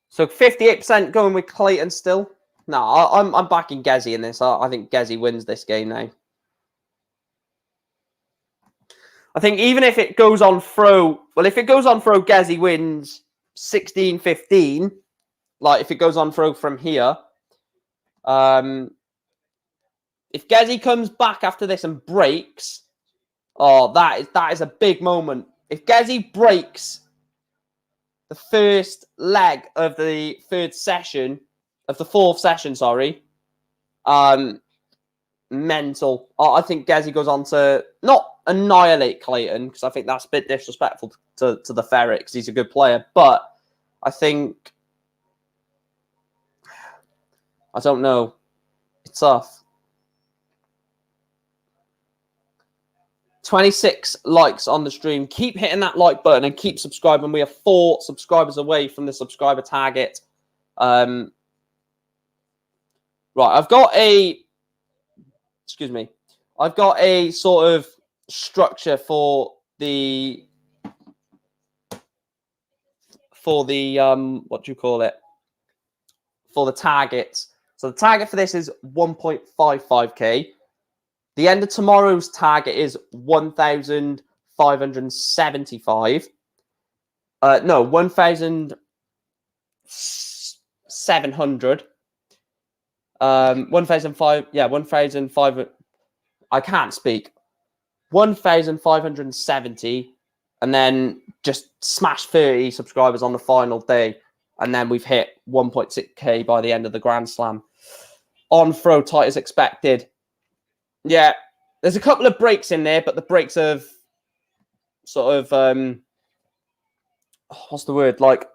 So 58% going with Clayton still. No, I'm backing Gezzy in this. I think Gezzy wins this game now. I think even if it goes on throw, well, if it goes on throw, Gezzy wins 16-15. Like, if it goes on throw from here. If Gezzy comes back after this and breaks, oh, that is a big moment. If Gezzy breaks the first leg of the fourth session, sorry, mental. I think Gezzy goes on to not annihilate Clayton, because I think that's a bit disrespectful to the Ferret, because he's a good player, but I think, I don't know. It's tough. 26 likes on the stream. Keep hitting that like button and keep subscribing. We are 4 subscribers away from the subscriber target. Right, I've got a... Excuse me. I've got a sort of structure for the... what do you call it? For the targets. So the target for this is 1.55k. The end of tomorrow's target is 1,575. No, 1,700. 1,500. Yeah, 1,500. I can't speak. 1,570. And then just smash 30 subscribers on the final day. And then we've hit 1.6k by the end of the Grand Slam. On throw tight as expected. Yeah, there's a couple of breaks in there, but the breaks have sort of, what's the word? Like,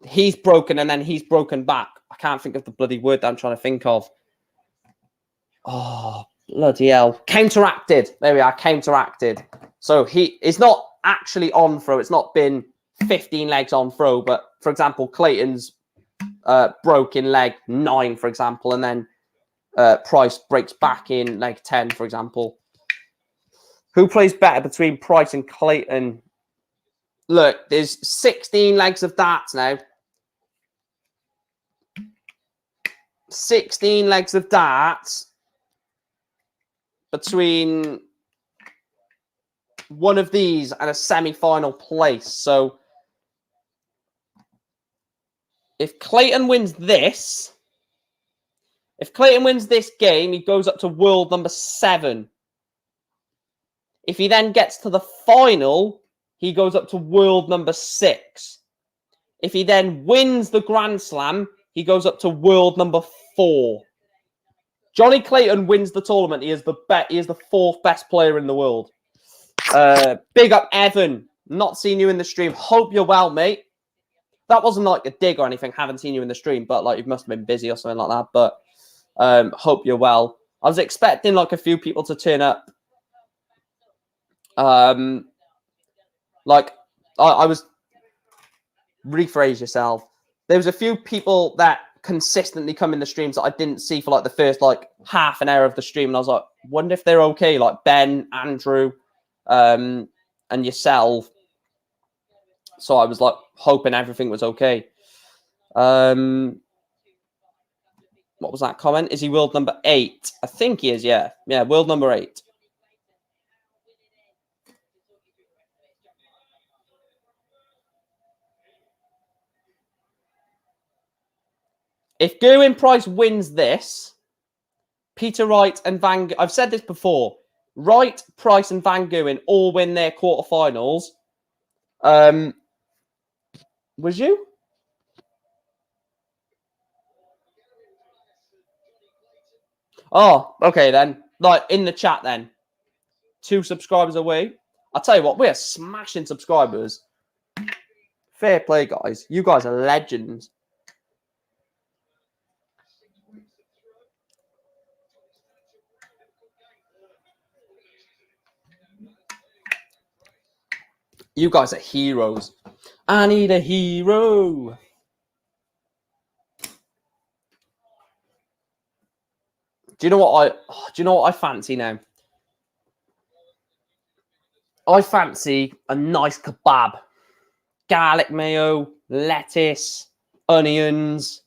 he's broken and then he's broken back. I can't think of the bloody word that I'm trying to think of. Oh, bloody hell. Counteracted. There we are, counteracted. So it's not actually on throw. It's not been 15 legs on throw, but for example, Clayton's broke in leg 9, for example, and then Price breaks back in leg 10, for example. Who plays better between Price and Clayton? Look, there's 16 legs of darts now. 16 legs of darts between one of these and a semi-final place. So if Clayton wins this, game, he goes up to world number 7. If he then gets to the final, he goes up to world number 6. If he then wins the Grand Slam, he goes up to world number 4. Johnny Clayton wins the tournament. He is the 4th best player in the world. Big up, Evan. Not seen you in the stream. Hope you're well, mate. That wasn't like a dig or anything. Haven't seen you in the stream, but like you must have been busy or something like that. But hope you're well. I was expecting like a few people to turn up. Like I was. Rephrase yourself. There was a few people that consistently come in the streams that I didn't see for like the first like half an hour of the stream, and I was like, wonder if they're okay. Like Ben, Andrew, and yourself. So I was like hoping everything was okay. What was that comment? Is he world number 8? I think he is. Yeah, world number 8. If Gerwin Price wins this, Peter Wright and I've said this before. Wright, Price, and Van Gerwen all win their quarterfinals. Was you? Oh, okay then. Like in the chat then. 2 subscribers away. I'll tell you what, we're smashing subscribers. Fair play, guys. You guys are legends. You guys are heroes. I need a hero. Do you know what I fancy now? I fancy a nice kebab. Garlic mayo, lettuce, onions,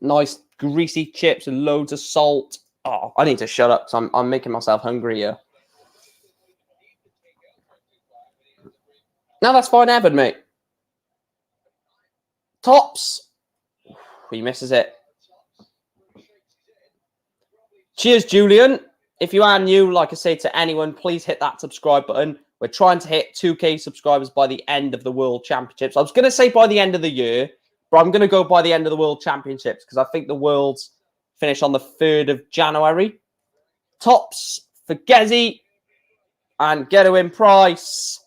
nice greasy chips and loads of salt. Oh, I need to shut up because I'm making myself hungry here. No, that's fine, Evan, mate. Tops. He misses it. Cheers, Julian. If you are new, like I say to anyone, please hit that subscribe button. We're trying to hit 2K subscribers by the end of the World Championships. I was going to say by the end of the year, but I'm going to go by the end of the World Championships because I think the Worlds finish on the 3rd of January. Tops for Gezzy and Gerwin Price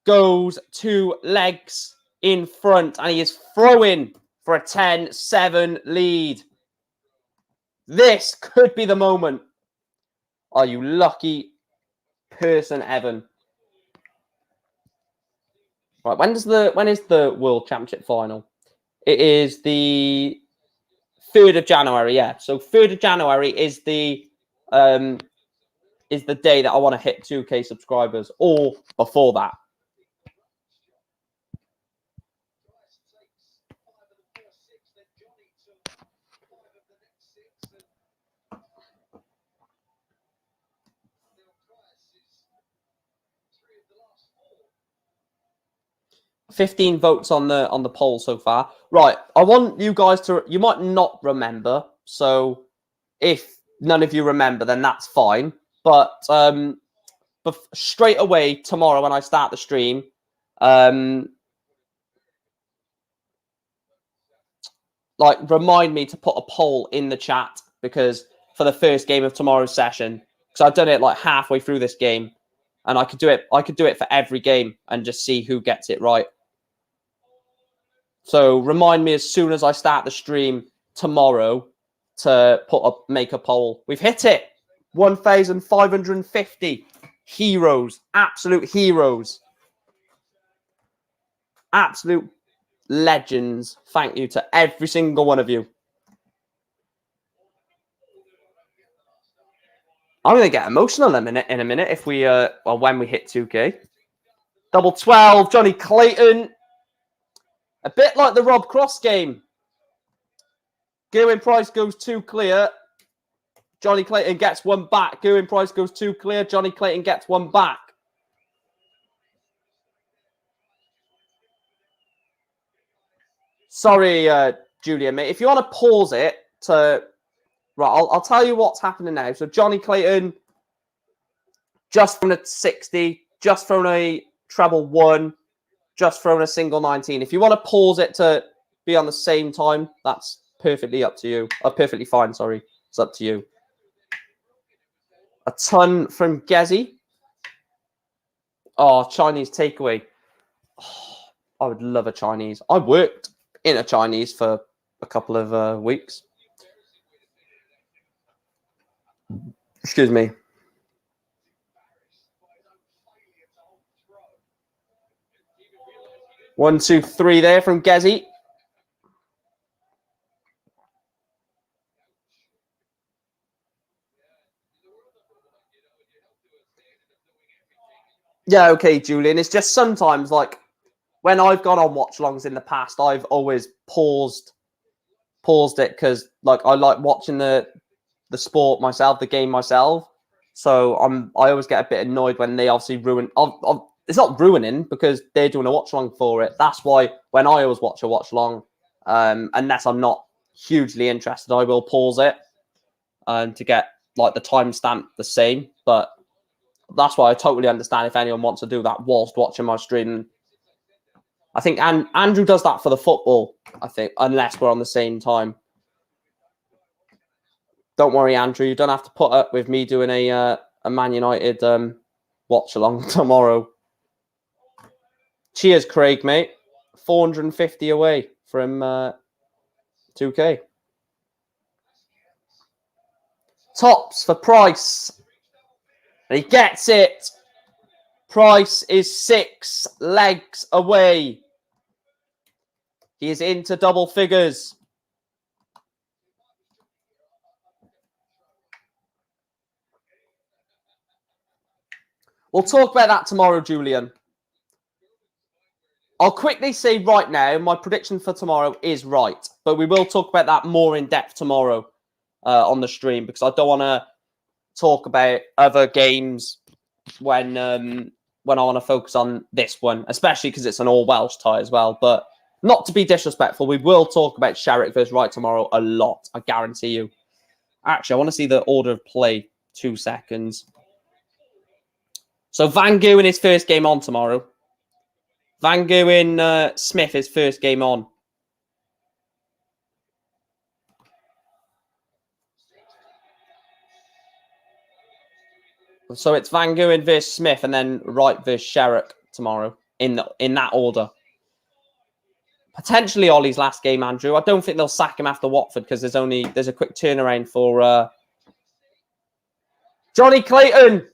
goes 2 legs in front and he is throwing for a 10-7 lead. This could be the moment. Are you lucky person, Evan? Right, when is the World Championship final? It is the 3rd of January, yeah. So 3rd of January is the day that I want to hit 2K subscribers, or before that. $15 votes on the poll so far. Right, I want you guys to. You might not remember, so if none of you remember, then that's fine. But straight away tomorrow when I start the stream, like remind me to put a poll in the chat because for the first game of tomorrow's session, because I've done it like halfway through this game, and I could do it. I could do it for every game and just see who gets it right. So remind me as soon as I start the stream tomorrow to make a poll. We've hit it. 1,550 heroes, absolute heroes, absolute legends. Thank you to every single one of you. I'm going to get emotional in a minute if we, well, when we hit 2K. Double 12, Johnny Clayton. A bit like the Rob Cross game. Gerwin Price goes 2 clear. Johnny Clayton gets 1 back. Gerwin Price goes 2 clear. Johnny Clayton gets 1 back. Sorry, Julia, mate. If you want to pause it to... Right, I'll tell you what's happening now. So Johnny Clayton just thrown a 60, just thrown a treble 1, just thrown a single 19. If you want to pause it to be on the same time, that's perfectly up to you. Perfectly fine, sorry. It's up to you. A ton from Gezzy. Oh, Chinese takeaway. Oh, I would love a Chinese. I worked in a Chinese for a couple of weeks. Excuse me. 1, 2, 3 there from Gezzy. Yeah, okay, Julian. It's just sometimes, like, when I've gone on watch-alongs in the past, I've always paused it because, like, I like watching the sport myself, the game myself. So I always get a bit annoyed when they obviously ruin. It's not ruining because they're doing a watch-along for it. That's why when I always watch a watch-along, unless I'm not hugely interested, I will pause it to get like the timestamp the same. But that's why I totally understand if anyone wants to do that whilst watching my stream. I think Andrew does that for the football, I think, unless we're on the same time. Don't worry, Andrew. You don't have to put up with me doing a Man United watch-along tomorrow. Cheers, Craig, mate. 450 away from 2K. Tops for Price. And he gets it. Price is 6 legs away. He is into double figures. We'll talk about that tomorrow, Julian. I'll quickly say right now, my prediction for tomorrow is right. But we will talk about that more in depth tomorrow on the stream because I don't want to talk about other games when I want to focus on this one, especially because it's an all-Welsh tie as well. But not to be disrespectful, we will talk about Sherrick versus Wright tomorrow a lot, I guarantee you. Actually, I want to see the order of play. 2 seconds. So Van Gogh in his first game on tomorrow. Van Gogh in Smith, his first game on. So it's Van Gogh versus Smith and then Wright versus Sherrick tomorrow in that order. Potentially Ollie's last game, Andrew. I don't think they'll sack him after Watford because there's a quick turnaround for Johnny Clayton.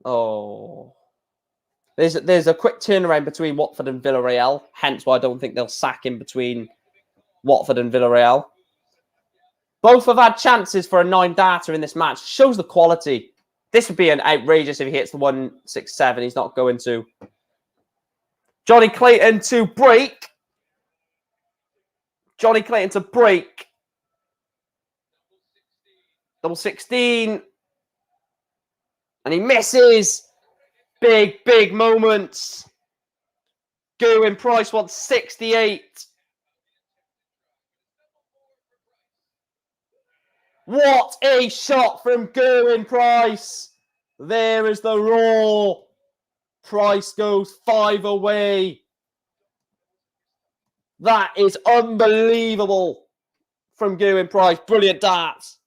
Oh, there's a quick turnaround between Watford and Villarreal. Hence why I don't think they'll sack him between Watford and Villarreal. Both have had chances for a 9 data in this match. Shows the quality. This would be an outrageous if he hits the 167. He's not going to. Johnny Clayton to break. Johnny Clayton to break. Double 16. And he misses. Big, big moments. Gerwin Price wants 68. What a shot from Gerwin Price. There is the roar. Price goes 5 away. That is unbelievable. from Gerwyn Price. Brilliant darts.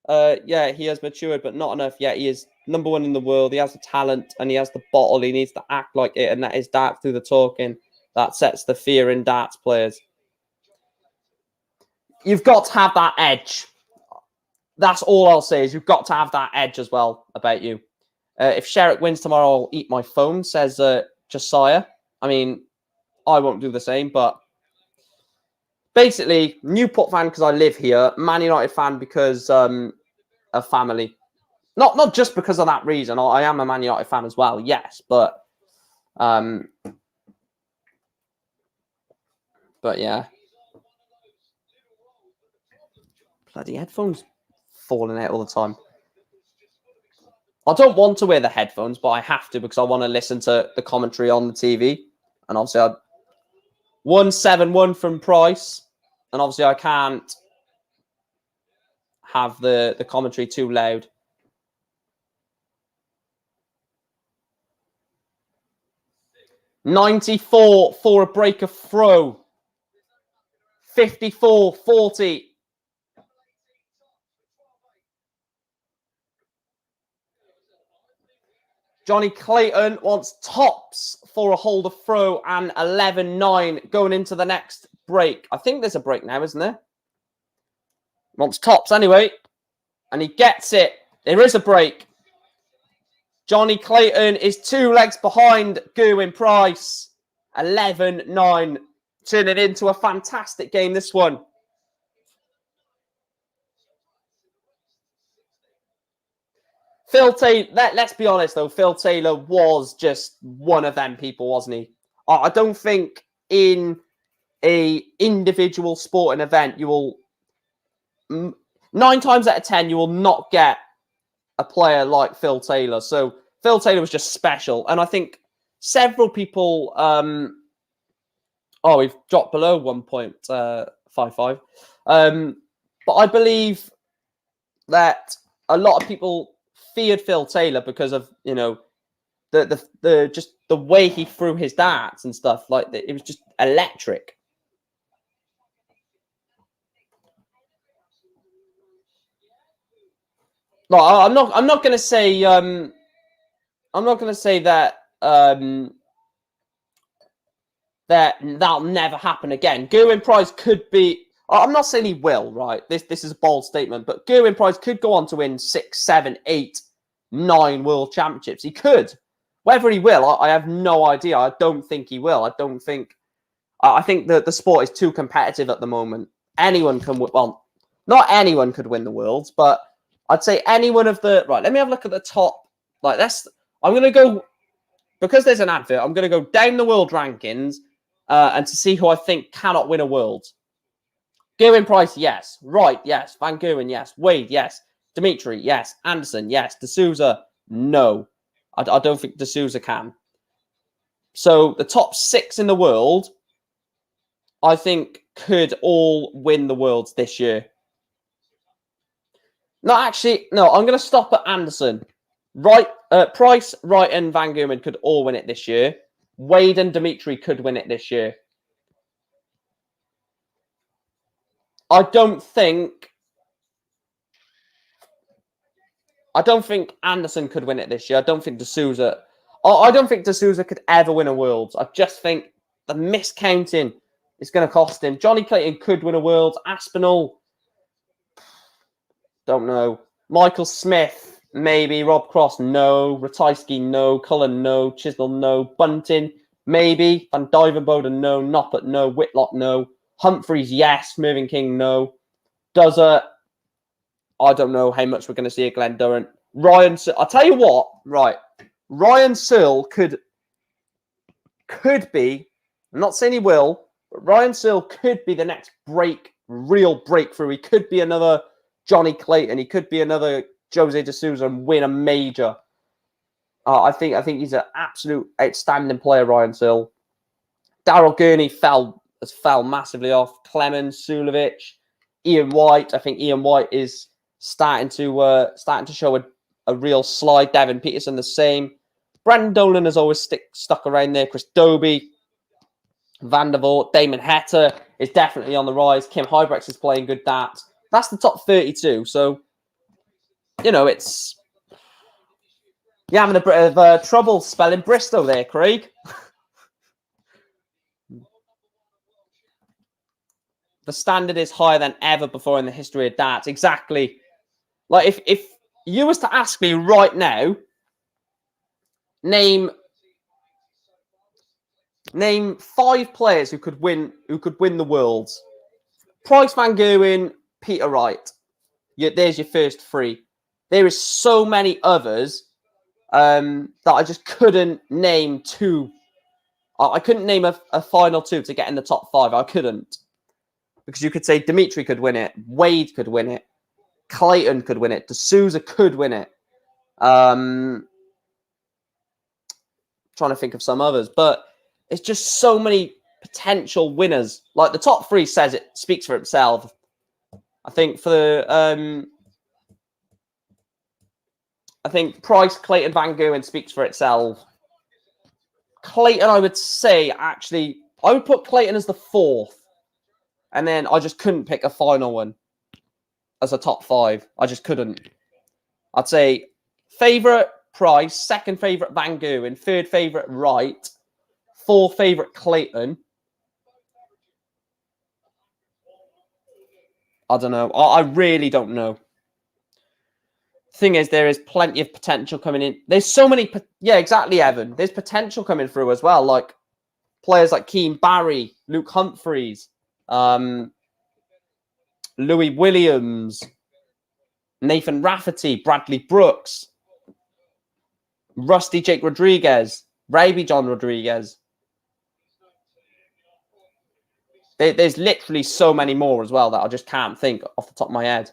Yeah, he has matured, but not enough yet. He is #1 in the world. He has the talent and he has the bottle. He needs to act like it, and that is darts through the talking. That sets the fear in darts players. You've got to have that edge. That's all I'll say is you've got to have that edge as well about you. If Sherrick wins tomorrow, I'll eat my phone, says Josiah. I mean, I won't do the same, but basically, Newport fan because I live here, Man United fan because of family. Not just because of that reason. I am a Man United fan as well, yes, but yeah. Bloody headphones falling out all the time. I don't want to wear the headphones, but I have to because I want to listen to the commentary on the TV. And obviously, 171 from Price. And obviously, I can't have the commentary too loud. $94 for a breaker throw. 54-40. Johnny Clayton wants tops for a holder throw and 11-9 going into the next break. I think there's a break now, isn't there? Wants tops anyway. And he gets it. There is a break. Johnny Clayton is 2 legs behind Gerwyn Price. 11-9. Turning into a fantastic game, this one. Phil Taylor, let's be honest though, Phil Taylor was just one of them people, wasn't he? I don't think in a individual sporting event, you will, 9 times out of 10, you will not get a player like Phil Taylor. So Phil Taylor was just special. And I think several people, we've dropped below 1.55. But I believe that a lot of people feared Phil Taylor because of, you know, the just the way he threw his darts and stuff. Like, it was just electric. No, I'm not going to say that that'll never happen again. Gerwyn Price could be. I'm not saying he will, right? This is a bold statement, but Gerwyn Price could go on to win 6, 7, 8, 9 world championships. He could. Whether he will, I have no idea. I don't think he will. I think that the sport is too competitive at the moment. Anyone can, well, not anyone could win the worlds, but I'd say any one of the, right, let me have a look at the top. Like, I'm going to go, because there's an advert, I'm going to go down the world rankings and to see who I think cannot win a world. Gerwyn Price, yes. Wright, yes. Van Gerwen, yes. Wade, yes. Dimitri, yes. Anderson, yes. D'Souza, no. I don't think D'Souza can. So the top 6 in the world, I think, could all win the worlds this year. No, actually, no. I'm going to stop at Anderson. Price, Wright, and Van Gerwen could all win it this year. Wade and Dimitri could win it this year. I don't think Anderson could win it this year. I don't think D'Souza. I don't think D'Souza could ever win a Worlds. I just think the miscounting is going to cost him. Johnny Clayton could win a Worlds. Aspinall, don't know. Michael Smith, maybe. Rob Cross, no. Ratajski, no. Cullen, no. Chisnell, no. Bunting, maybe. Van Duivenbode, no. Noppert, no. Whitlock, no. Humphreys, yes. Mervyn King, no. Dozer, I don't know how much we're going to see at Glen Durrant. Ryan, I'll tell you what, right. Ryan Searle could be, I'm not saying he will, but Ryan Searle could be the next real breakthrough. He could be another Johnny Clayton. He could be another Jose D'Souza and win a major. I think he's an absolute outstanding player, Ryan Searle. Daryl Gurney has fell massively off. Clemens, Sulovic, Ian White. I think Ian White is starting to show a real slide. Devin Peterson the same. Brandon Dolan has always stuck around there. Chris Dobie, Van der Voort, Damon Hector, is definitely on the rise. Kim Hybrex is playing good darts. That's the top 32. So, you know, it's... You're having a bit of trouble spelling Bristol there, Craig. The standard is higher than ever before in the history of darts. Exactly. Like, if you was to ask me right now, name 5 players who could win the Worlds. Price, Van Gerwen, Peter Wright. There's your first 3. There is so many others that I just couldn't name 2. I couldn't name a final 2 to get in the top 5. I couldn't. Because you could say Dimitri could win it. Wade could win it. Clayton could win it. D'Souza could win it. Trying to think of some others. But it's just so many potential winners. Like, the top 3 speaks for itself. I think for the... I think Price, Clayton, Van Gerwen speaks for itself. Clayton, I would say, actually... I would put Clayton as the 4th. And then I just couldn't pick a final one as a top 5. I just couldn't. I'd say favourite, Price. Second favourite, Van Gerwen. Third favourite, Wright. Fourth favourite, Clayton. I don't know. I really don't know. Thing is, there is plenty of potential coming in. There's so many... Yeah, exactly, Evan. There's potential coming through as well. Like, players like Keane Barry, Luke Humphreys... Louis Williams, Nathan Rafferty, Bradley Brooks, Rusty Jake Rodriguez, Raby John Rodriguez. There's literally so many more as well that I just can't think off the top of my head.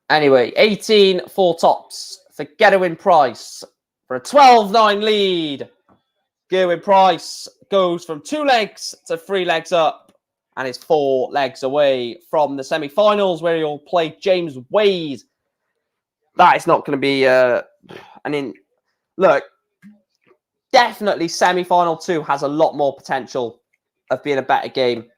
Anyway, 18 4 tops for Gerwyn Price for a 12-9 lead. Gerwyn Price goes from 2 legs to 3 legs up and is 4 legs away from the semi-finals where he'll play James Wade. That is not going to be... look, definitely semi-final 2 has a lot more potential of being a better game.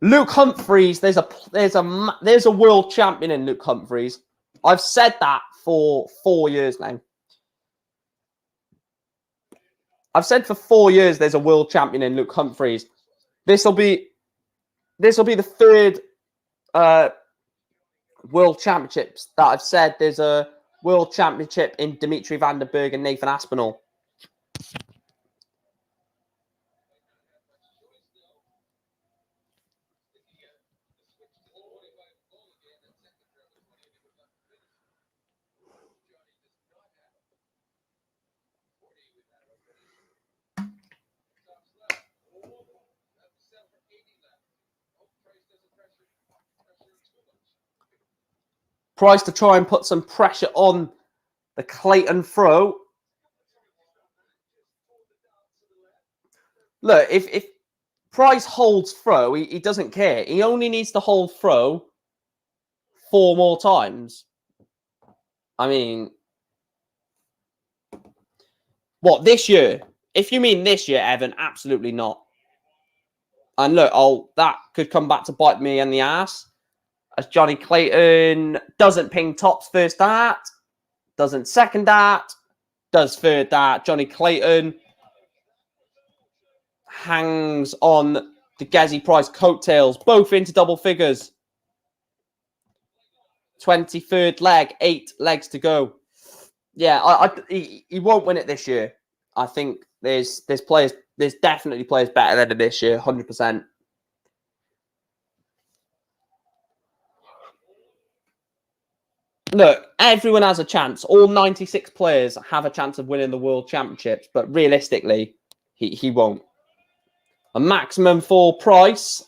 Luke Humphreys, there's a world champion in Luke Humphreys. I've said that for 4 years now. I've said for 4 years there's a world champion in Luke Humphreys. This will be the 3rd world championships that I've said there's a world championship in Dimitri van der Berg and Nathan Aspinall. Price to try and put some pressure on the Clayton throw. Look, if Price holds throw, he doesn't care. He only needs to hold throw 4 more times. I mean, what, this year? If you mean this year, Evan, absolutely not. And look, that could come back to bite me in the ass. As Johnny Clayton doesn't ping tops first dart, doesn't second dart, does third dart. Johnny Clayton hangs on the Gezzy Price coattails, both into double figures. 23rd leg, 8 legs to go. Yeah, he won't win it this year. I think there's definitely players better than him this year, 100%. Look, everyone has a chance. All 96 players have a chance of winning the World Championships, but realistically, he won't. A maximum for Price.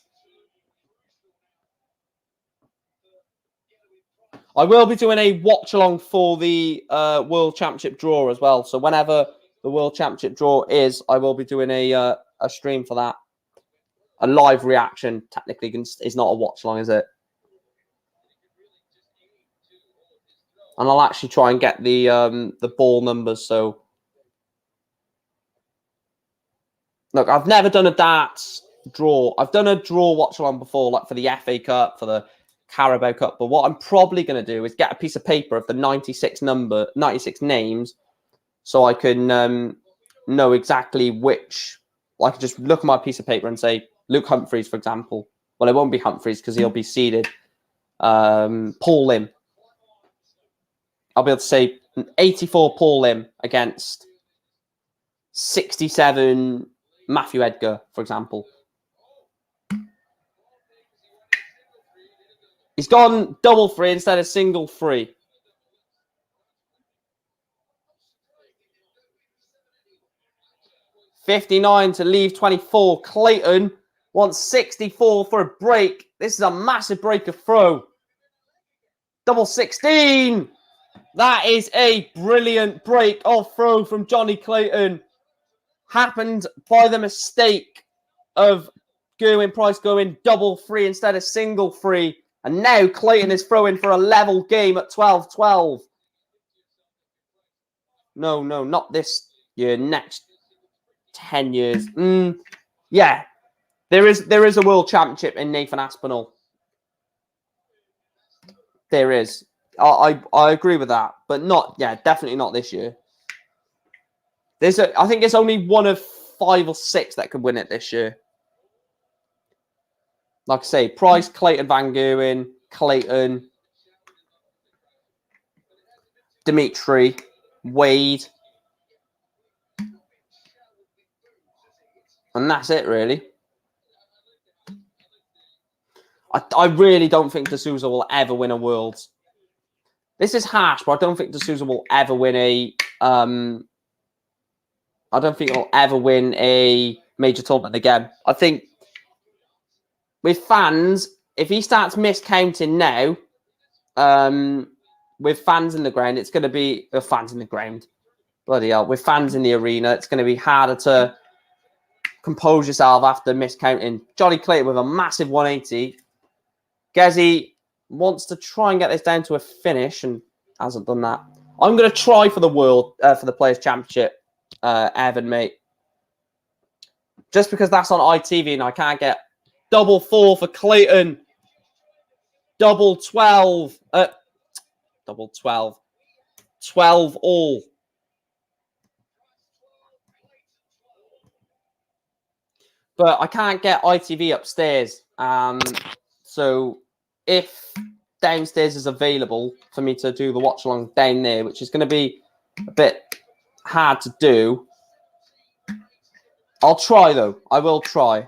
I will be doing a watch-along for the World Championship draw as well. So whenever the World Championship draw is, I will be doing a stream for that. a live reaction technically is not a watch along, is it? And I'll actually try and get the ball numbers. So, look, I've never done a darts draw. I've done a draw watch along before, like for the FA Cup, for the Carabao Cup. But what I'm probably going to do is get a piece of paper of the 96 names, so I can know exactly which. I can just look at my piece of paper and say Luke Humphreys, for example. Well, it won't be Humphreys because he'll be seeded. Paul Lim. I'll be able to say 84 Paul Lim against 67 Matthew Edgar, for example. He's gone double free instead of single free. $59 to leave 24. Clayton wants 64 for a break. This is a massive break of throw. Double 16. That is a brilliant break of throw from Johnny Clayton. Happened by the mistake of Gerwin Price going double free instead of single free. And now Clayton is throwing for a level game at 12-12. No, not this year. Next 10 years. Yeah, there is a world championship in Nathan Aspinall. There is. I agree with that, but not. Yeah, definitely not this year. I think it's only one of 5 or 6 that could win it this year. Like I say, Price, Clayton, Van Gerwen, Clayton, Dimitri, Wade, and that's it, really. I really don't think D'Souza will ever win a Worlds. This is harsh, but I don't think D'Souza will ever win a. I don't think he'll ever win a major tournament again. I think with fans, if he starts miscounting now, with fans in the ground, it's going to be fans in the ground. Bloody hell! With fans in the arena, it's going to be harder to compose yourself after miscounting. Johnny Clayton with a massive 180. Gezzy wants to try and get this down to a finish and hasn't done that. I'm going to try for the world, for the Players' Championship, Evan, mate. Just because that's on ITV and I can't get double 4 for Clayton. Double 12. Double 12. 12 all. But I can't get ITV upstairs. So if downstairs is available for me to do the watch along down there, which is going to be a bit hard to do, I'll try though. I will try.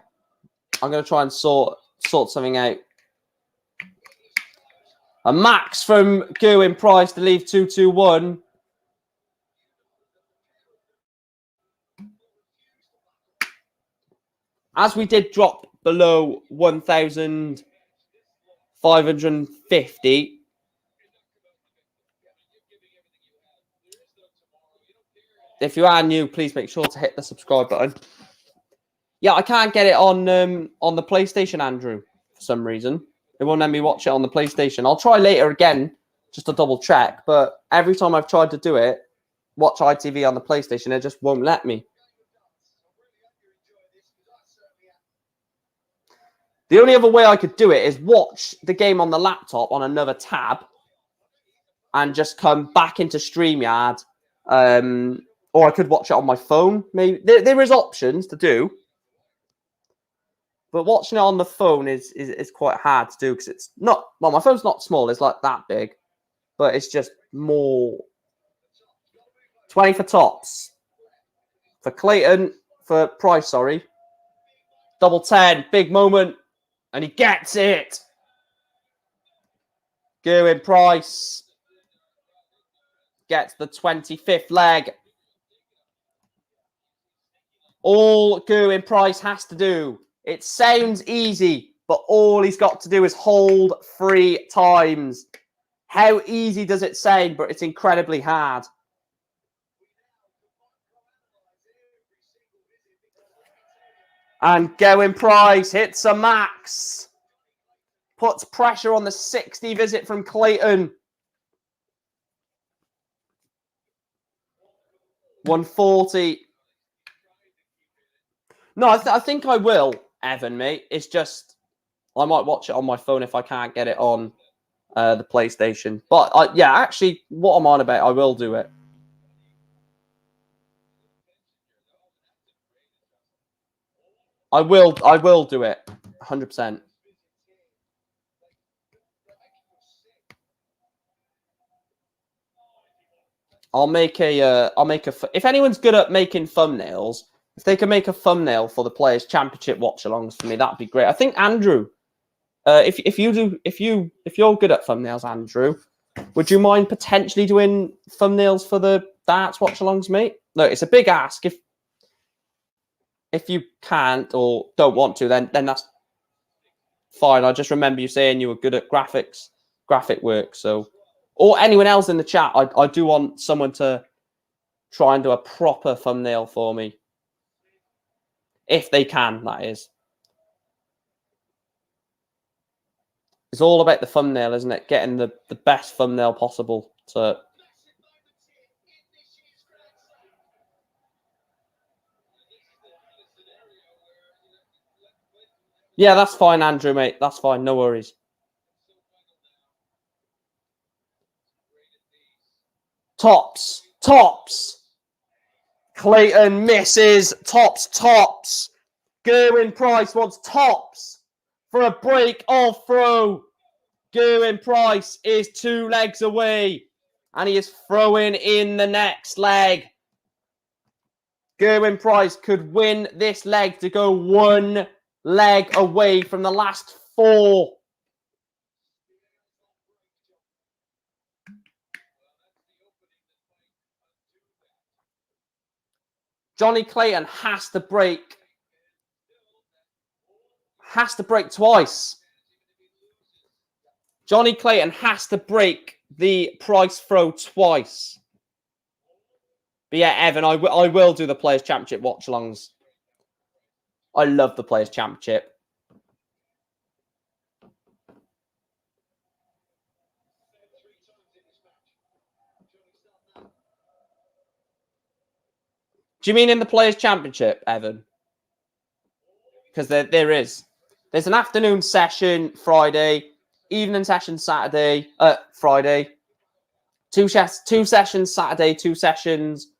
I'm going to try and sort something out. A max from Gerwin Price to leave 2-2-1. As we did drop below 1,550. If you are new, please make sure to hit the subscribe button. Yeah, I can't get it on the PlayStation, Andrew, for some reason. It won't let me watch it on the PlayStation. I'll try later again, just to double check. But every time I've tried to do it, watch ITV on the PlayStation, it just won't let me. The only other way I could do it is watch the game on the laptop on another tab and just come back into StreamYard. Or I could watch it on my phone. Maybe there is options to do. But watching it on the phone is quite hard to do because it's not... Well, my phone's not small. It's like that big. But it's just more... 20 for tops. For Clayton. For Price, sorry. Double 10. Big moment. And he gets it. Gerwin Price gets the 25th leg. All Gerwin Price has to do... It sounds easy, but all he's got to do is hold 3 times. How easy does it sound? But it's incredibly hard. And Going Price hits a max. Puts pressure on the 60 visit from Clayton. 140. No, I think I will, Evan, mate. It's just I might watch it on my phone if I can't get it on the PlayStation. But yeah, actually, what I'm on about, I will do it. I will do it. 100%. I'll make a if anyone's good at making thumbnails, if they can make a thumbnail for the Players Championship watch-alongs for me, that'd be great. I think Andrew, if you're good at thumbnails, Andrew, would you mind potentially doing thumbnails for the darts watch-alongs, mate? No, it's a big ask. If you can't or don't want to, then that's fine. I just remember you saying you were good at graphic work. So, or anyone else in the chat, I do want someone to try and do a proper thumbnail for me. If they can, that is. It's all about the thumbnail, isn't it? Getting the best thumbnail possible. So, yeah, that's fine, Andrew, mate. That's fine. No worries. Tops. Clayton misses. Tops. Gerwin Price wants tops for a break of throw. Gerwin Price is 2 legs away. And he is throwing in the next leg. Gerwin Price could win this leg to go 1 leg away from the last 4. Johnny Clayton has to break twice. Johnny Clayton has to break the Price throw twice. But yeah, Evan, I will do the Players' Championship watch-alongs. I love the Players' Championship. Do you mean in the Players' Championship, Evan? Because there is. There's an afternoon session Friday, evening session Saturday, Friday. 2 sessions Saturday, 2 sessions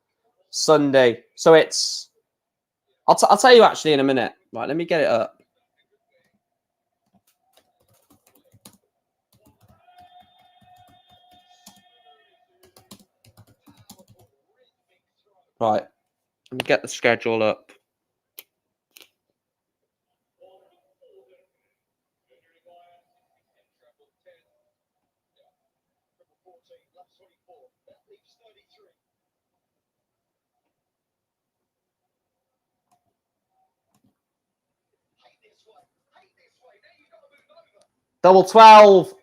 Sunday. So it's... I'll tell you actually in a minute. Right, let me get it up. Right. Let me get the schedule up. Double 12.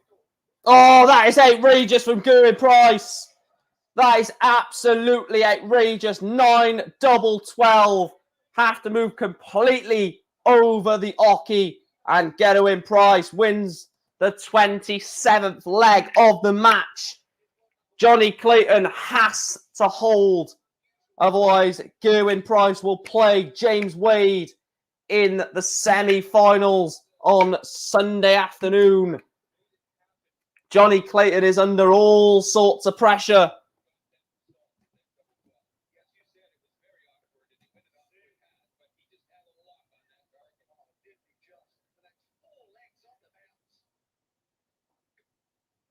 Oh, that is outrageous from Gerwin Price. That is absolutely outrageous. 9 double 12. Have to move completely over the Oki. And Gerwin Price wins the 27th leg of the match. Johnny Clayton has to hold. Otherwise, Gerwin Price will play James Wade in the semi-finals on Sunday afternoon. Johnny Clayton is under all sorts of pressure.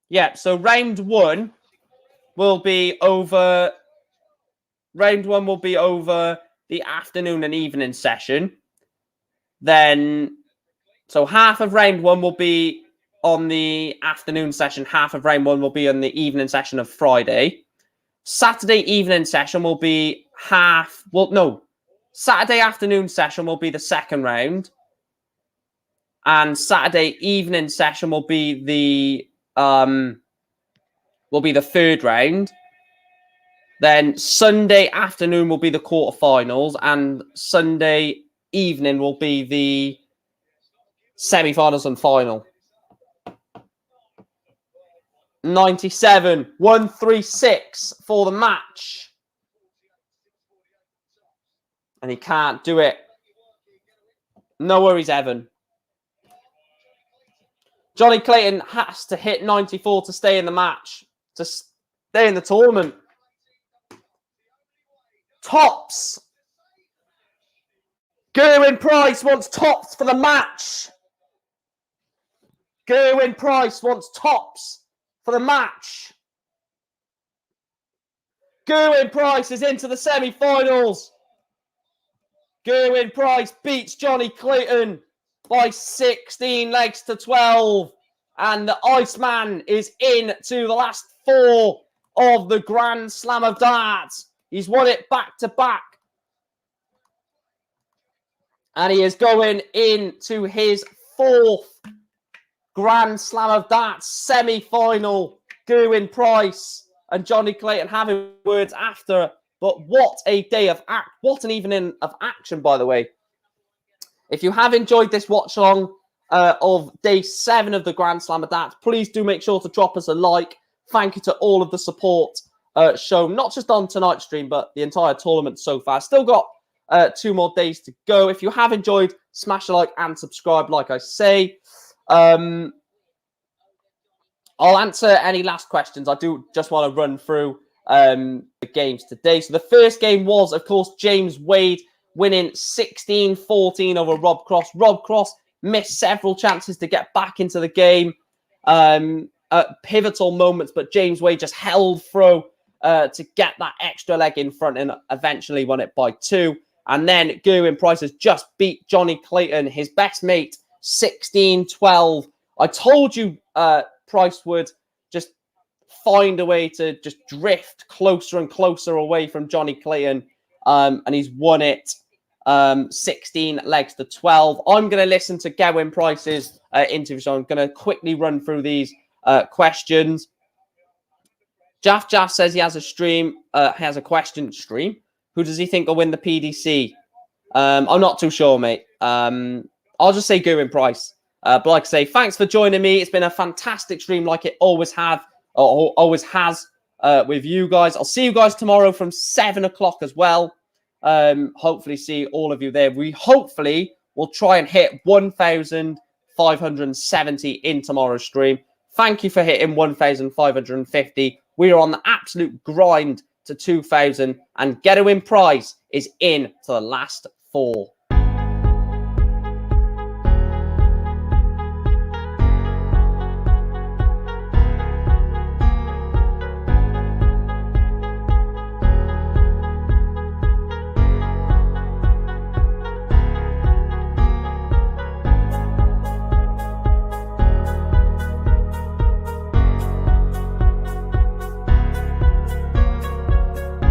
Yeah, so round 1 will be over. Round 1 will be over the afternoon and evening session. Then, so half of round 1 will be on the afternoon session. Half of round 1 will be on the evening session of Friday. Saturday evening session will be half. Well, no. Saturday afternoon session will be the second round. And Saturday evening session will be the third round. Then Sunday afternoon will be the quarterfinals, and Sunday evening will be the semi-finals and final. 97, 136 for the match. And he can't do it. No worries, Evan. Johnny Clayton has to hit 94 to stay in the match, to stay in the tournament. Tops. Gerwyn-Price wants tops for the match. Gerwyn-Price wants tops for the match. Gerwyn-Price is into the semi-finals. Gerwyn-Price beats Johnny Clayton by 16 legs to 12. And the Iceman is into the last 4 of the Grand Slam of Darts. He's won it back-to-back. And he is going into his 4th Grand Slam of Darts semi-final. Gerwyn-Price and Johnny Clayton having words after. But what a day of what an evening of action, by the way. If you have enjoyed this watch-along of day 7 of the Grand Slam of Darts, please do make sure to drop us a like. Thank you to all of the support shown, not just on tonight's stream, but the entire tournament so far. Still got 2 more days to go. If you have enjoyed, smash a like and subscribe, like I say. I'll answer any last questions. I do just want to run through the games today. So the first game was, of course, James Wade winning 16-14 over Rob Cross. Rob Cross missed several chances to get back into the game at pivotal moments, but James Wade just held through to get that extra leg in front and eventually won it by 2. And then Gerwyn-Price has just beat Johnny Clayton, his best mate, 16-12. I told you Price would just find a way to just drift closer and closer away from Johnny Clayton. And he's won it 16 legs to 12. I'm going to listen to Gerwyn-Price's interview, so I'm going to quickly run through these questions. Jaff says he has a stream, has a question stream. Who does he think will win the PDC? I'm not too sure, mate. I'll just say Gerwyn-Price. But like I say, thanks for joining me. It's been a fantastic stream like it always has with you guys. I'll see you guys tomorrow from 7 o'clock as well. Hopefully see all of you there. We hopefully will try and hit 1,570 in tomorrow's stream. Thank you for hitting 1,550. We are on the absolute grind to 2,000, and Gerwyn-Price is in to the last 4.